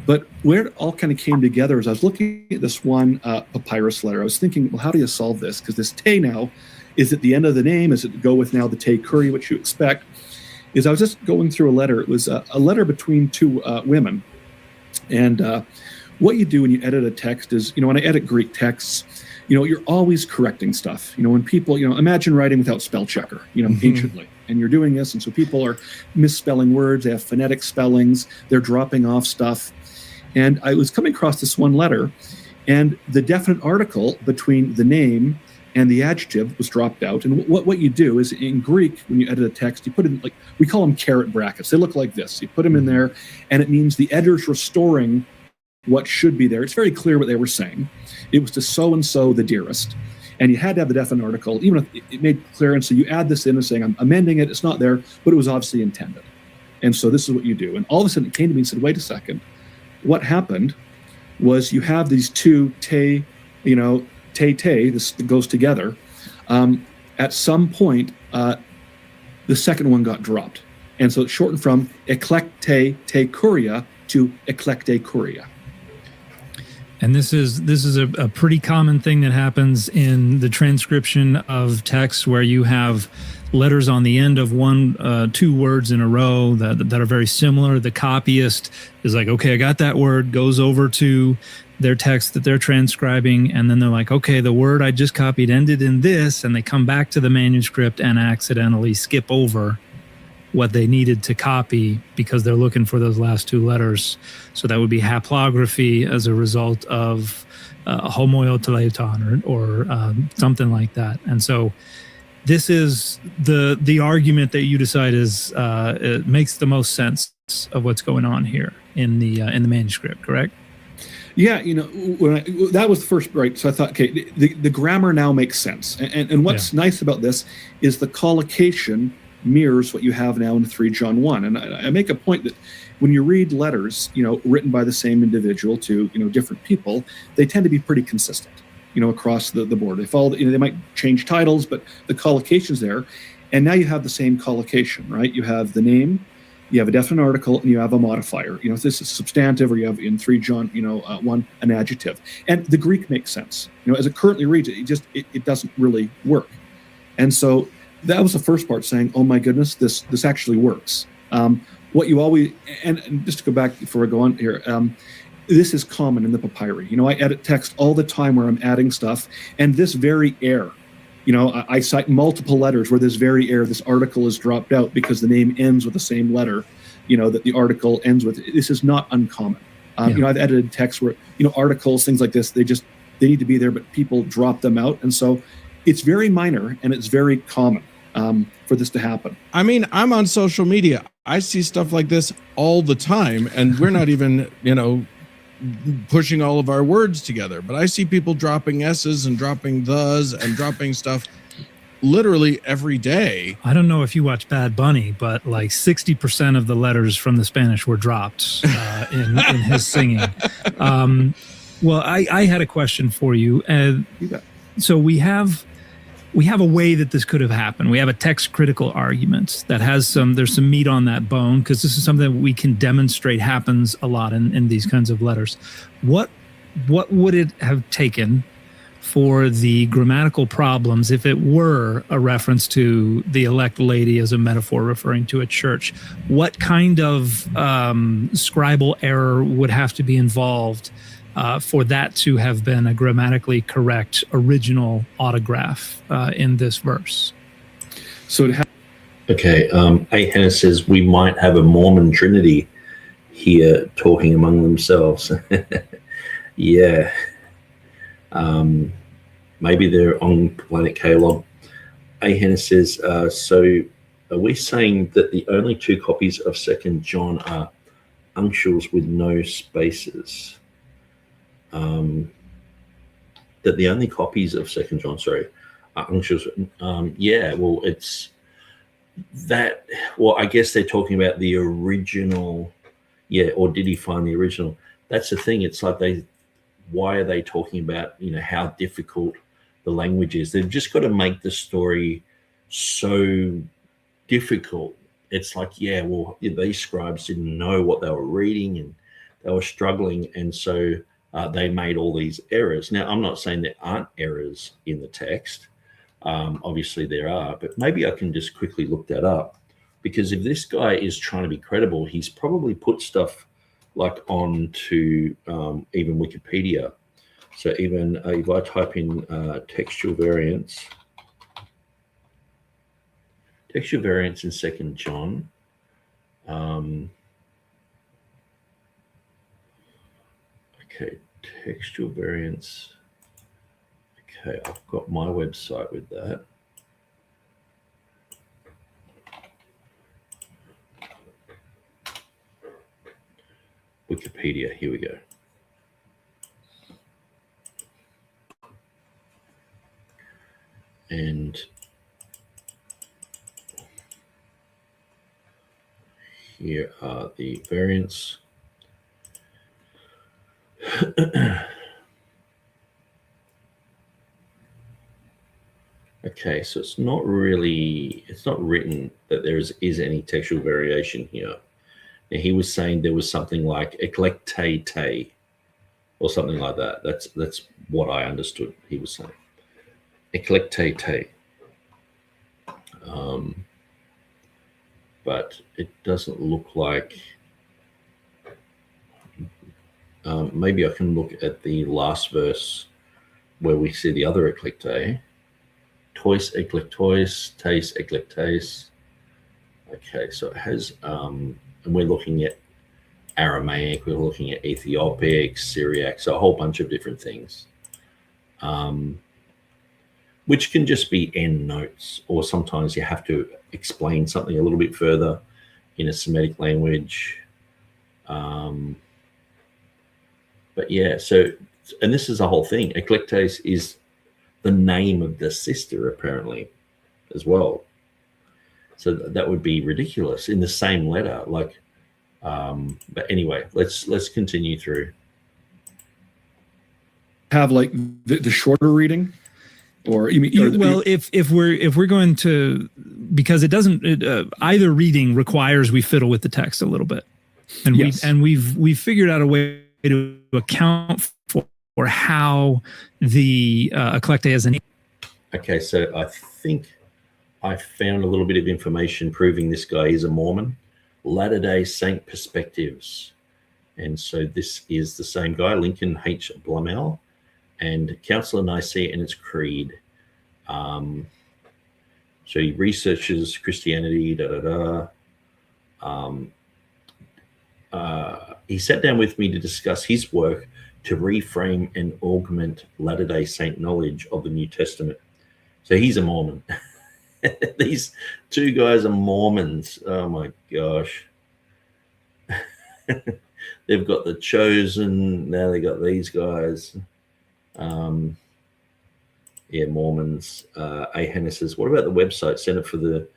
But where it all kind of came together is I was looking at this one papyrus letter. I was thinking, well, how do you solve this? Because this te now is at the end of the name. Is it go with now the te curia, which you expect? Is I was just going through a letter. It was a letter between two women, and what you do when you edit a text is, when I edit Greek texts, you're always correcting stuff. When people, imagine writing without spell checker, anciently, and you're doing this. And so people are misspelling words. They have phonetic spellings. They're dropping off stuff. And I was coming across this one letter, and the definite article between the name and the adjective was dropped out. And what you do is in Greek, when you edit a text, you put in, like, we call them caret brackets. They look like this. You put them in there, and it means the editor's restoring what should be there. It's very clear what they were saying. It was to so-and-so the dearest. And you had to have the definite article, even if it made clear. And so you add this in and saying, I'm amending it. It's not there, but it was obviously intended. And so this is what you do. And all of a sudden it came to me and said, wait a second. What happened was you have these two te, this goes together. At some point, the second one got dropped. And so it's shortened from Eclecte te curia to Eclecte curia. And this is a pretty common thing that happens in the transcription of text, where you have letters on the end of two words in a row that are very similar. The copyist is like, okay, I got that word, goes over to their text that they're transcribing, and then they're like, okay, the word I just copied ended in this, and they come back to the manuscript and accidentally skip over what they needed to copy because they're looking for those last two letters. So that would be haplography as a result of homoioteleton or something like that. And so this is the argument that you decide is it makes the most sense of what's going on here in the manuscript, correct? Yeah, that was the first, right? So I thought, okay, the grammar now makes sense. And what's nice about this is the collocation mirrors what you have now in 3 John 1. And I make a point that when you read letters, written by the same individual to, different people, they tend to be pretty consistent, across the board. They follow, they might change titles, but the collocation's there. And now you have the same collocation, right? You have the name, you have a definite article, and you have a modifier. If this is substantive, or you have in 3 John, 1, an adjective. And the Greek makes sense. As it currently reads, it doesn't really work. And so that was the first part, saying, oh my goodness, this actually works. What you always, and just to go back before I go on here, this is common in the papyri. I edit text all the time where I'm adding stuff, and this very error, I cite multiple letters where this very error, this article is dropped out because the name ends with the same letter, that the article ends with. This is not uncommon. I've edited text where, articles, things like this, they need to be there, but people drop them out. And so it's very minor and it's very common for this to happen. I mean, I'm on social media. I see stuff like this all the time, and we're not even, pushing all of our words together. But I see people dropping S's and dropping thes and dropping stuff literally every day. I don't know if you watch Bad Bunny, but like 60% of the letters from the Spanish were dropped in his singing. Well, I had a question for you. So we have a way that this could have happened. We have a text critical argument that there's some meat on that bone, because this is something that we can demonstrate happens a lot in these kinds of letters. What would it have taken for the grammatical problems if it were a reference to the elect lady as a metaphor referring to a church? What kind of scribal error would have to be involved for that to have been a grammatically correct original autograph in this verse? So okay, A. Hannah says we might have a Mormon Trinity here talking among themselves. Yeah. Maybe they're on planet Kalog. A. Hannah says, so are we saying that the only two copies of 2nd John are uncials with no spaces? That the only copies of 2nd John, are uncials. Yeah, well, it's that. Well, I guess they're talking about the original. Yeah, or did he find the original? That's the thing. It's like why are they talking about, how difficult the language is? They've just got to make the story so difficult. It's like, yeah, well, these scribes didn't know what they were reading and they were struggling. And so they made all these errors. Now, I'm not saying there aren't errors in the text. Obviously there are, but maybe I can just quickly look that up, because if this guy is trying to be credible, he's probably put stuff like onto even Wikipedia. So even if I type in textual variants in 2nd John, okay, textual variants. Okay, I've got my website with that. Wikipedia, here we go. And here are the variants. Okay, so it's not written that there is any textual variation here. Now, he was saying there was something like Eclecte or something like that. That's what I understood he was saying. Eclecte. But it doesn't look like. Maybe I can look at the last verse where we see the other Eclecte. Tois eclectois, tes eclectes. Okay, so it has, and we're looking at Aramaic, we're looking at Ethiopic, Syriac, so a whole bunch of different things, which can just be end notes, or sometimes you have to explain something a little bit further in a Semitic language. But yeah, so, and this is the whole thing. Eclectes is the name of the sister, apparently, as well. So that would be ridiculous in the same letter. Like, but anyway, let's continue through. Have like the shorter reading, or you mean? Well, if we're going to, because it doesn't, either reading requires we fiddle with the text a little bit, and yes. we've figured out a way to account for how the Eclecte is an. Okay, so I think I found a little bit of information proving this guy is a Mormon. Latter-day Saint Perspectives. And so this is the same guy, Lincoln H. Blumel, and Council of Nicaea and its creed. So he researches Christianity, he sat down with me to discuss his work to reframe and augment Latter-day Saint knowledge of the New Testament. So he's a Mormon. These two guys are Mormons. Oh my gosh. They've got the Chosen. Now they got these guys. Yeah, Mormons. Hannah says, what about the website Center for the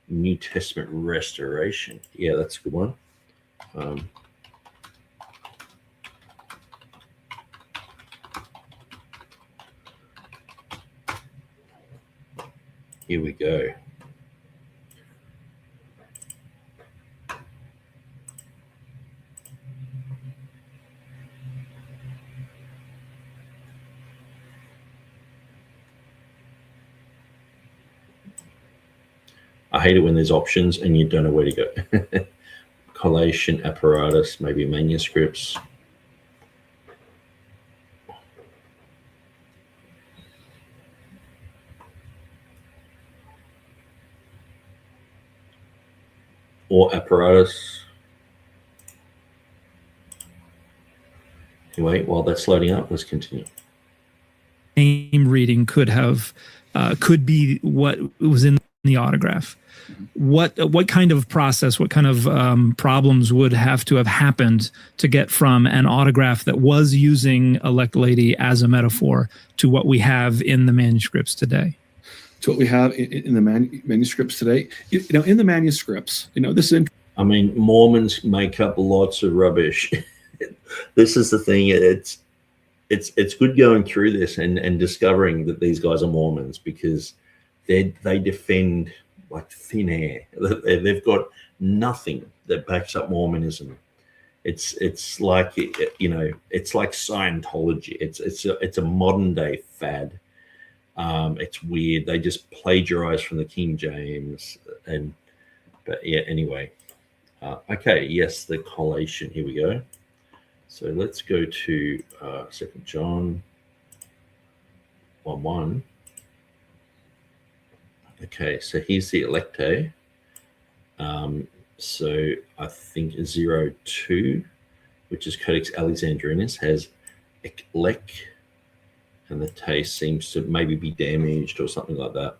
New Testament Restoration? Yeah, that's a good one. Here we go. I hate it when there's options and you don't know where to go. Collation apparatus, maybe manuscripts. Or apparatus. Anyway, while that's loading up, let's continue. Name reading could be what was in the autograph. What kind of process, what kind of problems would have to have happened to get from an autograph that was using Elect Lady as a metaphor to what we have in the manuscripts today? To what we have in the manuscripts today. In the manuscripts, this is. I mean, Mormons make up lots of rubbish. This is the thing. It's good going through this and discovering that these guys are Mormons, because they defend like thin air. They've got nothing that backs up Mormonism. It's like it's like Scientology. It's a modern day fad. It's weird. They just plagiarize from the King James, but yeah. Anyway, okay. Yes, the collation. Here we go. So let's go to 2 John 1:1. Okay, so here's the Eclecte. So I think 02, which is Codex Alexandrinus, has Eclecte, and the taste seems to maybe be damaged or something like that.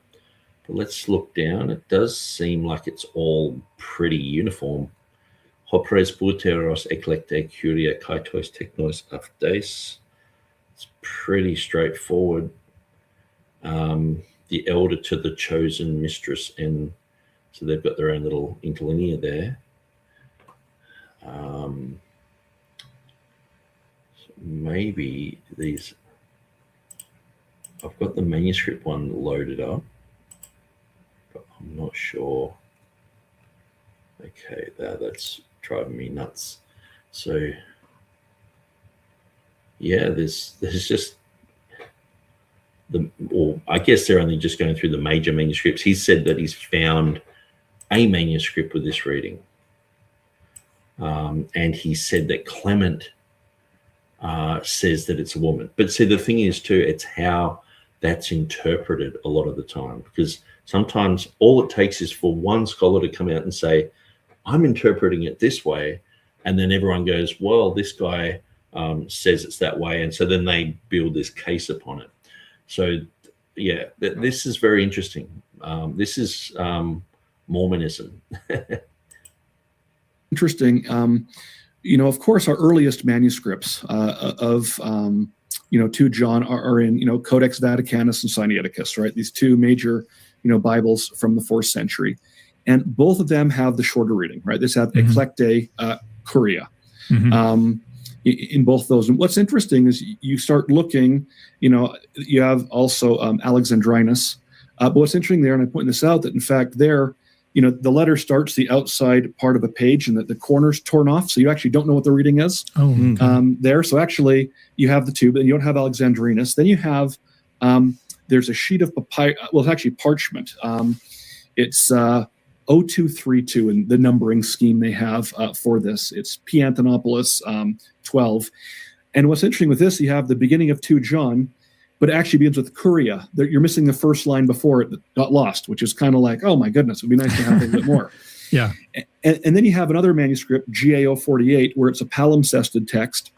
But let's look down. It does seem like it's all pretty uniform. Hopres buteros eclecte curia kaitos technos afdes. It's pretty straightforward. The elder to the chosen mistress, and so they've got their own little interlinear there. So maybe these. I've got the manuscript one loaded up, but I'm not sure. Okay, that's driving me nuts. So yeah, there's just I guess they're only just going through the major manuscripts. He said that he's found a manuscript with this reading, and he said that Clement says that it's a woman. But see, the thing is too, it's how that's interpreted a lot of the time, because sometimes all it takes is for one scholar to come out and say, I'm interpreting it this way, and then everyone goes, well, this guy says it's that way, and so then they build this case upon it. So yeah, this is very interesting. This is Mormonism. Interesting. Of course, our earliest manuscripts of 2 John are in, Codex Vaticanus and Sinaiticus, right? These two major, Bibles from the 4th century. And both of them have the shorter reading, right? They have Eclecte Curia in both those. And what's interesting is you start looking, you have also Alexandrinus. But what's interesting there, and I'm pointing this out, that in fact there, the letter starts the outside part of a page and the corner's torn off, so you actually don't know what the reading is there. So actually you have the two, but you don't have Alexandrinus. Then you have, there's a sheet of papyrus, well, it's actually parchment. It's 0232 in the numbering scheme they have for this. It's P. Anthonopoulos 12. And what's interesting with this, you have the beginning of 2 John, but it actually begins with Curia. You're missing the first line before it that got lost, which is kind of like, oh my goodness, it would be nice to have a little bit more. Yeah. And then you have another manuscript, GAO 48, where it's a palimpsested text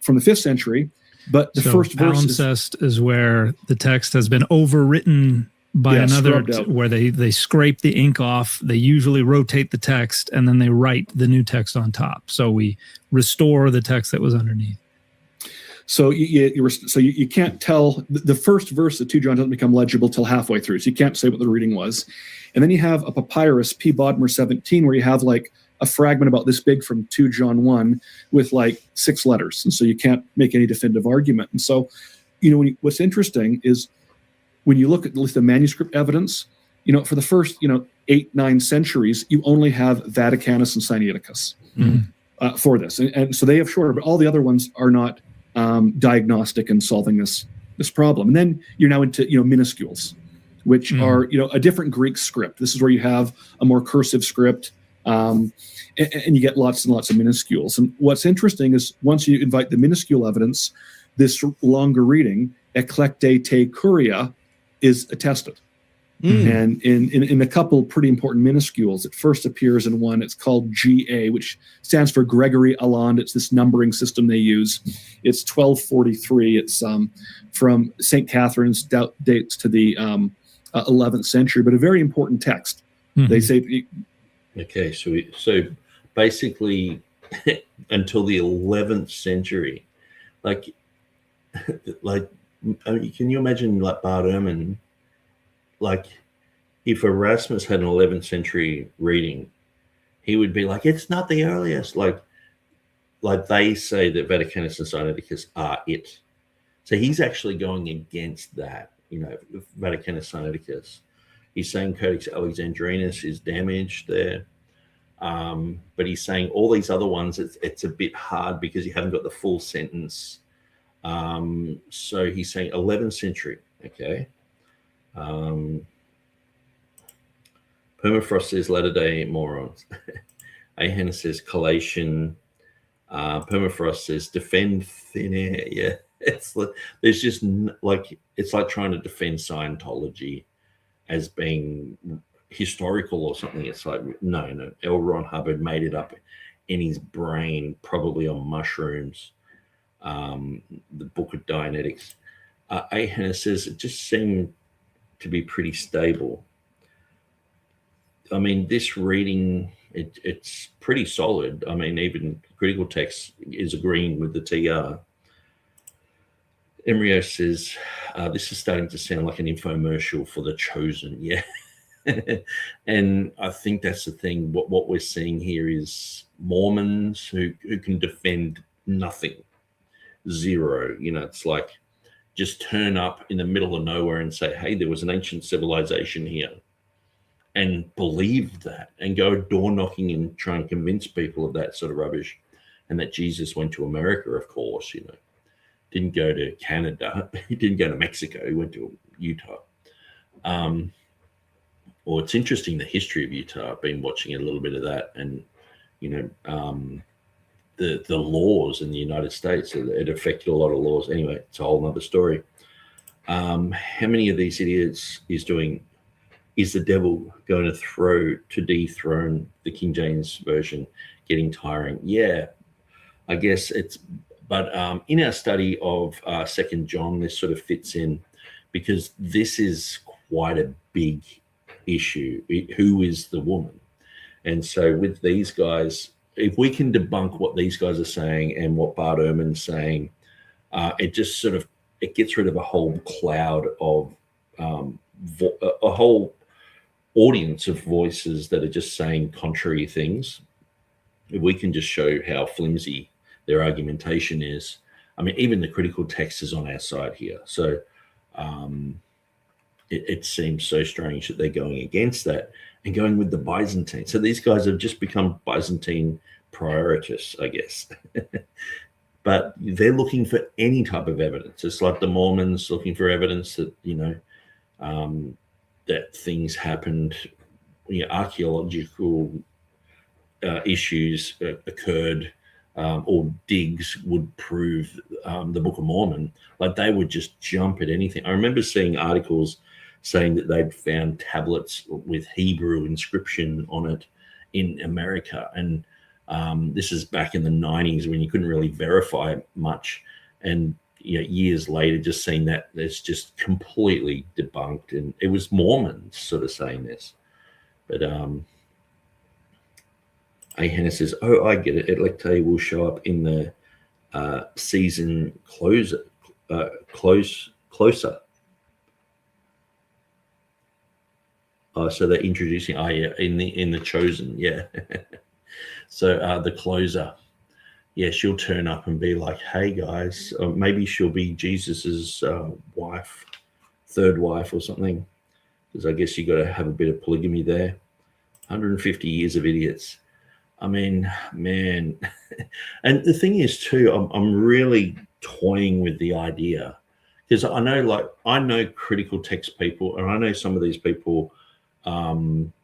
from the 5th century. But the first verse palimpsest is where the text has been overwritten by another, where they scrape the ink off. They usually rotate the text, and then they write the new text on top. So we restore the text that was underneath. So you can't tell the first verse of 2 John doesn't become legible till halfway through. So you can't say what the reading was. And then you have a papyrus, P. Bodmer 17, where you have like a fragment about this big from 2 John 1 with like 6 letters. And so you can't make any definitive argument. And so, what's interesting is when you look at the manuscript evidence, for the first, 8-9 centuries, you only have Vaticanus and Sinaiticus for this. And so they have shorter, but all the other ones are not diagnostic in solving this problem. And then you're now into, minuscules, which are, a different Greek script. This is where you have a more cursive script, and you get lots and lots of minuscules. And what's interesting is once you invite the minuscule evidence, this longer reading, Eclecte te curia, is attested. And in a couple pretty important minuscules, it first appears in one. It's called GA, which stands for Gregory Allende. It's this numbering system they use. It's 1243. It's from St. Catherine's, dates to the 11th century, but a very important text. They say. Okay, so basically until the 11th century, like can you imagine like Bart Ehrman? Like, if Erasmus had an 11th century reading, he would be like, it's not the earliest. Like they say that Vaticanus and Sinaiticus are it. So he's actually going against that, Vaticanus Sinaiticus. He's saying Codex Alexandrinus is damaged there. But he's saying all these other ones, it's a bit hard because you haven't got the full sentence. So he's saying 11th century, okay? Permafrost says Latter-day morons. Ahana says collation. Permafrost says defend thin air. Yeah, there's just it's like trying to defend Scientology as being historical or something. It's like no. L. Ron Hubbard made it up in his brain, probably on mushrooms. The Book of Dianetics. Ahana says it just seemed to be pretty stable. I mean, this reading, it's pretty solid. I mean, even critical text is agreeing with the TR. Embryo says, this is starting to sound like an infomercial for The Chosen. Yeah. And I think that's the thing. What we're seeing here is Mormons who can defend nothing. Zero. It's like, just turn up in the middle of nowhere and say, hey, there was an ancient civilization here, and believe that and go door knocking and try and convince people of that sort of rubbish. And that Jesus went to America, of course, didn't go to Canada. He didn't go to Mexico. He went to Utah. Well, it's interesting, the history of Utah. I've been watching a little bit of that, and, the laws in the United States, it affected a lot of laws. Anyway, it's a whole nother story. How many of these idiots is the devil going to dethrone the King James Version getting tiring? Yeah, I guess but in our study of 2 John, this sort of fits in because this is quite a big issue. Who is the woman? And so with these guys, if we can debunk what these guys are saying and what Bart Ehrman's saying, it just sort of, it gets rid of a whole cloud of a whole audience of voices that are just saying contrary things. If we can just show how flimsy their argumentation is, I mean, even the critical text is on our side here. So it seems so strange that they're going against that and going with the Byzantine. So these guys have just become Byzantine prioritists, I guess. But they're looking for any type of evidence. It's like the Mormons looking for evidence that, that things happened, archaeological issues occurred, or digs would prove the Book of Mormon. Like they would just jump at anything. I remember seeing articles saying that they'd found tablets with Hebrew inscription on it in America. And this is back in the 90s when you couldn't really verify much. And years later, just seeing that, it's just completely debunked. And it was Mormons sort of saying this. But Ahana says, oh, I get it. Eclecte will show up in the season closer. So they're introducing in the Chosen, yeah. So the closer, yeah, she'll turn up and be like, "Hey guys," or maybe she'll be Jesus's wife, third wife or something, because I guess you got to have a bit of polygamy there. 150 years of idiots. I mean, man, and the thing is too, I'm really toying with the idea, because I know critical text people, and I know some of these people.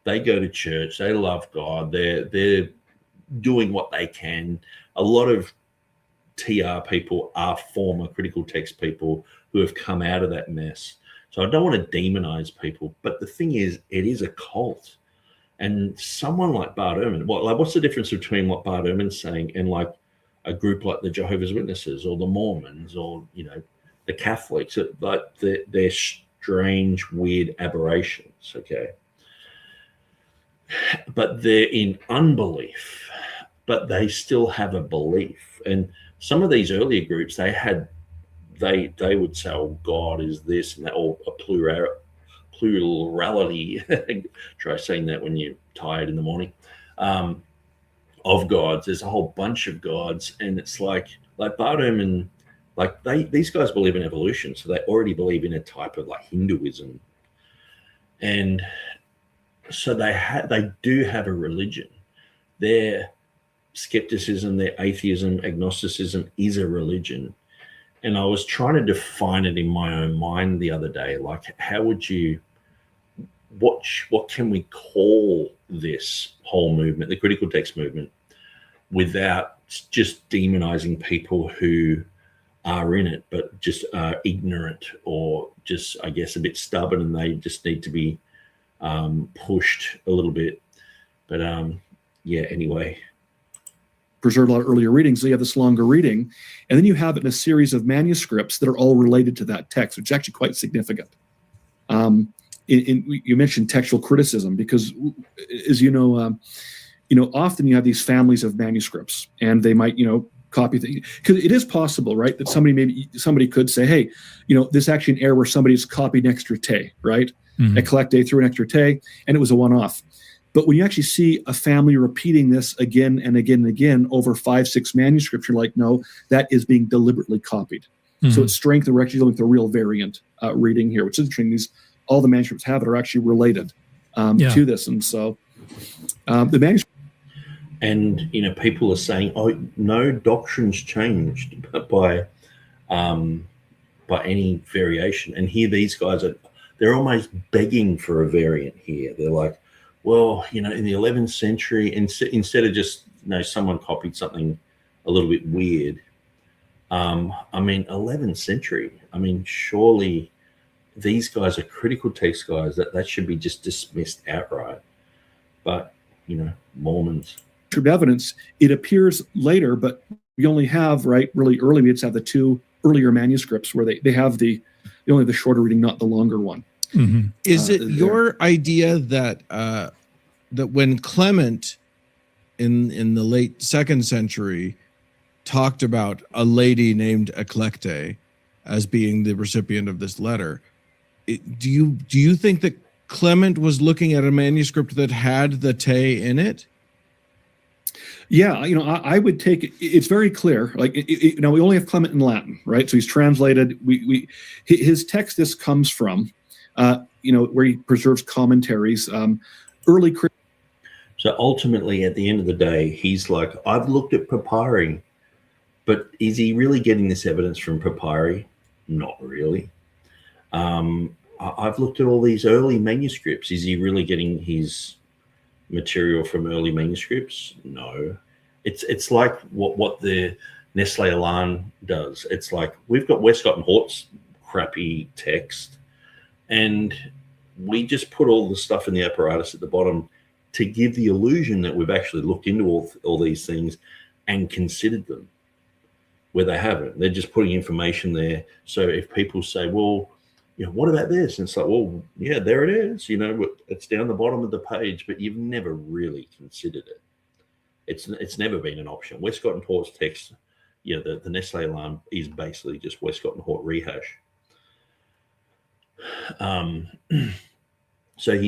They go to church, they love God, they're doing what they can. A lot of TR people are former critical text people who have come out of that mess. So I don't want to demonize people, but the thing is, it is a cult. And someone like Bart Ehrman, what's the difference between what Bart Ehrman's saying and like a group like the Jehovah's Witnesses or the Mormons or, the Catholics? Like they're strange, weird aberrations, okay? But they're in unbelief, but they still have a belief. And some of these earlier groups, they would say, "Oh, God is this and that," or a plurality. Try saying that when you're tired in the morning. Of gods, there's a whole bunch of gods, and it's like Bart Ehrman, these guys believe in evolution, so they already believe in a type of like Hinduism, and so they do have a religion. Their skepticism, their atheism, agnosticism is a religion. And I was trying to define it in my own mind the other day. Like, how would you, what can we call this whole movement, the critical text movement, without just demonizing people who are in it, but just are ignorant or just, I guess, a bit stubborn, and they just need to be pushed a little bit. But yeah, anyway. Preserved a lot of earlier readings, so you have this longer reading, and then you have it in a series of manuscripts that are all related to that text, which is actually quite significant. You mentioned textual criticism, because as often you have these families of manuscripts, and they might copy things, because it is possible, right, that somebody could say, hey, this is actually an error where somebody's copied an extra te, right? Mm-hmm. Eclecte through an extra te, and it was a one-off. But when you actually see a family repeating this again and again and again over 5-6 manuscripts, you're like, no, that is being deliberately copied. Mm-hmm. So it's strength, and we're actually dealing with a real variant reading here, which is interesting. All the manuscripts have it are actually related to this. And so the manuscript. And, people are saying, oh, no doctrine's changed by any variation. And here these guys they're almost begging for a variant here. They're like, well, in the 11th century, instead of just, someone copied something a little bit weird. 11th century, surely these guys are critical text guys. That should be just dismissed outright. But, Mormons. Evidence, it appears later, but we only have, really early, we just have the 2 earlier manuscripts where they have the shorter reading, not the longer one. Mm-hmm. Is it your idea that that when Clement in the late 2nd century talked about a lady named Eclecte as being the recipient of this letter, do you think that Clement was looking at a manuscript that had the te in it? Yeah, I would take it. It's very clear. Now we only have Clement in Latin, right? So he's translated. His text this comes from, where he preserves commentaries. Early. So ultimately, at the end of the day, he's like, I've looked at papyri, but is he really getting this evidence from papyri? Not really. I've looked at all these early manuscripts. Is he really getting his material from early manuscripts? No. It's like what the Nestle Alarm does. It's like, we've got Westcott and Hort's crappy text, and we just put all the stuff in the apparatus at the bottom to give the illusion that we've actually looked into all these things and considered them, where they haven't. They're just putting information there. So if people say, well, what about this? And it's like, well, yeah, there it is. It's down the bottom of the page, but you've never really considered it. It's never been an option. Westcott and Hort's text the Nestle alarm is basically just Westcott and Hort rehash. So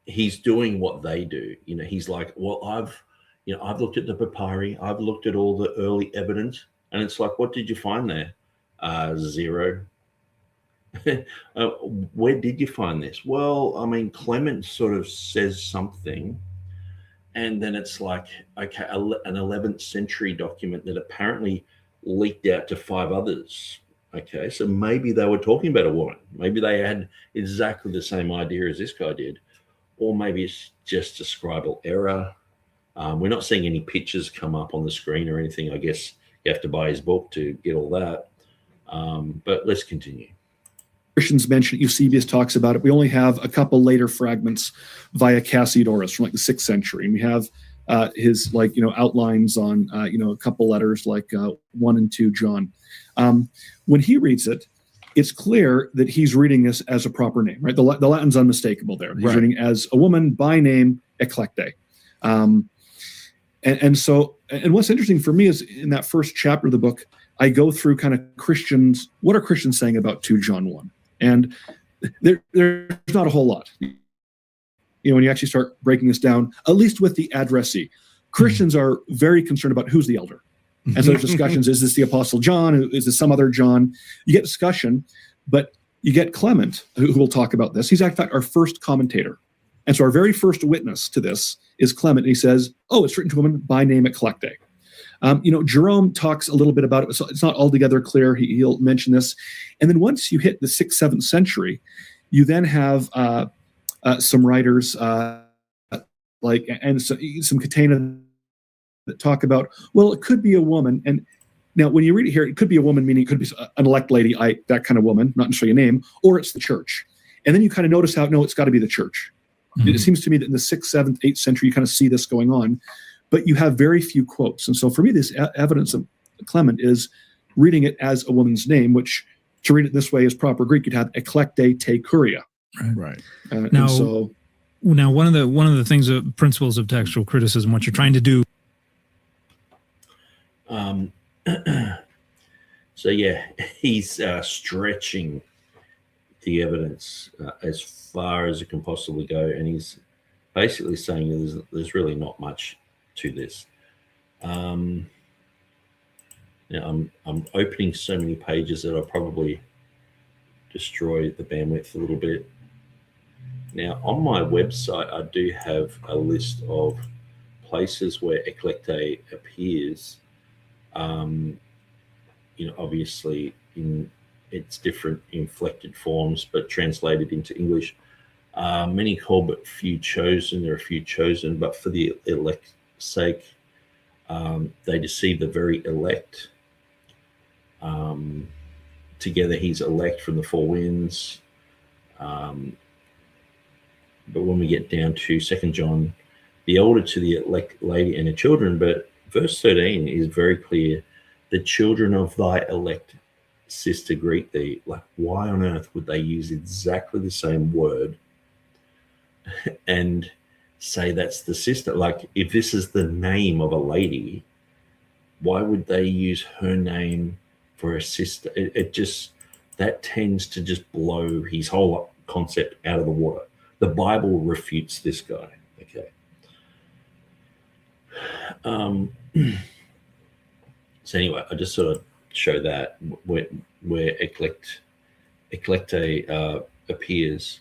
he's doing what they do. He's like, well, I've looked at the papyri, I've looked at all the early evidence, and it's like, what did you find there? Zero. Where did you find this? Well, I mean, Clement sort of says something, and then it's like, okay, an 11th century document that apparently leaked out to 5 others. Okay, so maybe they were talking about a woman. Maybe they had exactly the same idea as this guy did, or maybe it's just a scribal error. We're not seeing any pictures come up on the screen or anything. I guess you have to buy his book to get all that. But let's continue. Christians mention Eusebius talks about it. We only have a couple later fragments via Cassiodorus from like the 6th century, and we have his outlines on a couple letters like 1 and 2 John. When he reads it, it's clear that he's reading this as a proper name, right? The Latin's unmistakable there. He's reading as a woman by name, Eclecte. And what's interesting for me is in that first chapter of the book, I go through kind of Christians. What are Christians saying about 2 John 1? And there's not a whole lot. When you actually start breaking this down, at least with the addressee, Christians are very concerned about who's the elder. And so there's discussions, is this the Apostle John? Is this some other John? You get discussion, but you get Clement, who will talk about this. He's in fact our first commentator. And so our very first witness to this is Clement. And he says, oh, it's written to a woman by name Eclecte. Jerome talks a little bit about it, so it's not altogether clear. He'll mention this. And then once you hit the 6th, 7th century, you then have some writers and some Catena that talk about, well, it could be a woman. And now when you read it here, it could be a woman, meaning it could be an elect lady, that kind of woman, not necessarily a name, or it's the church. And then you kind of notice how, no, it's got to be the church. Mm-hmm. It seems to me that in the 6th, 7th, 8th century, you kind of see this going on. But you have very few quotes. And so for me, this evidence of Clement is reading it as a woman's name, which to read it this way is proper Greek, you'd have Eclecte te curia. Right. Now one of the things, principles of textual criticism, what you're trying to do. So yeah, he's stretching the evidence as far as it can possibly go, and he's basically saying there's really not much to this. Now I'm opening so many pages that I'll probably destroy the bandwidth a little bit. Now on my website, I do have a list of places where Eclecte appears. Obviously in its different inflected forms, but translated into English. Many called, but few chosen. There are a few chosen, but for the elect's sake, they deceive the very elect. Together he's elect from the 4 winds. But when we get down to 2 John, the elder to the elect lady and her children, but verse 13 is very clear, the children of thy elect sister greet thee. Like, why on earth would they use exactly the same word and say that's the sister? Like, if this is the name of a lady, why would they use her name for a sister? It just, that tends to just blow his whole concept out of the water. The Bible refutes this guy. Okay. So anyway, I just sort of show that where Eclecte appears.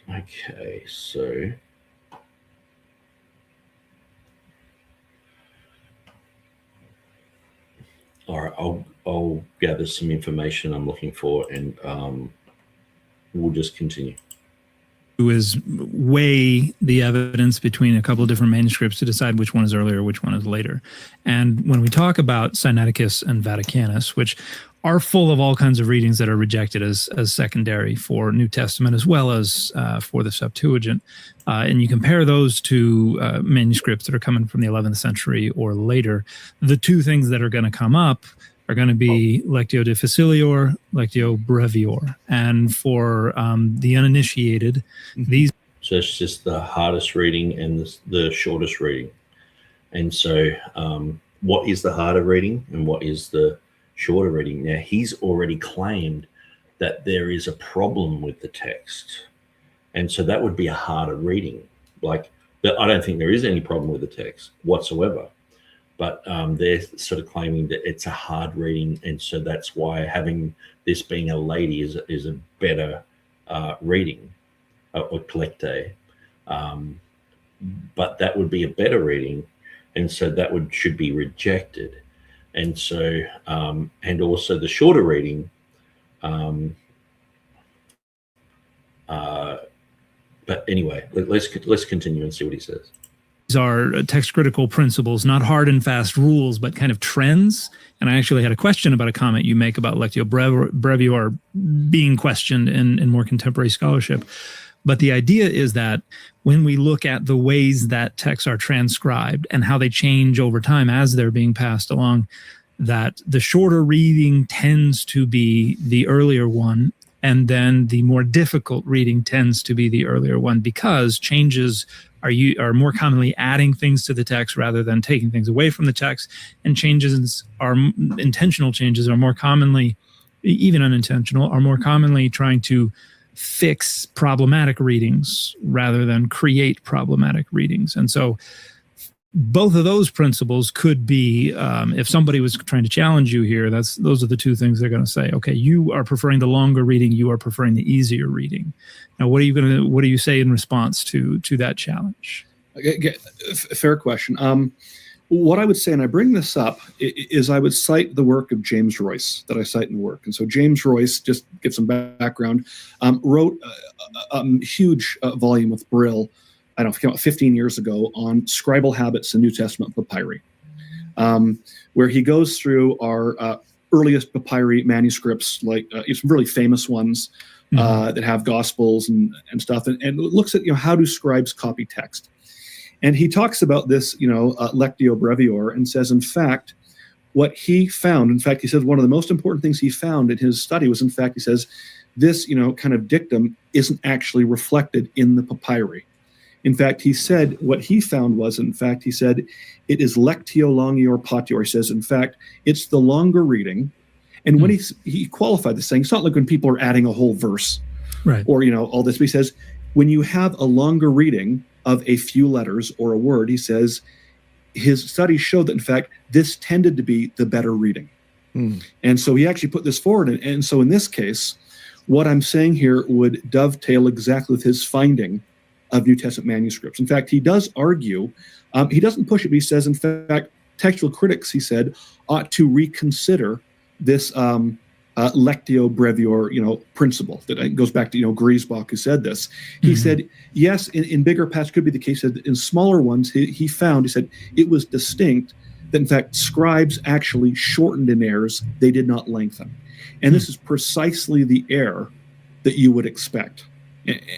Okay, so all right, I'll gather some information I'm looking for, and we'll just continue. Is weigh the evidence between a couple of different manuscripts to decide which one is earlier, which one is later. And when we talk about Sinaiticus and Vaticanus, which are full of all kinds of readings that are rejected as secondary for New Testament as well as for the Septuagint, and you compare those to manuscripts that are coming from the 11th century or later, the two things that are going to come up are going to be Lectio de Facilior, Lectio Brevior. And for the uninitiated, these... So it's just the hardest reading and the shortest reading. And so what is the harder reading and what is the shorter reading? Now, he's already claimed that there is a problem with the text. And so that would be a harder reading. Like, I don't think there is any problem with the text whatsoever. But they're sort of claiming that it's a hard reading, and so that's why having this being a lady is a better reading, or Eclecte. But that would be a better reading, and so that should be rejected. And so, and also the shorter reading. But anyway, let's continue and see what he says. These are text critical principles, not hard and fast rules, but kind of trends. And I actually had a question about a comment you make about Lectio Brevior being questioned in more contemporary scholarship. But the idea is that when we look at the ways that texts are transcribed and how they change over time as they're being passed along, that the shorter reading tends to be the earlier one, and then the more difficult reading tends to be the earlier one, because changes are more commonly adding things to the text rather than taking things away from the text, and intentional changes are more commonly, even unintentional, are more commonly trying to fix problematic readings rather than create problematic readings. And so both of those principles could be, if somebody was trying to challenge you here, those are the two things they're going to say. Okay, you are preferring the longer reading, you are preferring the easier reading. Now, what do you say in response to that challenge? Fair question. What I would say, and I bring this up, is I would cite the work of James Royce that I cite in the work. And so James Royce, just to give some background, wrote a huge volume with Brill, I don't know, came out 15 years ago, on scribal habits in New Testament papyri, where he goes through our earliest papyri manuscripts, like some really famous ones that have gospels and stuff, and looks at how do scribes copy text. And he talks about this, Lectio Brevior, and says, in fact, what he found, he says one of the most important things he found in his study was, in fact, he says, this, kind of dictum isn't actually reflected in the papyri. In fact, he said what he found was, he said, it is lectio longior patior. He says, in fact, it's the longer reading. And when he qualified this thing, it's not like when people are adding a whole verse, right, or, all this, but he says, when you have a longer reading of a few letters or a word, he says, his studies showed that, in fact, this tended to be the better reading. And so he actually put this forward. And so in this case, what I'm saying here would dovetail exactly with his finding of New Testament manuscripts. In fact, he does argue, he doesn't push it, but he says, in fact, textual critics, he said, ought to reconsider this lectio brevior, principle that goes back to, Griesbach, who said this. He said, yes, in bigger passages could be the case. That in smaller ones, he said, it was distinct that, in fact, scribes actually shortened in errors. They did not lengthen. And this is precisely the error that you would expect.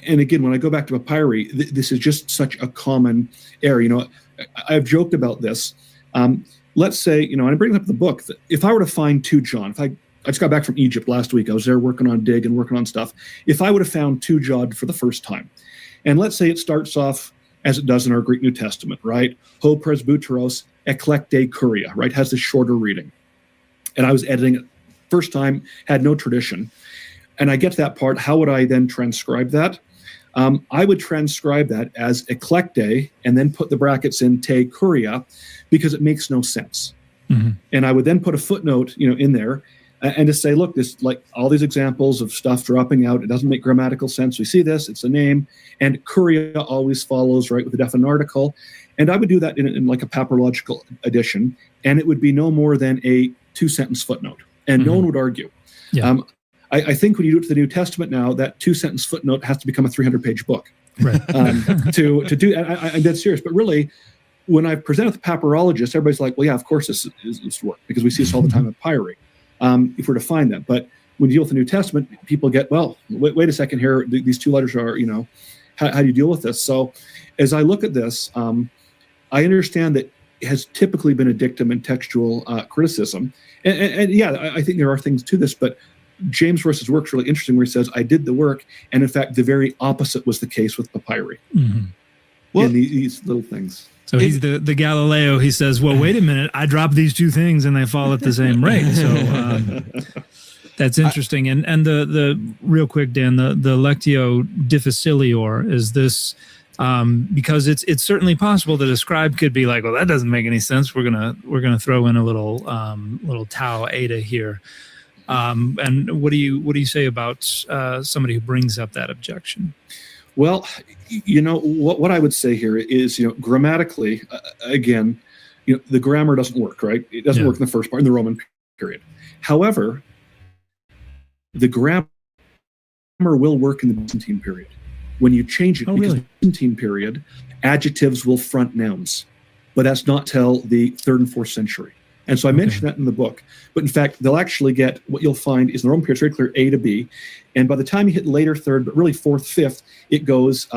And again, when I go back to papyri, this is just such a common error. I've joked about this. Let's say, and I bring up the book, that if I were to find 2 John, I just got back from Egypt last week. I was there working on dig and working on stuff. If I would have found 2 John for the first time, and let's say it starts off as it does in our Greek New Testament, right? Ho presbyteros eclecte curia, right? Has this shorter reading. And I was editing it first time, had no tradition. And I get to that part, how would I then transcribe that? I would transcribe that as eclecte and then put the brackets in te curia, because it makes no sense. And I would then put a footnote, in there, and to say, look, this, like all these examples of stuff dropping out, it doesn't make grammatical sense. We see this, it's a name, and curia always follows, right, with a definite article. And I would do that in like a papyrological edition, and it would be no more than a 2-sentence footnote, and no one would argue. Yeah. I think when you do it to the New Testament now, that 2-sentence footnote has to become a 300-page book. Right. To do, I'm dead serious. But really, when I present with the papyrologist, everybody's like, well, yeah, of course this work, because we see this all the time in papyri, if we're to find that. But when you deal with the New Testament, people get, well, wait a second here. These 2 letters are, how do you deal with this? So as I look at this, I understand that it has typically been a dictum in textual criticism. And yeah, I think there are things to this, but James Royce's work is really interesting, where he says, I did the work, and in fact, the very opposite was the case with papyri. Well, in these little things. So he's the Galileo. He says, well, wait a minute. I dropped these two things and they fall at the same rate. So that's interesting. And the real quick, Dan, the Lectio difficilior is this, because it's certainly possible that a scribe could be like, well, that doesn't make any sense. We're gonna throw in a little tau eta here. And what do you say about somebody who brings up that objection? Well, what I would say here is, grammatically, again, the grammar doesn't work, right? It doesn't work in the first part, in the Roman period. However, the grammar will work in the Byzantine period. When you change it, because the Byzantine period, adjectives will front nouns, but that's not till the 3rd and 4th century. And so I mentioned that in the book. But in fact, they'll actually get, what you'll find is in the Roman period, it's very clear A to B. And by the time you hit later 3rd, but really 4th, 5th, it goes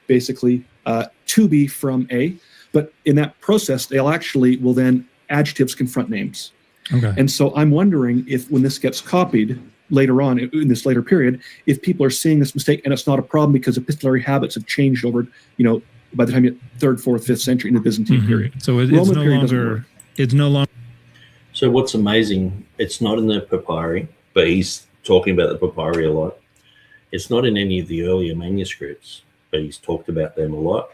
basically to B from A. But in that process, will then adjectives confront names. Okay. And so I'm wondering if when this gets copied later on in this later period, if people are seeing this mistake and it's not a problem because epistolary habits have changed over, by the time you hit 3rd, 4th, 5th century in the Byzantine period. So it's no longer. So what's amazing, it's not in the papyri, but he's talking about the papyri a lot. It's not in any of the earlier manuscripts, but he's talked about them a lot.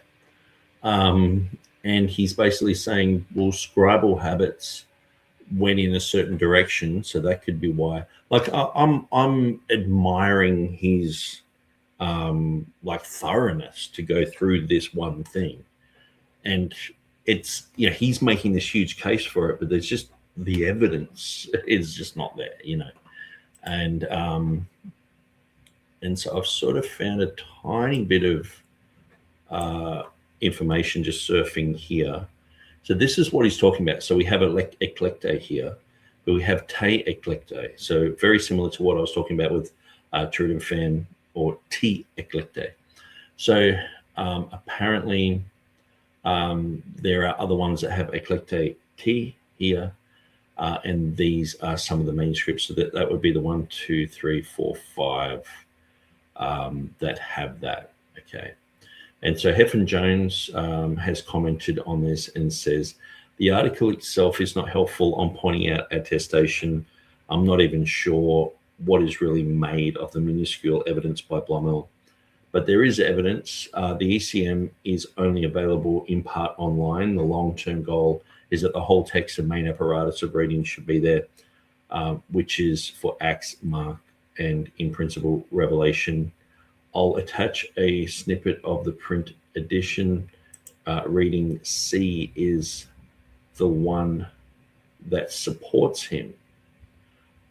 And he's basically saying, well, scribal habits went in a certain direction, so that could be why. Like I'm admiring his thoroughness to go through this one thing, and it's he's making this huge case for it, but there's just the evidence is just not there, and so I've sort of found a tiny bit of information just surfing here. So this is what he's talking about. So we have Eclecte here, but we have Te Eclecte. So very similar to what I was talking about with TurretinFan or T Eclecte. So apparently there are other ones that have Eclecte T here. And these are some of the manuscripts. So that would be the 1, 2, 3, 4, 5 that have that. Okay. And so Heffin Jones has commented on this and says, the article itself is not helpful on pointing out attestation. I'm not even sure what is really made of the minuscule evidence by Blomel. But there is evidence. The ECM is only available in part online. The long-term goal is that the whole text and main apparatus of reading should be there, which is for Acts, Mark, and in principle, Revelation. I'll attach a snippet of the print edition. Reading C is the one that supports him.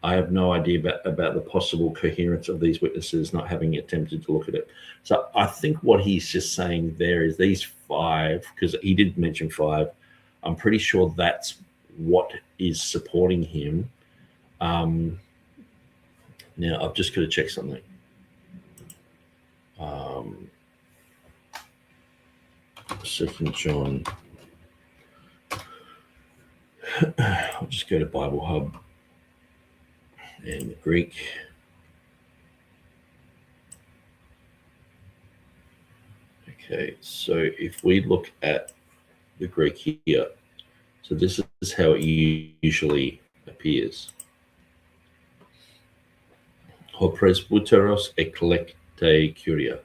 I have no idea about the possible coherence of these witnesses not having attempted to look at it. So I think what he's just saying there is these 5, because he did mention 5, I'm pretty sure that's what is supporting him. Now, I've just got to check something. 2 John. I'll just go to Bible Hub and Greek. Okay, so if we look at the Greek here, so this is how it usually appears. Ho presbyteros eclecte curia.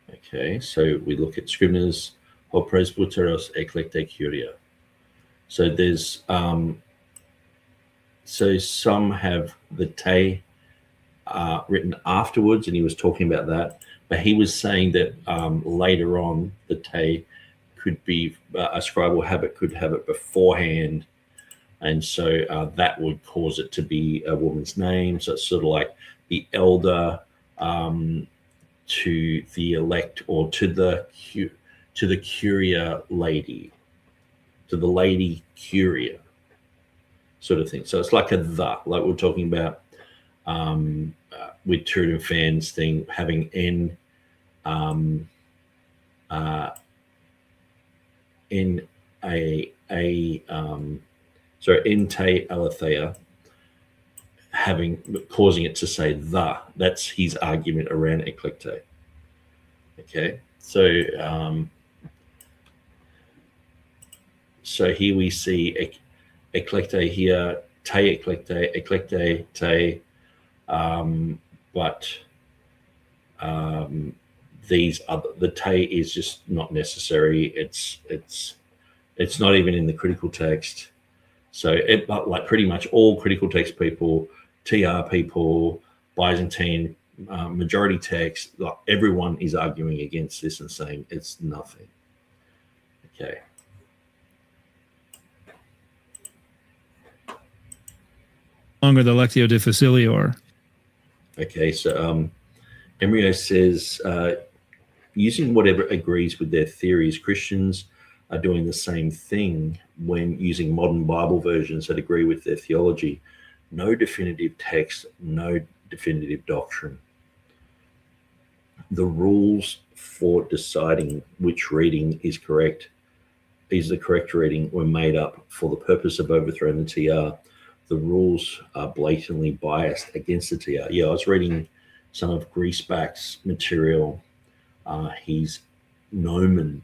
Okay, so we look at Scrivener's Ho presbyteros eclecte curia. So there's so some have the te written afterwards, and he was talking about that. But he was saying that later on, the te could be a scribal habit could have it beforehand, and so that would cause it to be a woman's name. So it's sort of like the elder to the elect, or to the curia lady, to the lady curia, sort of thing. So it's like a the, like we're talking about with TurretinFan's thing, having n in a in te aletheia, causing it to say the. That's his argument around Eclecte. Okay, so So here we see Eclecte here, Te Eclecte, Eclecte, Te, but these other, the Te is just not necessary. It's not even in the critical text. So but like pretty much all critical text people, TR people, Byzantine, majority text, like everyone is arguing against this and saying it's nothing. Okay. Longer the Lectio de Facilior. Okay, so Embryo says, using whatever agrees with their theories, Christians are doing the same thing when using modern Bible versions that agree with their theology. No definitive text, no definitive doctrine. The rules for deciding which reading is correct, is the correct reading, were made up for the purpose of overthrowing the TR. The rules are blatantly biased against the TR. Yeah, I was reading some of Greaseback's material, his Gnomon,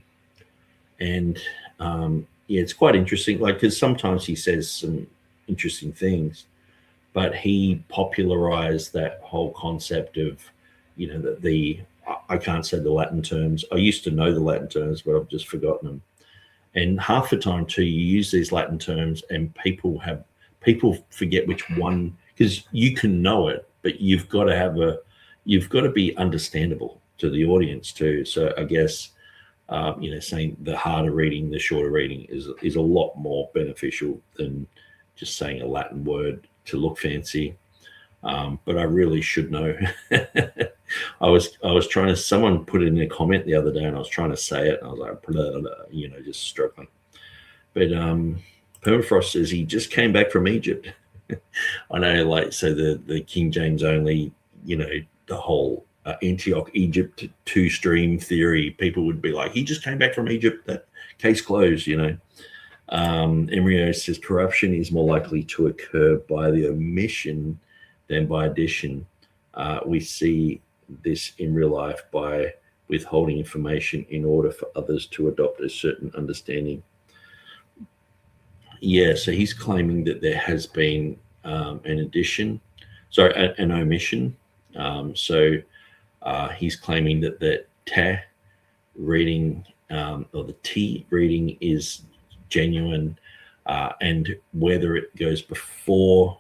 and yeah, it's quite interesting. Like, because sometimes he says some interesting things, but he popularized that whole concept of, you know, that I can't say the Latin terms. I used to know the Latin terms, but I've just forgotten them. And half the time too, you use these Latin terms, and people forget which one, because you can know it, but you've got to be understandable to the audience too. So I guess, you know, saying the harder reading, the shorter reading is a lot more beneficial than just saying a Latin word to look fancy. But I really should know. I was trying to, someone put it in a comment the other day, and I was trying to say it, and I was like, blah, blah, you know, just struggling. But Permafrost says he just came back from Egypt. I know, like, so the King James only, you know, the whole Antioch, Egypt two-stream theory, people would be like, he just came back from Egypt, that case closed, you know. Embryo says corruption is more likely to occur by the omission than by addition. We see this in real life by withholding information in order for others to adopt a certain understanding. Yeah, so he's claiming that there has been an omission. So he's claiming that the te reading or the T reading is genuine, and whether it goes before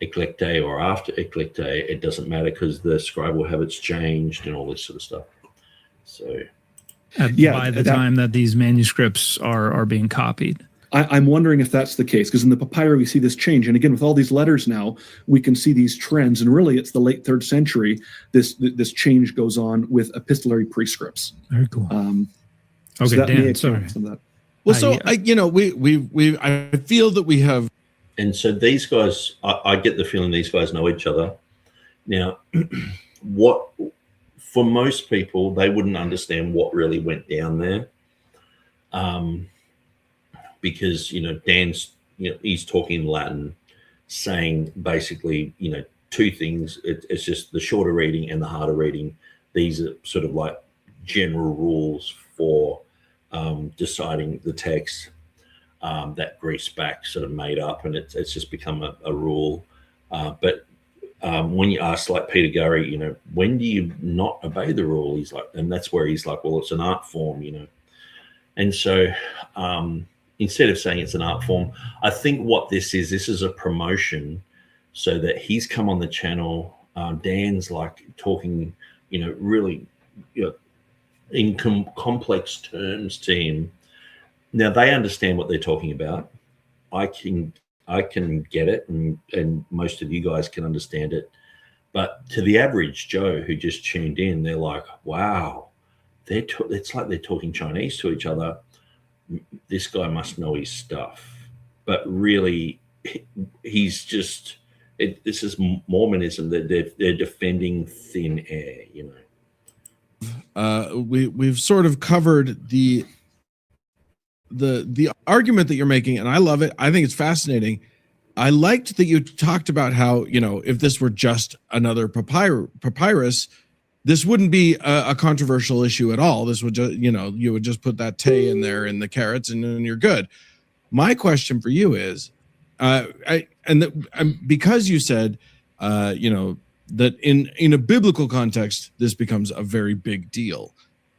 Eclecte or after Eclecte, it doesn't matter, because the scribal habits changed and all this sort of stuff. So by the time that these manuscripts are being copied. I'm wondering if that's the case, because in the papyri we see this change, and again with all these letters now we can see these trends, and really it's the late 3rd century this change goes on with epistolary prescripts. Very cool. Okay, so Dan, sorry. That. Well, so I feel that we have, and so these guys, I get the feeling these guys know each other. Now, what for most people, they wouldn't understand what really went down there. Because, you know, Dan's, you know, he's talking Latin, saying basically, you know, two things. It's just the shorter reading and the harder reading. These are sort of like general rules for deciding the text that Greaseback sort of made up, and it's just become a rule. But when you ask like Peter Gurry, you know, when do you not obey the rule? He's like, and that's where he's like, well, it's an art form, you know. And so instead of saying it's an art form, I think what this is a promotion, so that he's come on the channel. Dan's like talking, you know, really, you know, in complex terms to him. Now they understand what they're talking about. I can get it, and most of you guys can understand it. But to the average Joe who just tuned in, they're like, wow, it's like they're talking Chinese to each other. This guy must know his stuff. But really, he's just, this is Mormonism, that they're defending thin air, you know. We've sort of covered the argument that you're making, and I love it. I think it's fascinating. I liked that you talked about how, you know, if this were just another papyrus, this wouldn't be a controversial issue at all. This would just, you know, you would just put that te in there in the carrots and then you're good. My question for you is, because you said, that in a biblical context, this becomes a very big deal.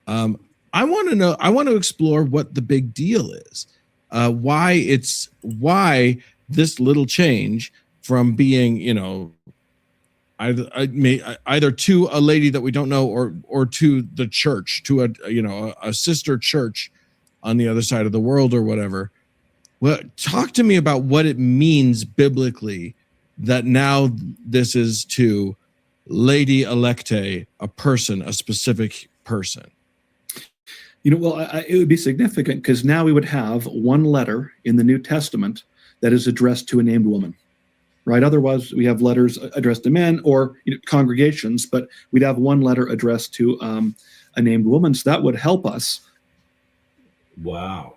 I want to explore what the big deal is. Why this little change from being, either to a lady that we don't know or to the church, to a sister church on the other side of the world or whatever. Well, talk to me about what it means biblically that now this is to Lady Eclecte, a person, a specific person. It would be significant because now we would have one letter in the New Testament that is addressed to a named woman, right? Otherwise, we have letters addressed to men or congregations, but we'd have one letter addressed to a named woman. So that would help us. Wow.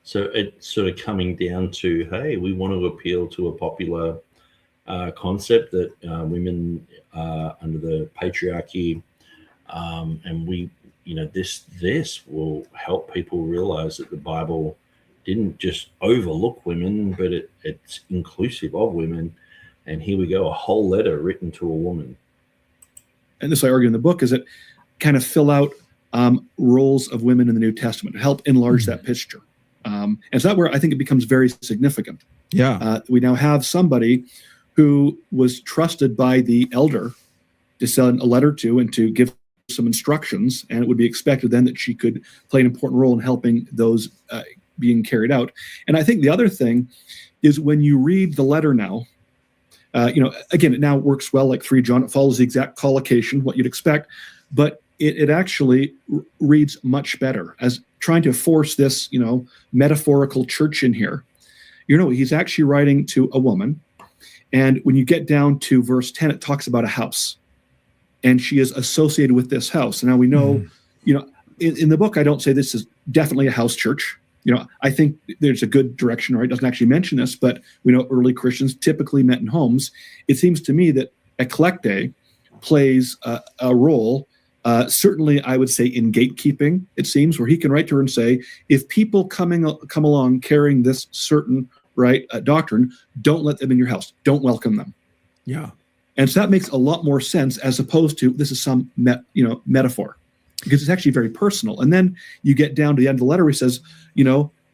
So it's sort of coming down to, hey, we want to appeal to a popular concept that women are under the patriarchy, and this will help people realize that the Bible didn't just overlook women, but it's inclusive of women. And here we go, a whole letter written to a woman. And this I argue in the book is that kind of fill out roles of women in the New Testament, help enlarge that picture. And so that's where I think it becomes very significant. Yeah. We now have somebody who was trusted by the elder to send a letter to and to give some instructions, and it would be expected then that she could play an important role in helping those being carried out. And I think the other thing is when you read the letter now, again, it now works well like 3 John. It follows the exact collocation, what you'd expect, but it actually reads much better as trying to force this, metaphorical church in here. He's actually writing to a woman. And when you get down to verse 10, it talks about a house. And she is associated with this house. And now we know, in the book, I don't say this is definitely a house church. I think there's a good direction, or it doesn't actually mention this, but we know early Christians typically met in homes. It seems to me that Eclecte plays a role, certainly I would say in gatekeeping, it seems, where he can write to her and say, if people come along carrying this certain doctrine, don't let them in your house. Don't welcome them. Yeah. And so that makes a lot more sense as opposed to this is some metaphor, because it's actually very personal. And then you get down to the end of the letter. He says,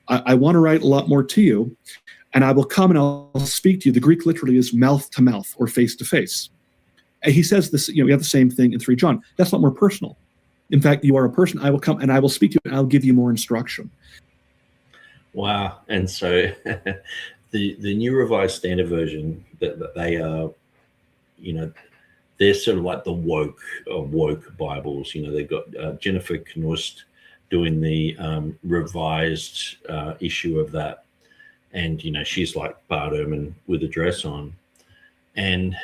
I want to write a lot more to you, and I will come and I'll speak to you. The Greek literally is mouth to mouth or face to face. And he says this, we have the same thing in 3 John. That's not more personal. In fact, you are a person. I will come and I will speak to you and I'll give you more instruction. Wow. And so the New Revised Standard Version, that they are, they're sort of like the woke Bibles. They've got Jennifer Knust doing the revised issue of that. And, she's like Bart Ehrman with a dress on. And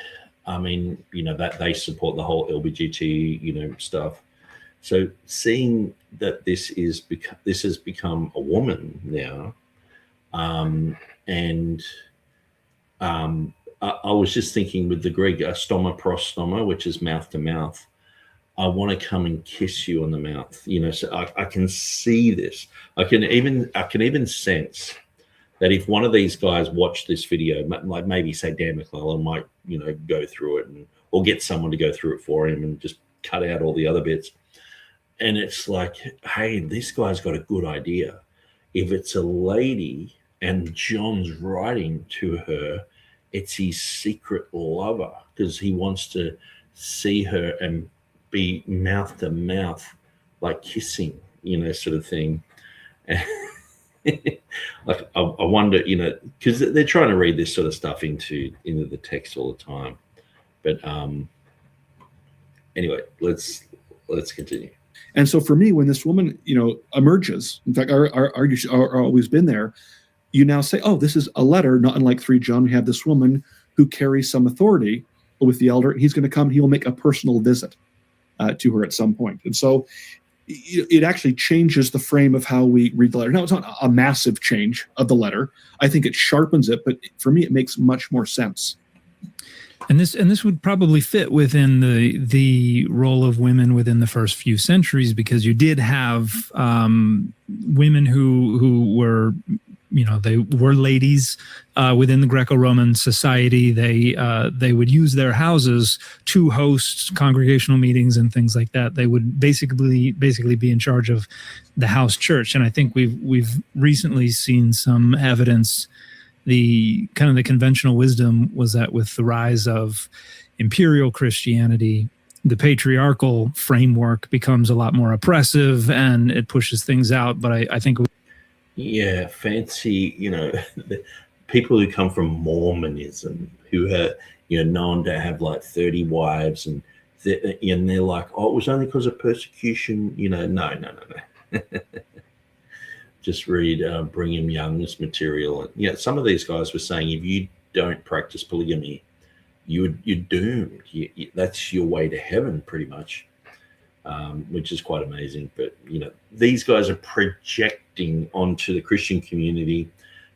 I mean, that they support the whole LBGT, stuff. So seeing that this has become a woman now, I was just thinking with the Greek stoma pros stoma, which is mouth to mouth. I want to come and kiss you on the mouth, So I can see this. I can even sense that if one of these guys watched this video, like maybe say Dan McClellan might, go through it or get someone to go through it for him and just cut out all the other bits. And it's like, hey, this guy's got a good idea. If it's a lady and John's writing to her, it's his secret lover because he wants to see her and be mouth to mouth, like kissing, sort of thing. Like I wonder, because they're trying to read this sort of stuff into the text all the time. But anyway, let's continue. And so for me, when this woman, emerges, in fact, our always been there, you now say, oh, this is a letter, not unlike 3 John. We have this woman who carries some authority with the elder. He's going to come. He will make a personal visit to her at some point. And so it actually changes the frame of how we read the letter. Now, it's not a massive change of the letter. I think it sharpens it, but for me, it makes much more sense. And this would probably fit within the role of women within the first few centuries, because you did have women who were, they were ladies within the Greco-Roman society. They would use their houses to host congregational meetings and things like that. They would basically be in charge of the house church. And I think we've recently seen some evidence. The kind of the conventional wisdom was that with the rise of imperial Christianity, the patriarchal framework becomes a lot more oppressive and it pushes things out. But I think fancy, the people who come from Mormonism, who are known to have like 30 wives, and they're like, oh, it was only because of persecution. No. Just read Brigham Young's material. And some of these guys were saying if you don't practice polygamy, you're doomed. That's your way to heaven, pretty much, which is quite amazing. But these guys are projecting onto the Christian community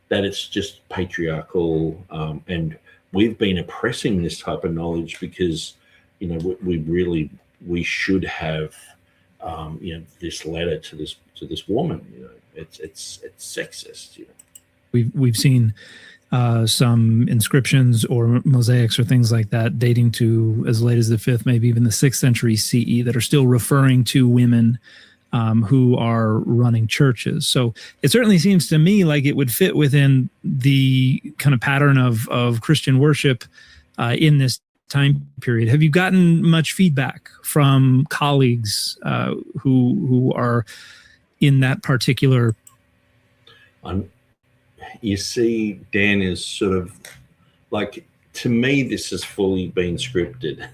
that it's just patriarchal, and we've been oppressing this type of knowledge because we should have this letter to this woman. It's sexist. We've seen some inscriptions or mosaics or things like that dating to as late as the 5th, maybe even the 6th century CE, that are still referring to women who are running churches. So it certainly seems to me like it would fit within the kind of pattern of Christian worship in this time period. Have you gotten much feedback from colleagues who are in that particular? You see, Dan is sort of like, to me, this has fully been scripted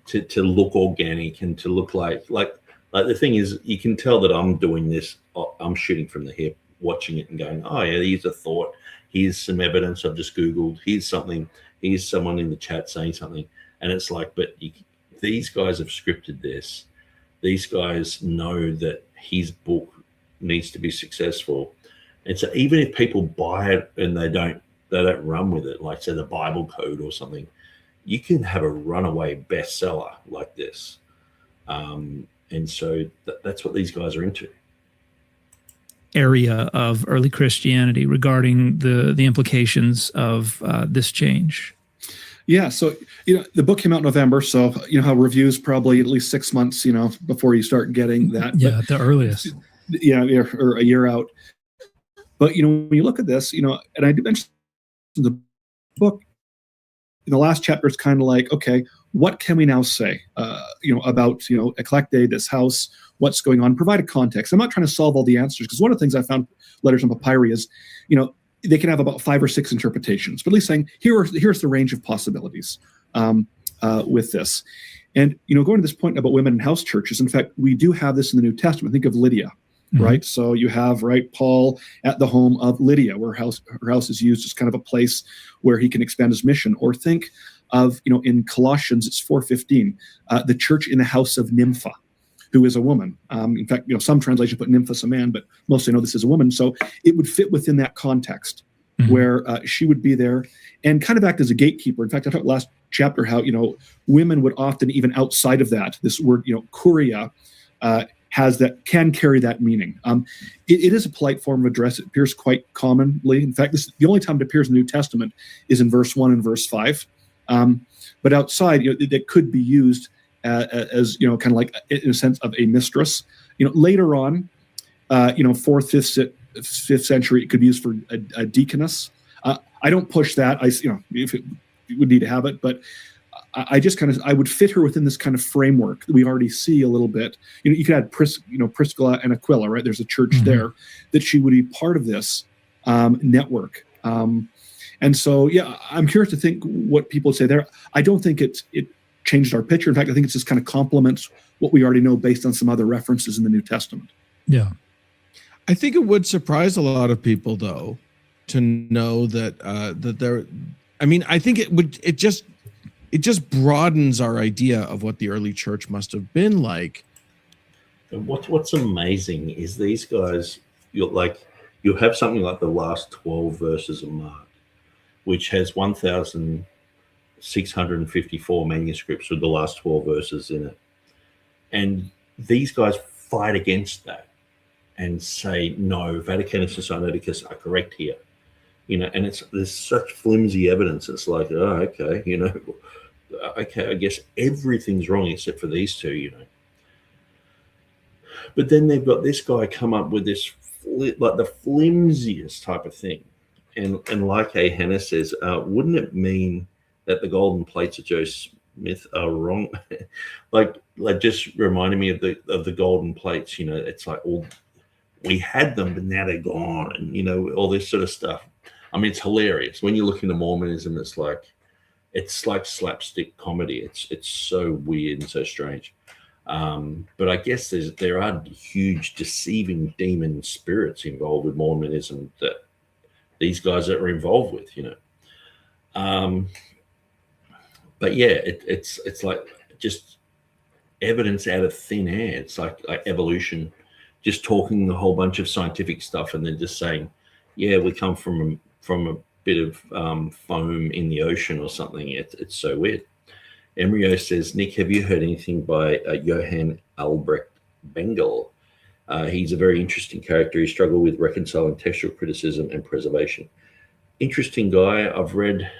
to look organic and to look like the thing is, you can tell that I'm doing this. I'm shooting from the hip, watching it and going, oh yeah, here's a thought. Here's some evidence I've just Googled. Here's something. Here's someone in the chat saying something. And it's like, but these guys have scripted this. These guys know that his book needs to be successful. And so even if people buy it and they don't run with it, like say the Bible Code or something, you can have a runaway bestseller like this. And so that's what these guys are into. Area of early Christianity regarding the implications of this change. Yeah, so the book came out in November, so how reviews probably at least 6 months before you start getting that. Yeah, at the earliest. Or a year out. But when you look at this, and I did mention the book in the last chapter, it's kind of like, okay, what can we now say about Eclecte, this house, what's going on, provide a context. I'm not trying to solve all the answers, because one of the things I found letters on papyri is they can have about 5 or 6 interpretations, but at least saying here's the range of possibilities with this. And going to this point about women in house churches, in fact, we do have this in the New Testament. Think of Lydia. Right. So you have Paul at the home of Lydia, where her house is used as kind of a place where he can expand his mission. Or think of, in Colossians, it's 4:15, the church in the house of Nympha, who is a woman. In fact, some translations put Nymphus a man, but mostly know this is a woman. So it would fit within that context where she would be there and kind of act as a gatekeeper. In fact, I talked last chapter how, women would often, even outside of that, this word, kuria, can carry that meaning. It is a polite form of address. It appears quite commonly. In fact, the only time it appears in the New Testament is in verse 1 and verse 5. But outside, it could be used as kind of like in a sense of a mistress. Later on, 4th, 5th century, it could be used for a deaconess. I don't push that. If it would need to have it, but I just I would fit her within this kind of framework that we already see a little bit. You could add Priscilla and Aquila, right? There's a church there that she would be part of this network. And so, I'm curious to think what people say there. I don't think it changed our picture. In fact, I think it just kind of complements what we already know based on some other references in the New Testament. Yeah. I think it would surprise a lot of people, though, to know that there. I mean, I think it just broadens our idea of what the early church must have been like. And what's amazing is these guys, you'll have something like the last 12 verses of Mark, which has 1,000 654 manuscripts with the last 12 verses in it. And these guys fight against that and say, no, Vaticanus and Sinaiticus are correct here. And there's such flimsy evidence. It's like, oh, okay, okay, I guess everything's wrong except for these two, But then they've got this guy come up with this, like the flimsiest type of thing. And like A. Hannah says, wouldn't it mean that the golden plates of Joe Smith are wrong? like just reminding me of the golden plates, it's like, we had them, but now they're gone, and all this sort of stuff. I mean, it's hilarious when you look into Mormonism. It's like slapstick comedy. It's so weird and so strange. But I guess there are huge deceiving demon spirits involved with Mormonism that these guys are involved with, But yeah, it's like just evidence out of thin air. It's like evolution, just talking a whole bunch of scientific stuff and then just saying, yeah, we come from a bit of foam in the ocean or something. It's so weird. Emryo says, Nick, have you heard anything by Johann Albrecht Bengel? He's a very interesting character. He struggled with reconciling textual criticism and preservation. Interesting guy. I've read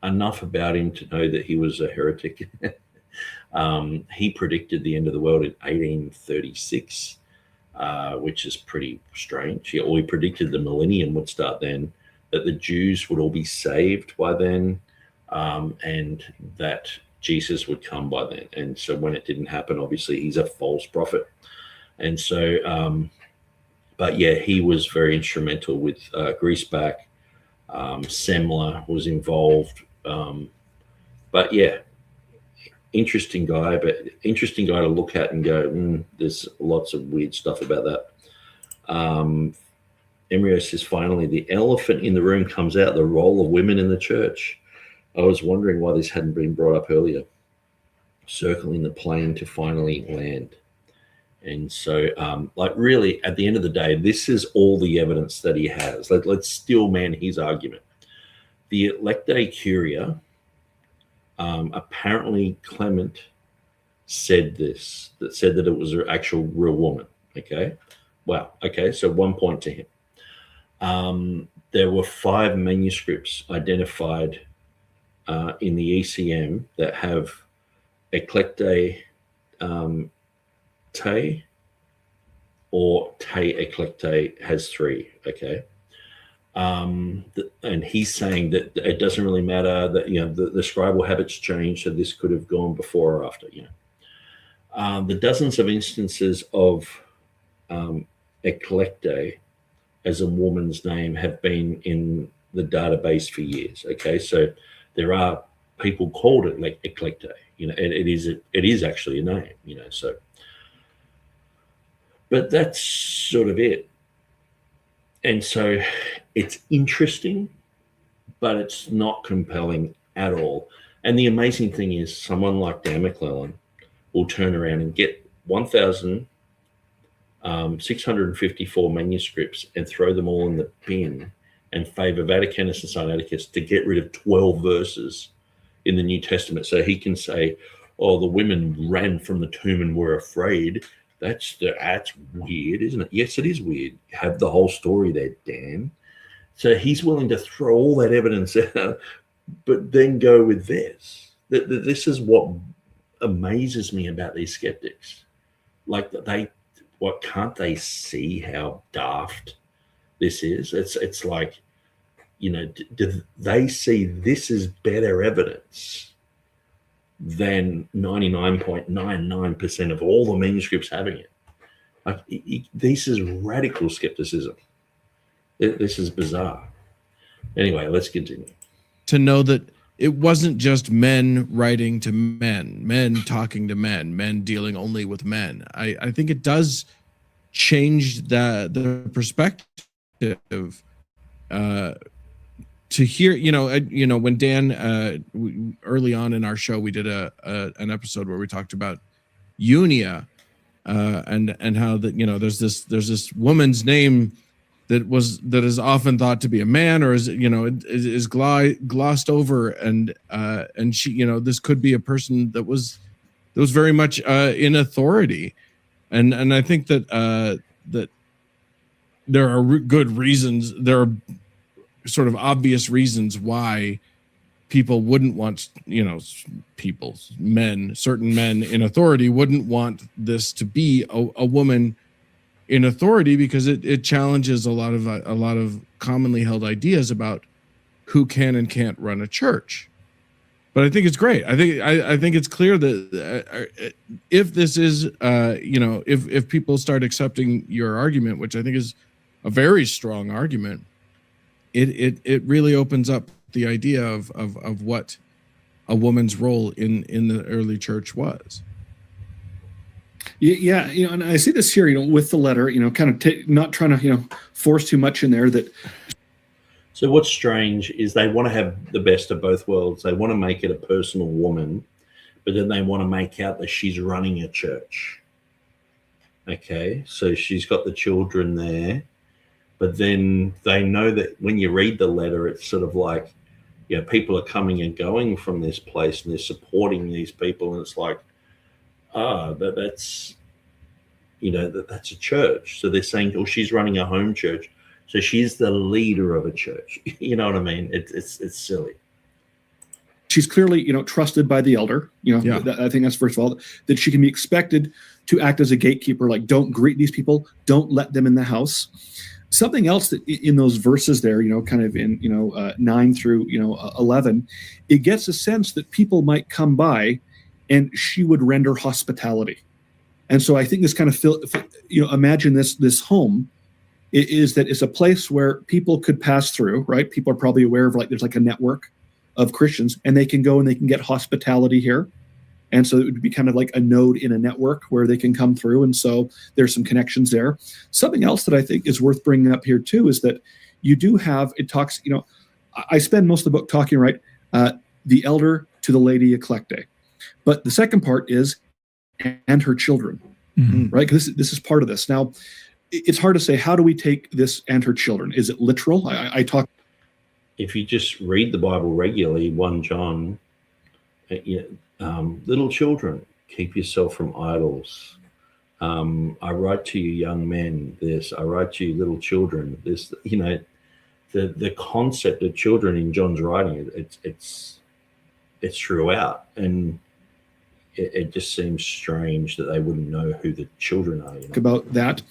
enough about him to know that he was a heretic. He predicted the end of the world in 1836, which is pretty strange. He predicted the millennium would start then, that the Jews would all be saved by then, and that Jesus would come by then. And so when it didn't happen, obviously he's a false prophet. And so, but yeah, he was very instrumental with Griesbach. Semler was involved. But yeah, interesting guy to look at and go, there's lots of weird stuff about that. Emryo says, finally, the elephant in the room comes out, the role of women in the church. I was wondering why this hadn't been brought up earlier. Circling the plane to finally land. And so, really, at the end of the day, this is all the evidence that he has. Let's steel man his argument. The Eclecte Curia, apparently Clement said that it was an actual real woman. Okay. Wow. Okay. So 1 point to him. There were 5 manuscripts identified in the ECM that have Eclecte Te, or Te Eclecte has 3. Okay. And he's saying that it doesn't really matter, that the scribal habits change, so this could have gone before or after. The dozens of instances of Eclecte as a woman's name have been in the database for years. Okay, so there are people called it like Eclecte. It is actually a name. So, but that's sort of it. And so it's interesting, but it's not compelling at all. And the amazing thing is, someone like Dan McClellan will turn around and get 1,654 manuscripts and throw them all in the bin and favor Vaticanus and Sinaiticus to get rid of 12 verses in the New Testament. So he can say, oh, the women ran from the tomb and were afraid. That's weird, isn't it? Yes, it is weird. Have the whole story there, Dan. So he's willing to throw all that evidence out, but then go with this. This is what amazes me about these skeptics. Like, can't they see how daft this is? It's like, do they see this as better evidence than 99.99% of all the manuscripts having it? Like, this is radical skepticism. This is bizarre. Anyway, let's continue. To know that it wasn't just men writing to men talking to men dealing only with men. I think it does change the perspective. To hear, when Dan, early on in our show, we did an episode where we talked about Unia, and how that there's this woman's name that is often thought to be a man, or is glossed over, and she, this could be a person that was very much in authority, and I think that that there are good reasons, there are sort of obvious reasons why people wouldn't want, certain men in authority wouldn't want this to be a woman in authority, because it challenges a lot of commonly held ideas about who can and can't run a church. But I think it's great. I think it's clear that if this is if people start accepting your argument, which I think is a very strong argument, it really opens up the idea of what a woman's role in the early church was. Yeah, and I see this here, with the letter, kind of not trying to, force too much in there. So what's strange is they want to have the best of both worlds. They want to make it a personal woman, but then they want to make out that she's running a church. Okay, so she's got the children there, but then they know that when you read the letter, it's sort of like, people are coming and going from this place and they're supporting these people, and it's like, that's a church. So they're saying, oh, she's running a home church, so she's the leader of a church. You know what I mean? It's silly. She's clearly, trusted by the elder. I think that's, first of all, that she can be expected to act as a gatekeeper. Like, don't greet these people, don't let them in the house. Something else that in those verses there, kind of in 9 through 11, it gets a sense that people might come by and she would render hospitality. And so I think this kind of imagine this home is that it's a place where people could pass through, right? People are probably aware of, there's like a network of Christians, and they can go and they can get hospitality here. And so it would be kind of like a node in a network where they can come through. And so there's some connections there. Something else that I think is worth bringing up here too is that you do have, it talks, I spend most of the book talking, right, the elder to the lady Eclecte. But the second part is, and her children, right? Because this is part of this. Now, it's hard to say, how do we take this and her children? Is it literal? I talk. If you just read the Bible regularly, 1 John, little children, keep yourself from idols. I write to you, young men, this. I write to you, little children, this. The concept of children in John's writing, it's throughout, and it just seems strange that they wouldn't know who the children are. About that,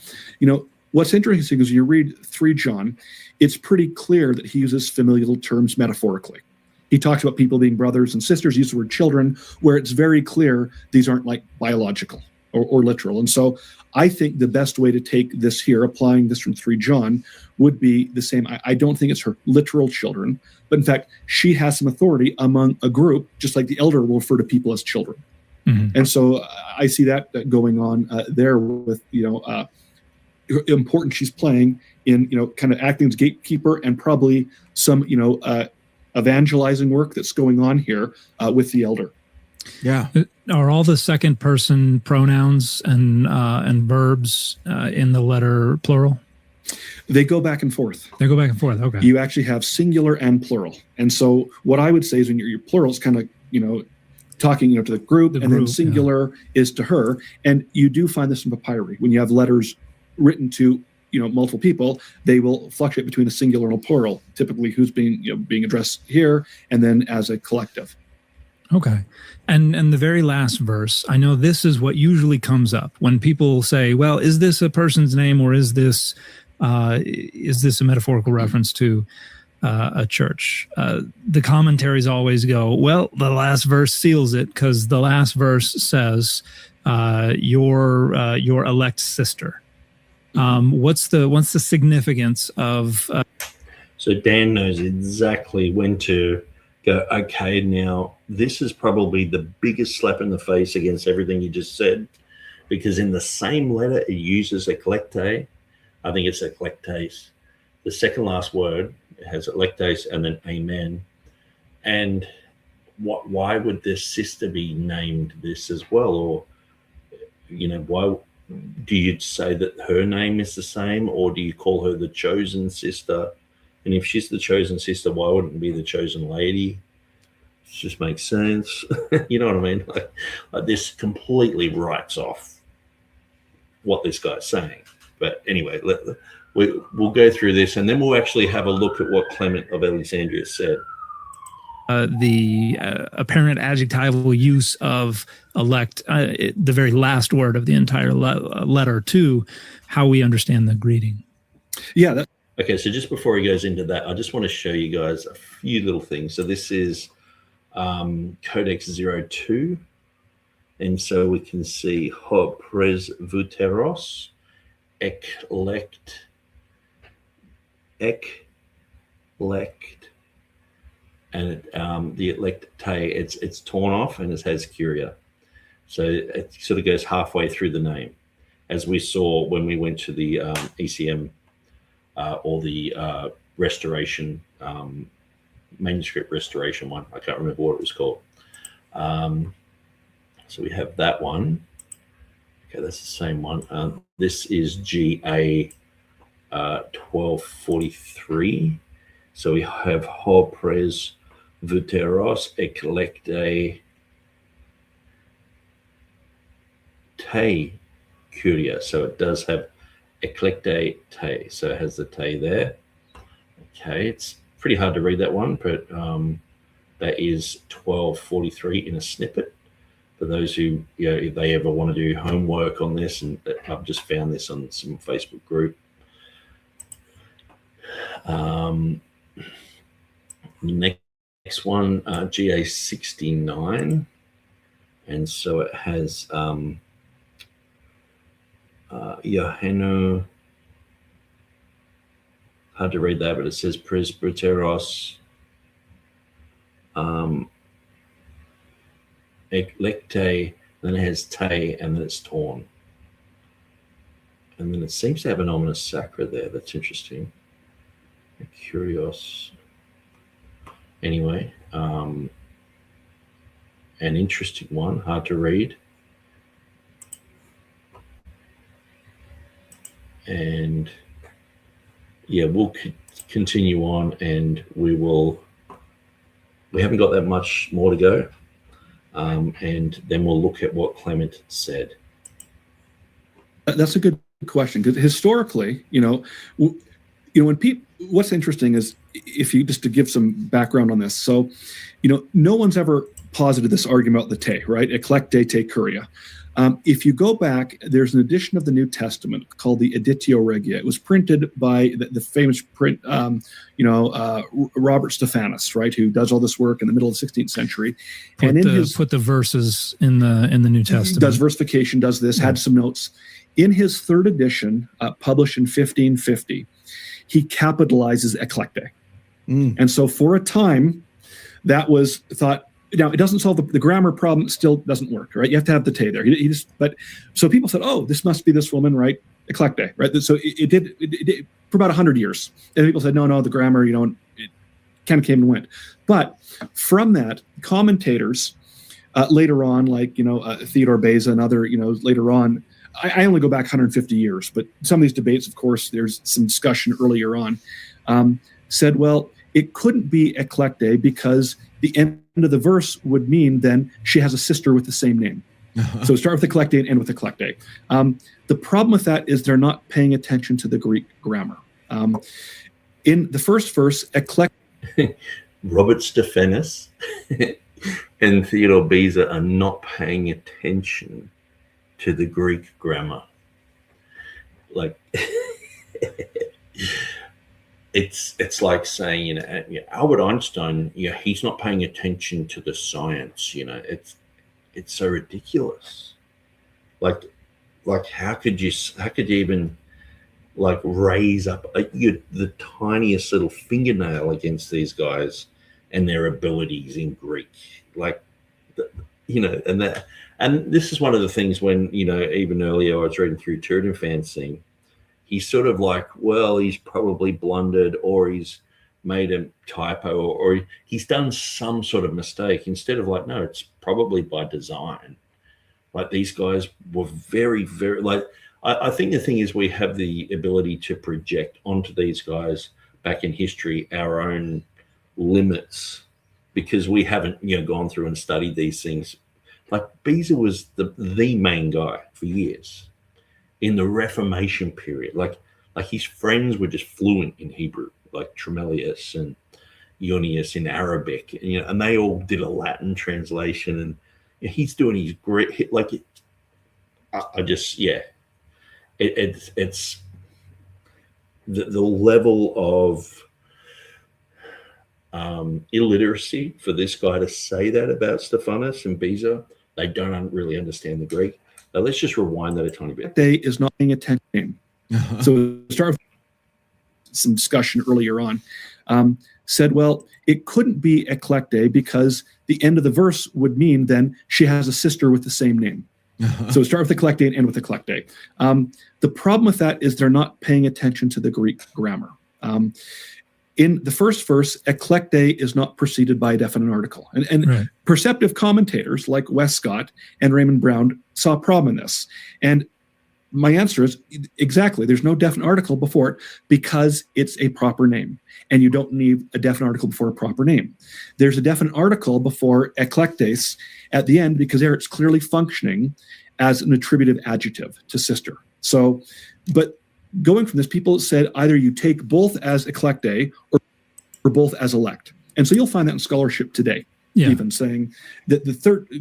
what's interesting is you read 3 John, it's pretty clear that he uses familial terms metaphorically. He talks about people being brothers and sisters, uses the word children, where it's very clear these aren't like biological or literal. And so I think the best way to take this here, applying this from 3 John, would be the same. I don't think it's her literal children, but in fact, she has some authority among a group, just like the elder will refer to people as children. And so I see that going on there with, importance she's playing in, kind of acting as gatekeeper, and probably some, evangelizing work that's going on here with the elder. Yeah. Are all the second person pronouns and verbs in the letter plural? They go back and forth. They go back and forth. Okay. You actually have singular and plural. And so what I would say is when your plural is kind of, talking, to the group, then singular is to her. And you do find this in papyri. When you have letters written to, multiple people, they will fluctuate between a singular and a plural, typically who's being addressed here, and then as a collective. Okay. And the very last verse, I know this is what usually comes up when people say, well, is this a person's name, or is this a metaphorical reference to a church? The commentaries always go, well, the last verse seals it, because the last verse says your elect sister. What's the significance of? So Dan knows exactly when to go, okay, now this is probably the biggest slap in the face against everything you just said, because in the same letter it uses eclecte. I think it's eclectes. The second last word, it has eclectes and then amen. And why would this sister be named this as well? Or, do you say that her name is the same, or do you call her the chosen sister? And if she's the chosen sister, why wouldn't it be the chosen lady? It just makes sense. You know what I mean? Like this completely writes off what this guy's saying. But anyway, we'll go through this, and then we'll actually have a look at what Clement of Alexandria said. The apparent adjectival use of elect, the very last word of the entire letter, to how we understand the greeting. Yeah. Okay, so just before he goes into that, I just want to show you guys a few little things. So this is Codex 02. And so we can see ho presvuteros, eclecte, and the eclecte, it's torn off and it has curia. So it sort of goes halfway through the name, as we saw when we went to the ECM or the restoration, manuscript restoration one. I can't remember what it was called. So we have that one. Okay, that's the same one. This is GA 1243. So we have ho pres vuteros eclecte te curia. So it does have eclecte te. So it has the te there. Okay, it's pretty hard to read that one, but that is 1243 in a snippet. For those who, if they ever want to do homework on this, and I've just found this on some Facebook group. Next one, GA 69, and so it has Johanno. Hard to read that, but it says presbyteros. Eclecte, then it has te, and then it's torn. And then it seems to have an ominous sacra there. That's interesting. Curios. Anyway, an interesting one, hard to read. And yeah, we'll continue on, and we haven't got that much more to go. And then we'll look at what Clement said. That's a good question, because historically, when people, what's interesting is, if you just to give some background on this, so no one's ever posited this argument about the te, right? Eclecte te curia. If you go back, there's an edition of the New Testament called the Editio Regia. It was printed by the famous print, Robert Stephanus, right, who does all this work in the middle of the 16th century. Put the verses in the New Testament. Does versification, does this, had some notes. In his third edition, published in 1550, he capitalizes eclecte. And so for a time, that was thought. Now, it doesn't solve the grammar problem. Still doesn't work, right? You have to have the te there. So people said, "Oh, this must be this woman, right? Eclecte, right?" So it did for about 100 years. And people said, "No, the grammar, it kind of came and went." But from that, commentators later on, like Theodore Beza and other, later on, I only go back 150 years, but some of these debates, of course, there's some discussion earlier on, said, well, it couldn't be eclecte because the end of the verse would mean then she has a sister with the same name. So start with eclecte and end with eclecte. The problem with that is they're not paying attention to the Greek grammar. In the first verse, eclecte. Robert Stephanus and Theodore Beza are not paying attention to the Greek grammar. Like, it's like saying, Albert Einstein, he's not paying attention to the science. It's so ridiculous. Like how could you even raise up the tiniest little fingernail against these guys and their abilities in Greek? And this is one of the things when, even earlier I was reading through TurretinFan thing, he's sort of like, well, he's probably blundered, or he's made a typo, or he's done some sort of mistake, instead of no, it's probably by design. Like these guys were very, very like. I think the thing is we have the ability to project onto these guys back in history our own limits because we haven't gone through and studied these things. Like Beza was the main guy for years in the Reformation period. Like his friends were just fluent in Hebrew, like Tremellius and Ionius in Arabic, and they all did a Latin translation, and he's doing his great like. It's the level of illiteracy for this guy to say that about Stephanus and Beza. They don't really understand the Greek. Now let's just rewind that a tiny bit. They is not paying attention. So start with some discussion earlier on. Said, well, it couldn't be Eclecte because the end of the verse would mean then she has a sister with the same name. So start with Eclecte and end with Eclecte. The problem with that is they're not paying attention to the Greek grammar. In the first verse, Eclecte is not preceded by a definite article. And right. Perceptive commentators like Westcott and Raymond Brown saw a problem in this. And my answer is exactly, there's no definite article before it because it's a proper name. And you don't need a definite article before a proper name. There's a definite article before Eclectes at the end because there it's clearly functioning as an attributive adjective to sister. So, but going from this, people said either you take both as Eclecte or both as elect. And so you'll find that in scholarship today, even saying that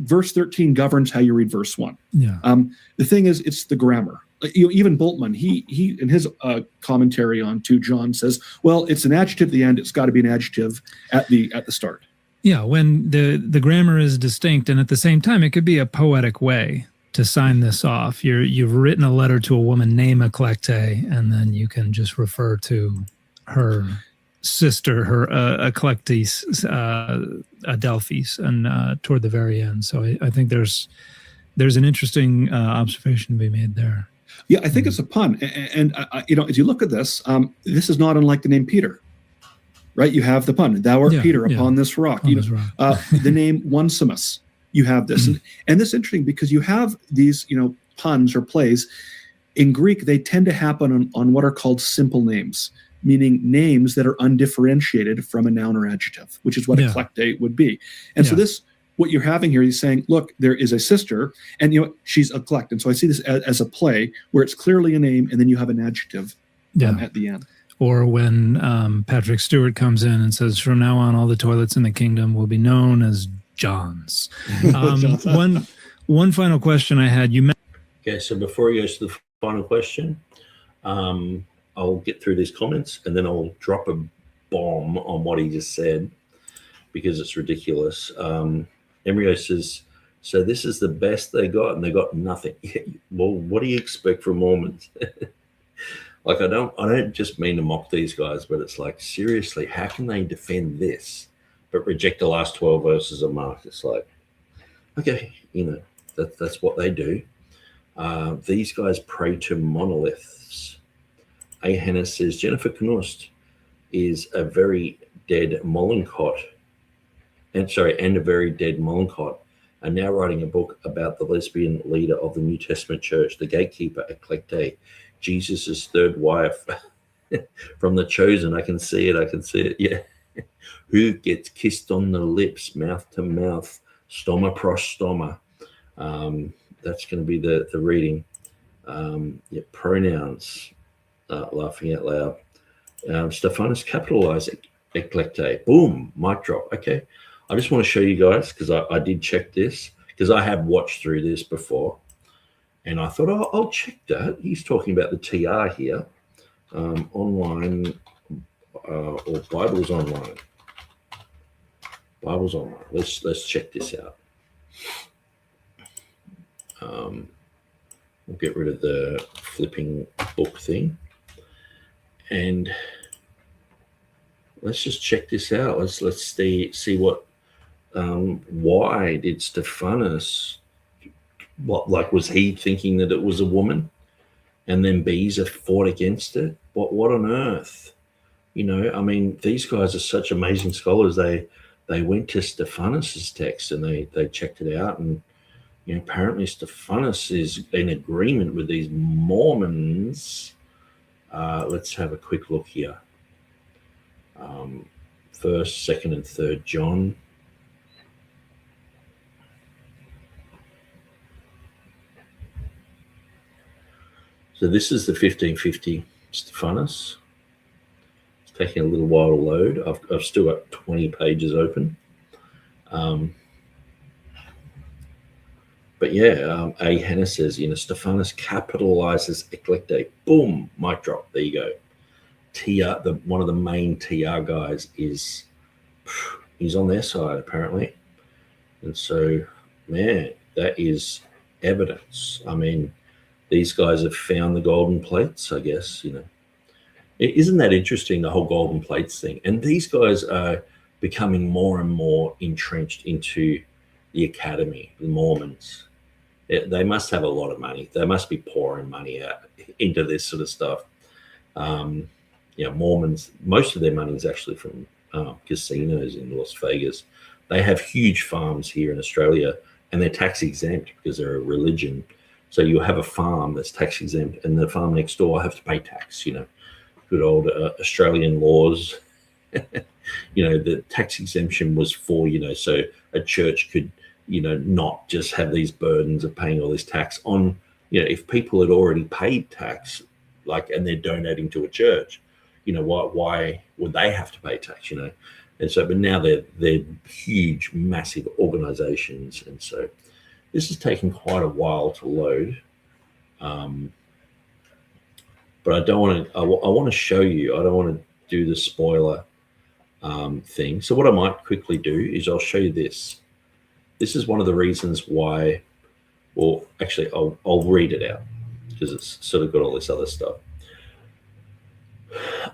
verse 13 governs how you read verse 1. Yeah. The thing is, it's the grammar. Even Bultmann, he in his commentary on 2 John says, well, it's an adjective at the end. It's got to be an adjective at the start. Yeah, when the grammar is distinct, and at the same time, it could be a poetic way to sign this off. You've written a letter to a woman named Eclecte, and then you can just refer to her sister, her Eclectes, Adelphis, and toward the very end. So I think there's an interesting observation to be made there. Yeah, I think it's a pun. And as you look at this, this is not unlike the name Peter, right? You have the pun, thou art Peter upon this rock. The name Onesimus, you have this. And this is interesting because you have these, puns or plays. In Greek, they tend to happen on what are called simple names, meaning names that are undifferentiated from a noun or adjective, which is what Eclecte would be. And so this, what you're having here, he's saying, look, there is a sister, and she's Eclecte. And so I see this as a play where it's clearly a name, and then you have an adjective at the end. Or when Patrick Stewart comes in and says, from now on, all the toilets in the kingdom will be known as John's. One final question I had. Okay, so before he goes to the final question, I'll get through these comments, and then I'll drop a bomb on what he just said because it's ridiculous. Embryo says, so this is the best they got, and they got nothing. Well, what do you expect from Mormons? Like, I don't just mean to mock these guys, but it's like, seriously, how can they defend this but reject the last 12 verses of Mark? It's like, okay, that's what they do. These guys pray to monoliths. A. Hannah says, Jennifer Knust is a very dead Mollenkott, and a very dead Mollenkott, are now writing a book about the lesbian leader of the New Testament church, the gatekeeper, Eclecte, Jesus' third wife from the chosen. I can see it. Yeah. Who gets kissed on the lips, mouth to mouth, stoma pro stoma. That's going to be the reading. Pronouns, laughing out loud. Stephanus capitalized Eclecte. Boom, mic drop. Okay. I just want to show you guys because I did check this because I have watched through this before. And I thought, I'll check that. He's talking about the TR here. Online or Bible's online. Bible's online. Let's check this out. We'll get rid of the flipping book thing. And let's just check this out. Let's see what why did Stephanus, was he thinking that it was a woman and then Beza fought against it? What on earth? These guys are such amazing scholars. They went to Stephanus's text and they checked it out, and apparently Stephanus is in agreement with these Mormons. Let's have a quick look here. 1st, 2nd, and 3rd John. So this is the 1550 Stephanus. It's taking a little while to load. I've still got 20 pages open. But yeah, A. Hannah says, Stephanus capitalizes Eclecte. Boom, mic drop. There you go. TR, one of the main TR guys he's on their side apparently. And so, man, that is evidence. I mean, these guys have found the golden plates, I guess, Isn't that interesting, the whole golden plates thing? And these guys are becoming more and more entrenched into the academy, the Mormons. They must have a lot of money. They must be pouring money out into this sort of stuff. Mormons, most of their money is actually from casinos in Las Vegas. They have huge farms here in Australia, and they're tax exempt because they're a religion. So you have a farm that's tax exempt, and the farm next door have to pay tax. Good old Australian laws. The tax exemption was for so a church could not just have these burdens of paying all this tax on. If people had already paid tax, and they're donating to a church, why would they have to pay tax? And so, but now they're huge, massive organizations, and so this is taking quite a while to load. But I don't want to. I want to show you. I don't want to do the spoiler thing. So what I might quickly do is I'll show you this. This is one of the reasons why. Well, actually, I'll read it out because it's sort of got all this other stuff.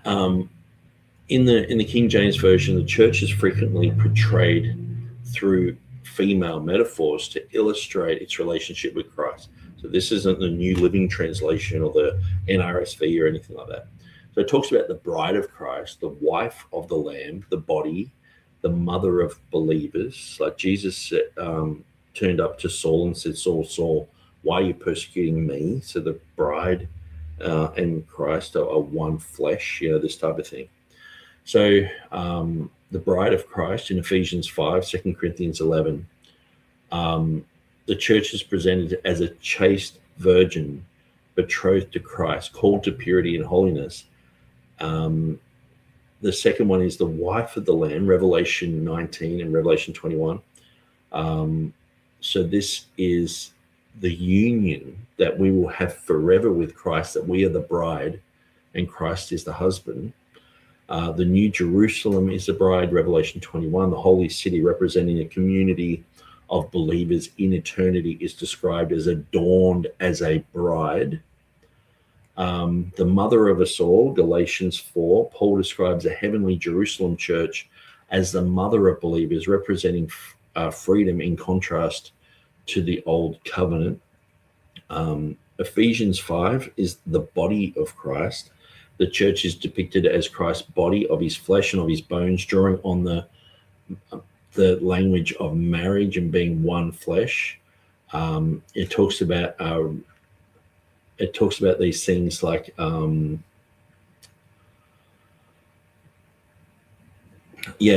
In the King James Version, the church is frequently portrayed through female metaphors to illustrate its relationship with Christ. So this isn't the New Living Translation or the NRSV or anything like that. So it talks about the bride of Christ, the wife of the Lamb, the body, the mother of believers. Like Jesus turned up to Saul and said, Saul, Saul, why are you persecuting me? So the bride and Christ are one flesh, this type of thing. So the bride of Christ in Ephesians 5, 2 Corinthians 11, the church is presented as a chaste virgin betrothed to Christ, called to purity and holiness. The second one is the wife of the Lamb, Revelation 19 and Revelation 21. So this is the union that we will have forever with Christ, that we are the bride and Christ is the husband. The New Jerusalem is the bride, Revelation 21. The holy city representing a community of believers in eternity is described as adorned as a bride. The mother of us all, Galatians 4, Paul describes a heavenly Jerusalem church as the mother of believers, representing freedom in contrast to the old covenant. Ephesians 5 is the body of Christ. The church is depicted as Christ's body, of his flesh and of his bones, drawing on the language of marriage and being one flesh. It talks about these things like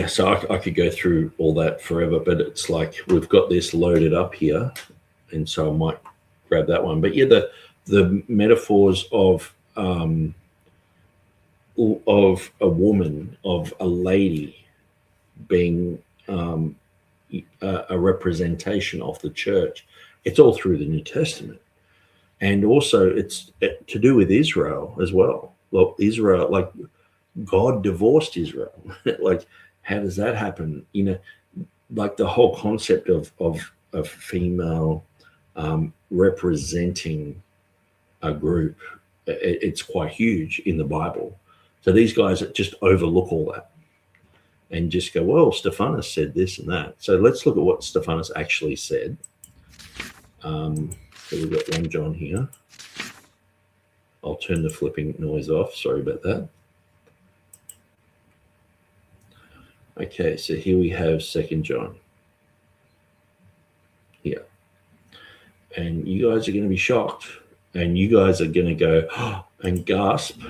so I could go through all that forever, but it's like we've got this loaded up here, and so I might grab that one. But the metaphors of a woman, of a lady being a representation of the church, it's all through the New Testament. And also it's to do with Israel as well. Well, Israel, like God divorced Israel. Like, how does that happen? Like the whole concept of female representing a group, it's quite huge in the Bible. So these guys just overlook all that and just go, well, Stephanus said this and that. So let's look at what Stephanus actually said. So we've got 1 John here. I'll turn the flipping noise off. Sorry about that. Okay, so here we have 2 John. Here. And you guys are going to be shocked. And you guys are going to go and gasp.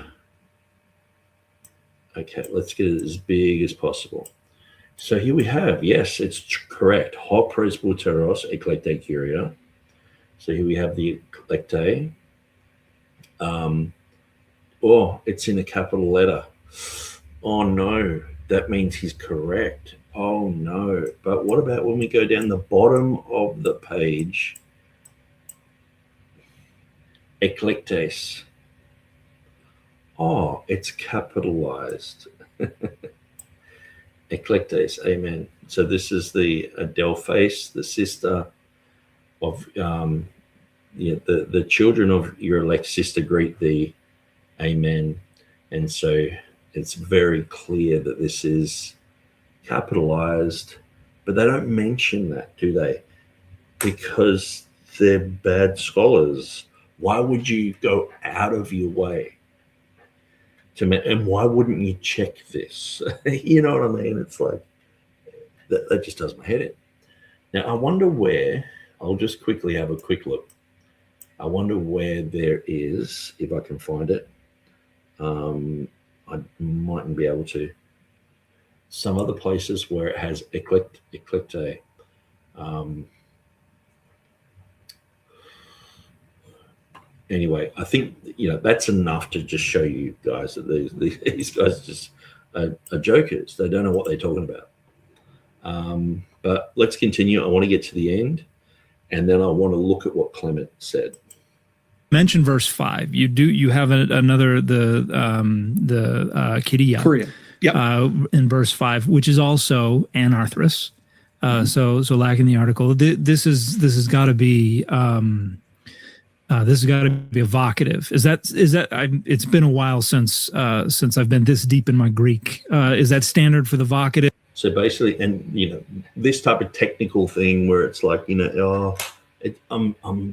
Okay, let's get it as big as possible. So here we have, yes, it's correct. Ho presbyteros eclecte curia. So here we have the eclecte. Oh, it's in a capital letter. Oh no, that means he's correct. Oh no. But what about when we go down the bottom of the page? Eclectes. Oh, it's capitalized. Eclectes, amen. So this is the Adelphas, the sister of the children of your elect sister greet thee, amen. And so it's very clear that this is capitalized, but they don't mention that, do they? Because they're bad scholars. Why would you go out of your way and why wouldn't you check this? You know what I mean? It's like, that just does my head in. Now, I wonder where, I'll just quickly have a quick look. I wonder where there is, if I can find it. I mightn't be able to. Some other places where it has eclecte. Anyway, I think that's enough to just show you guys that these guys just are jokers. They don't know what they're talking about. But let's continue. I want to get to the end, and then I want to look at what Clement said. Mention verse 5. You have another the Kyria. Korea. Yep. In verse 5, which is also anarthrous. So lacking the article. This has got to be evocative. Is that it's been a while since I've been this deep in my Greek. Is that standard for the vocative? So basically, and this type of technical thing where it's like, I'm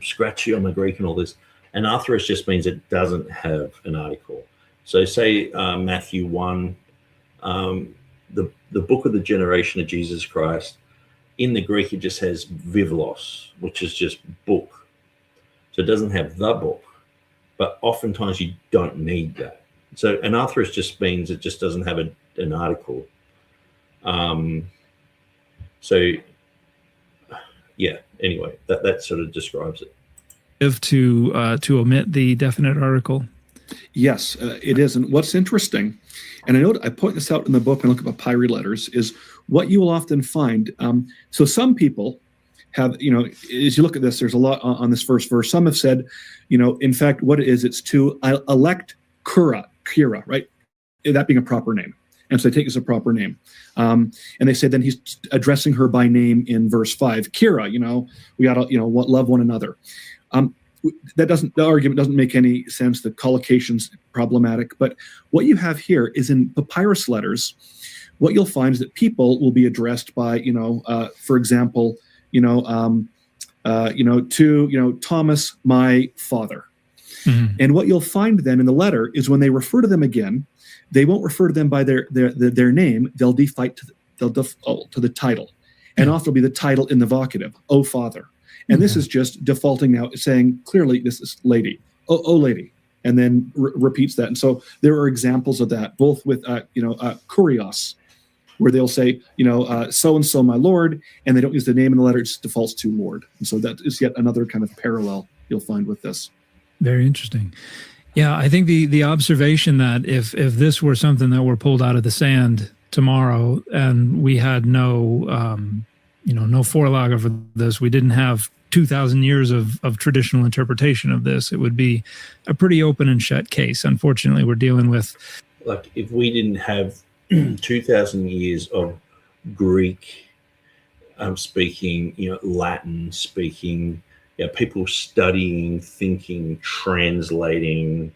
scratchy on my Greek and all this. Anarthrous just means it doesn't have an article. So say Matthew 1, the book of the generation of Jesus Christ, in the Greek it just has vivlos, which is just book. So it doesn't have the book, but oftentimes you don't need that. So anarthrous just means it just doesn't have an article. Anyway, that sort of describes it. To omit the definite article. Yes, it is. And what's interesting, and I point this out in the book and look at papyri letters, is what you will often find. So some people have, as you look at this, there's a lot on this first verse. Some have said, in fact, what it is, it's to elect Kira, right? That being a proper name. And so they take it as a proper name. And they say then he's addressing her by name in verse 5. Kira, we got to, love one another. The argument doesn't make any sense. The collocation's problematic. But what you have here is in papyrus letters, what you'll find is that people will be addressed by, for example, to Thomas, my father. Mm-hmm. And what you'll find then in the letter is when they refer to them again, they won't refer to them by their name. They'll default to the title, and often will be the title in the vocative, "O Father." And this is just defaulting now, saying clearly this is lady, oh lady, and then repeats that. And so there are examples of that, both with kurios, where they'll say so and so my lord, and they don't use the name in the letter; it just defaults to Lord. And so that is yet another kind of parallel you'll find with this. Very interesting. Yeah, I think the observation that if this were something that were pulled out of the sand tomorrow and we had no forelog for this, we didn't have 2,000 years of traditional interpretation of this, it would be a pretty open and shut case. Unfortunately, we're dealing with... Like if we didn't have 2,000 years of Greek speaking, Latin speaking, people studying, thinking, translating,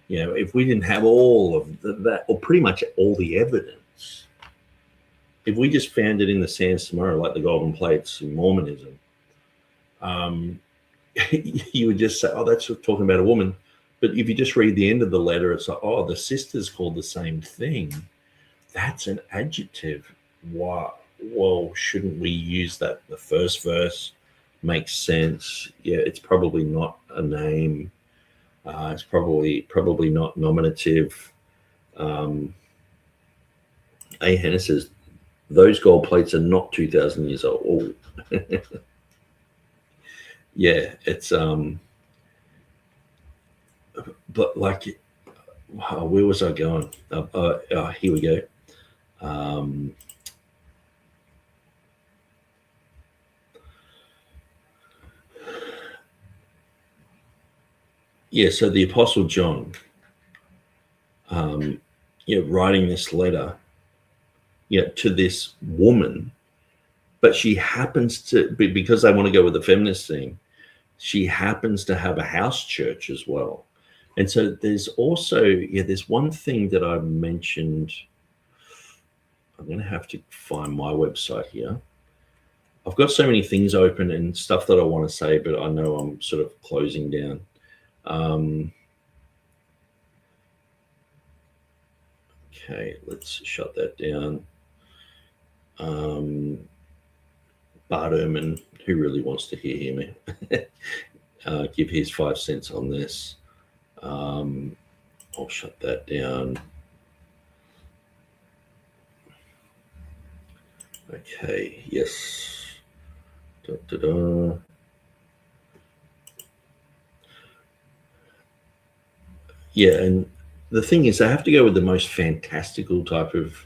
if we didn't have all of that, or pretty much all the evidence, if we just found it in the sands tomorrow, like the golden plates in Mormonism, you would just say, oh, that's talking about a woman. But if you just read the end of the letter, it's like, oh, the sister's called the same thing. That's an adjective. Why? Well, shouldn't we use that the first verse? makes sense. Yeah, it's probably not a name. It's probably not nominative. A. Henner says those gold plates are not 2,000 years old. Yeah, it's but like, where was I going? Here we go. Yeah, so the Apostle John, writing this letter, to this woman, but she happens to be, because they want to go with the feminist thing, she happens to have a house church as well. And so there's also, there's one thing that I mentioned. I'm going to have to find my website here. I've got so many things open and stuff that I want to say, but I know I'm sort of closing down. Okay, let's shut that down. Bart Ehrman, who really wants to hear me, give his 5 cents on this. I'll shut that down. Okay, yes. Yeah, and the thing is, I have to go with the most fantastical type of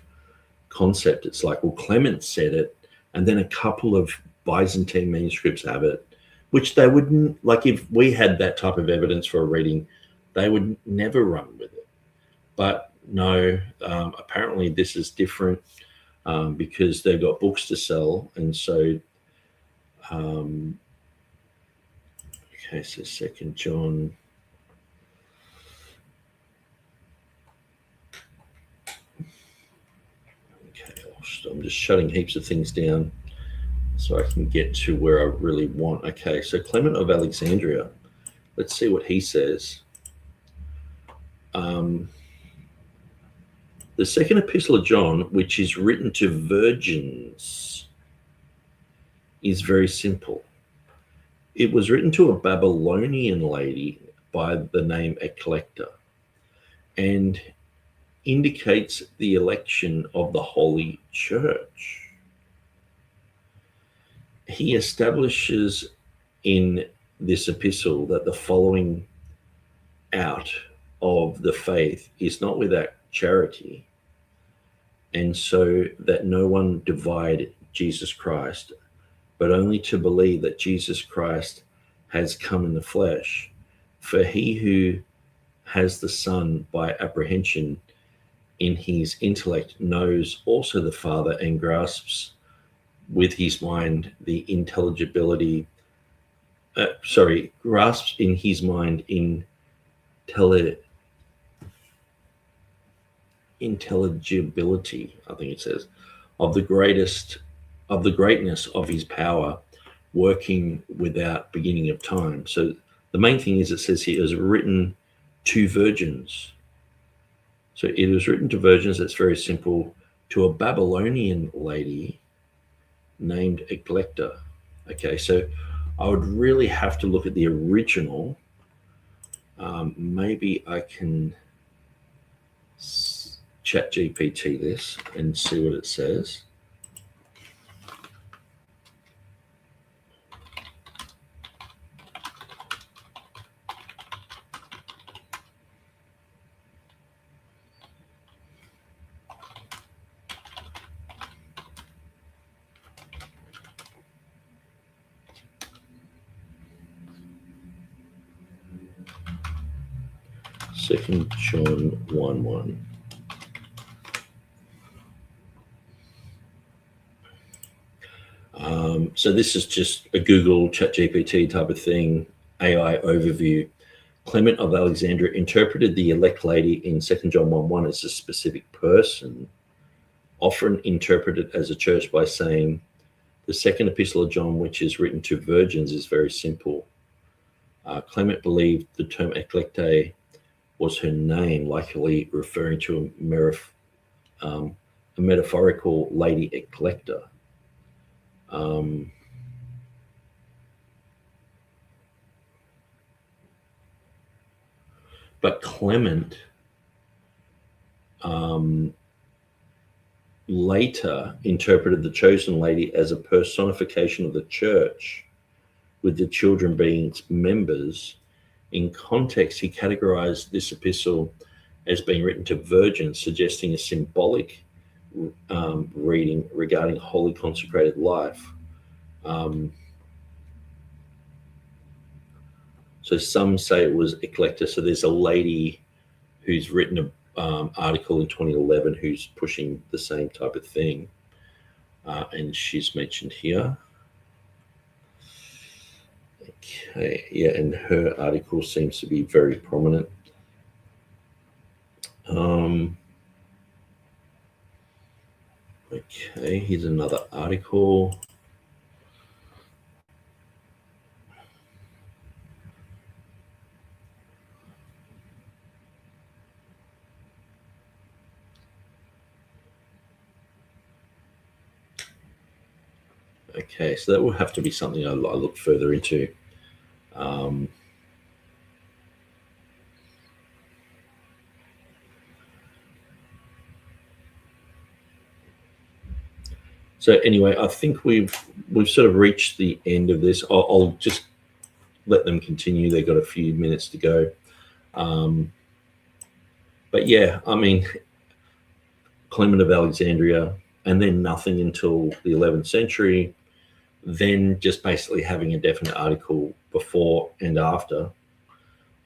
concept. It's like, well, Clement said it, and then a couple of Byzantine manuscripts have it, which they wouldn't, like, if we had that type of evidence for a reading, they would never run with it. But no, apparently this is different because they've got books to sell. And so, okay, so 2nd John. I'm just shutting heaps of things down so I can get to where I really want. Okay, so Clement of Alexandria. Let's see what he says. The 2nd Epistle of John, which is written to virgins, is very simple. It was written to a Babylonian lady by the name Eclecte and indicates the election of the Holy Church. He establishes in this epistle that the following out of the faith is not without charity, and so that no one divide Jesus Christ, but only to believe that Jesus Christ has come in the flesh. For he who has the Son by apprehension in his intellect knows also the Father, and grasps with his mind the intelligibility. Grasps in his mind intelligibility, I think it says, of the greatness of his power, working without beginning of time. So the main thing is, it says here, it was written to virgins. So it was written to virgins. That's very simple. To a Babylonian lady named Eclecte. Okay, so I would really have to look at the original. Maybe I can chat GPT this and see what it says. Second John 1:1. So this is just a Google ChatGPT type of thing, AI overview. Clement of Alexandria interpreted the elect lady in 2 John 1:1 as a specific person, often interpreted as a church by saying, the 2nd Epistle of John, which is written to virgins, is very simple. Clement believed the term Eclecte was her name, likely referring to a metaphorical lady Eclecte. But Clement later interpreted the chosen lady as a personification of the church, with the children being its members. In context, he categorized this epistle as being written to virgins, suggesting a symbolic reading regarding holy consecrated life. So some say it was Eclecte. So there's a lady who's written an article in 2011 who's pushing the same type of thing. And she's mentioned here. Okay, yeah, and her article seems to be very prominent. Okay, here's another article. Okay, so that will have to be something I look further into. So anyway, I think we've sort of reached the end of this. I'll just let them continue. They've got a few minutes to go. But yeah, I mean, Clement of Alexandria, and then nothing until the 11th century, then just basically having a definite article before and after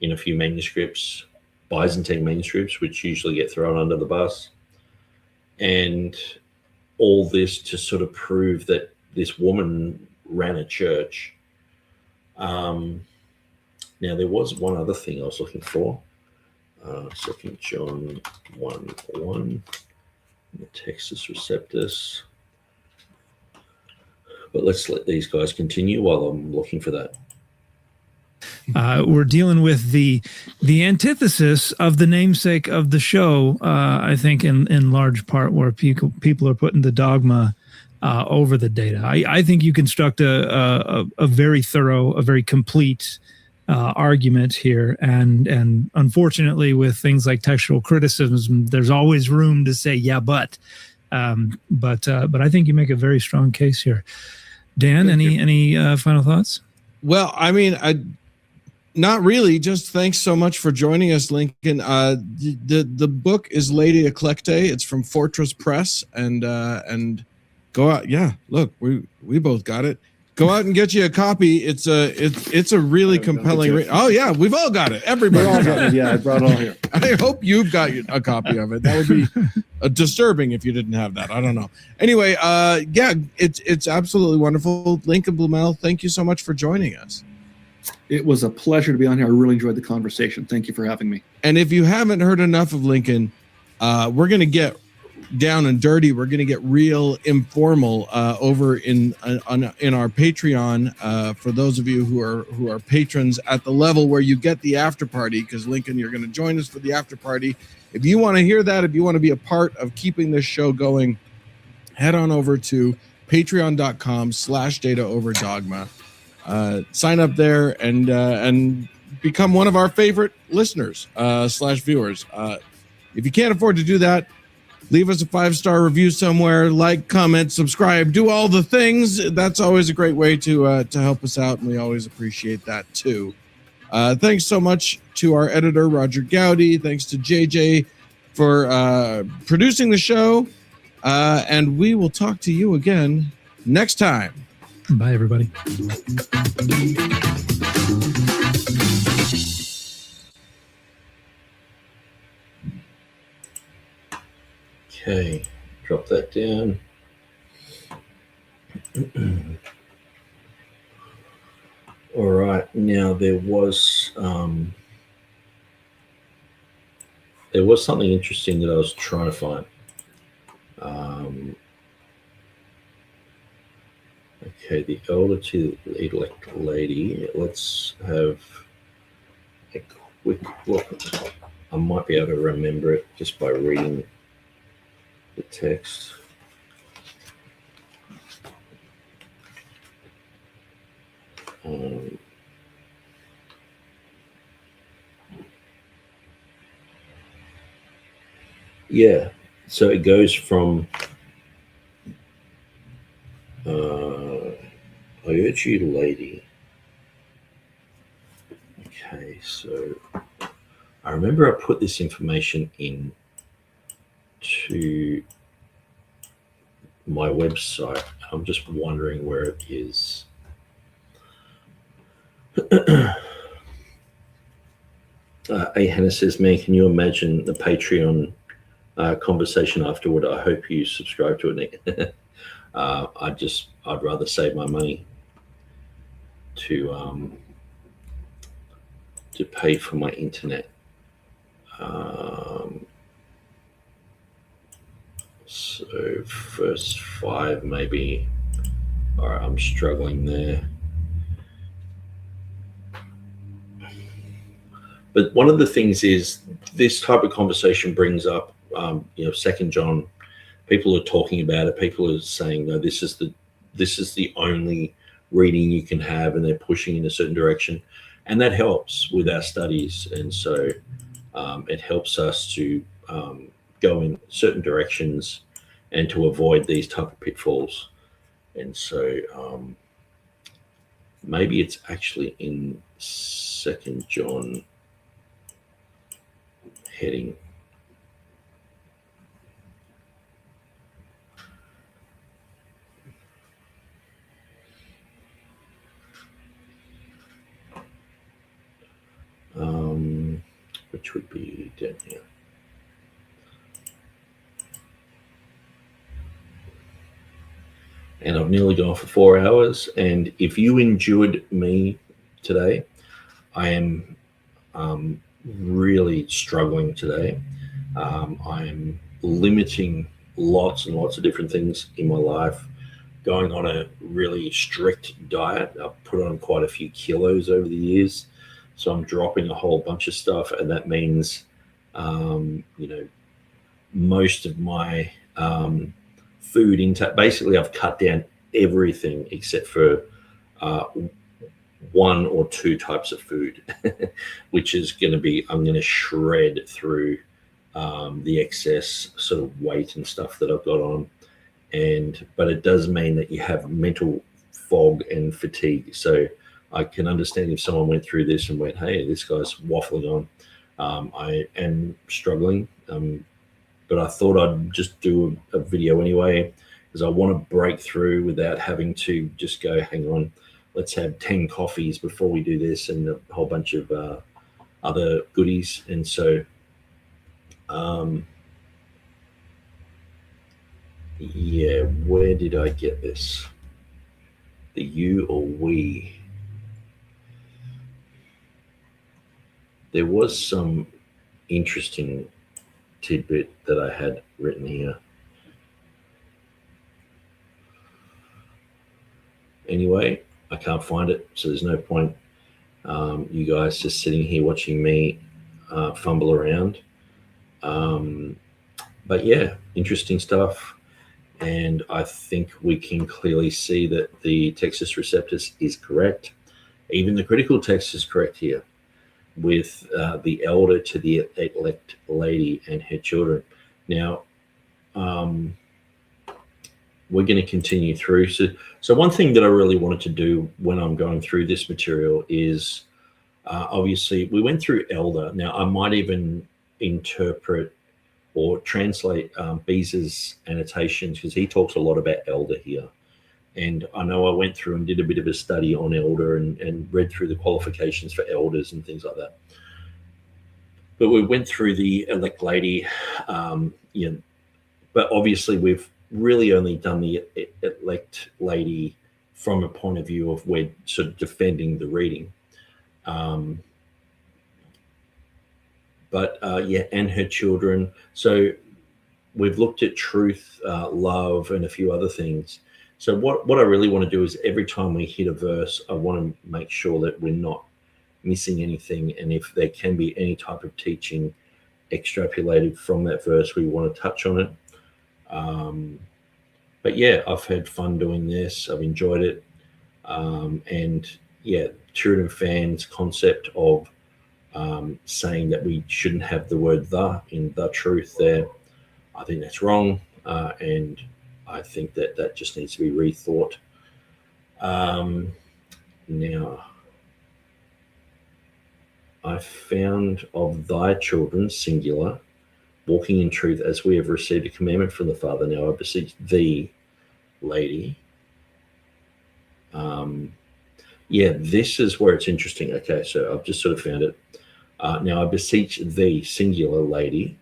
in a few manuscripts, Byzantine manuscripts, which usually get thrown under the bus. And all this to sort of prove that this woman ran a church. Now, there was one other thing I was looking for. 2 John 1:1, the Textus Receptus. But let's let these guys continue while I'm looking for that. We're dealing with the antithesis of the namesake of the show, I think, in large part, where people are putting the dogma over the data. I think you construct a very thorough, a very complete argument here, and unfortunately, with things like textual criticism, there's always room to say, yeah, but I think you make a very strong case here. Dan, any final thoughts? Well, I mean, not really. Just thanks so much for joining us, Lincoln. The book is Lady Eclecte. It's from Fortress Press, and go out. Yeah, look, we both got it. Go out and get you a copy. It's a really compelling. Oh yeah, we've all got it. Everybody all got it. Yeah, I brought it all here. I hope you've got a copy of it. That would be disturbing if you didn't have that. I don't know. Anyway, yeah, it's absolutely wonderful. Lincoln Blumel, thank you so much for joining us. It was a pleasure to be on here. I really enjoyed the conversation. Thank you for having me. And if you haven't heard enough of Lincoln, we're going to get down and dirty. We're going to get real informal over in our Patreon for those of you who are patrons at the level where you get the after party, because Lincoln, you're going to join us for the after party. If you want to hear that, if you want to be a part of keeping this show going, head on over to patreon.com/dataoverdogma. Sign up there and become one of our favorite listeners / viewers. If you can't afford to do that, leave us a 5-star review somewhere, like, comment, subscribe, do all the things. That's always a great way to help us out, and we always appreciate that too. Thanks so much to our editor, Roger Gowdy. Thanks to JJ for producing the show. And we will talk to you again next time. Bye, everybody. Okay, drop that down. All right, now there was something interesting that I was trying to find. Okay, the elder to the elect lady. Let's have a quick look. I might be able to remember it just by reading the text. Yeah, so it goes from I urge you, lady. Okay, so I remember I put this information in to my website. I'm just wondering where it is. A. Hannah says, man, can you imagine the Patreon conversation afterward? I hope you subscribe to it. I'd rather save my money to pay for my internet. So first 5 maybe. All right, I'm struggling there. But one of the things is this type of conversation brings up, 2 John. People are talking about it. People are saying, no, this is the only reading you can have, and they're pushing in a certain direction, and that helps with our studies. And so it helps us to go in certain directions and to avoid these type of pitfalls. And so maybe it's actually in 2 John heading. Which would be down here. And I've nearly gone for 4 hours. And if you endured me today, I am really struggling today. I'm limiting lots and lots of different things in my life, going on a really strict diet. I've put on quite a few kilos over the years. So I'm dropping a whole bunch of stuff, and that means, most of my food intake. Basically, I've cut down everything except for 1 or 2 types of food, which is going to be, I'm going to shred through the excess sort of weight and stuff that I've got on. But it does mean that you have mental fog and fatigue. So I can understand if someone went through this and went, hey, this guy's waffling on. I am struggling, but I thought I'd just do a video anyway, because I want to break through without having to just go, hang on, let's have 10 coffees before we do this, and a whole bunch of other goodies. And so, yeah, where did I get this? The you or we? There was some interesting tidbit that I had written here. Anyway, I can't find it, so there's no point you guys just sitting here watching me fumble around. But yeah, interesting stuff. And I think we can clearly see that the Textus Receptus is correct. Even the critical text is correct here, with the elder to the elect lady and her children. Now, we're going to continue through. So one thing that I really wanted to do when I'm going through this material is, obviously, we went through elder. Now, I might even interpret or translate Beza's annotations, because he talks a lot about elder here. And I know I went through and did a bit of a study on elder and read through the qualifications for elders and things like that. But we went through the elect lady, but obviously we've really only done the elect lady from a point of view of we're sort of defending the reading. And her children. So we've looked at truth, love, and a few other things. So what I really want to do is every time we hit a verse, I want to make sure that we're not missing anything. And if there can be any type of teaching extrapolated from that verse, we want to touch on it. But yeah, I've had fun doing this. I've enjoyed it. And yeah, TurretinFan's concept of saying that we shouldn't have the word the in the truth there. I think that's wrong, and I think that just needs to be rethought. Now, I found of thy children, singular, walking in truth as we have received a commandment from the Father. Now I beseech thee, lady. Yeah, this is where it's interesting. Okay, so I've just sort of found it. Now I beseech thee, singular, lady,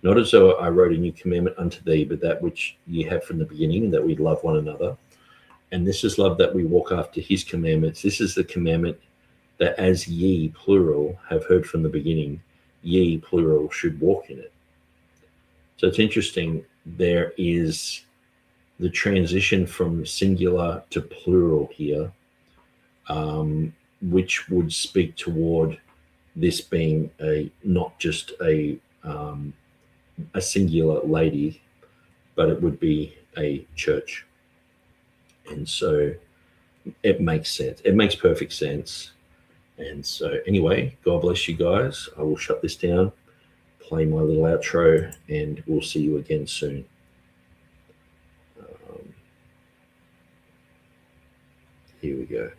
not as though I wrote a new commandment unto thee, but that which ye have from the beginning, that we love one another. And this is love, that we walk after his commandments. This is the commandment, that as ye, plural, have heard from the beginning, ye, plural, should walk in it. So it's interesting. There is the transition from singular to plural here, which would speak toward this being not just a singular lady, but it would be a church. And so it makes sense. It makes perfect sense. And so anyway, God bless you guys. I will shut this down, play my little outro, and we'll see you again soon. Here we go.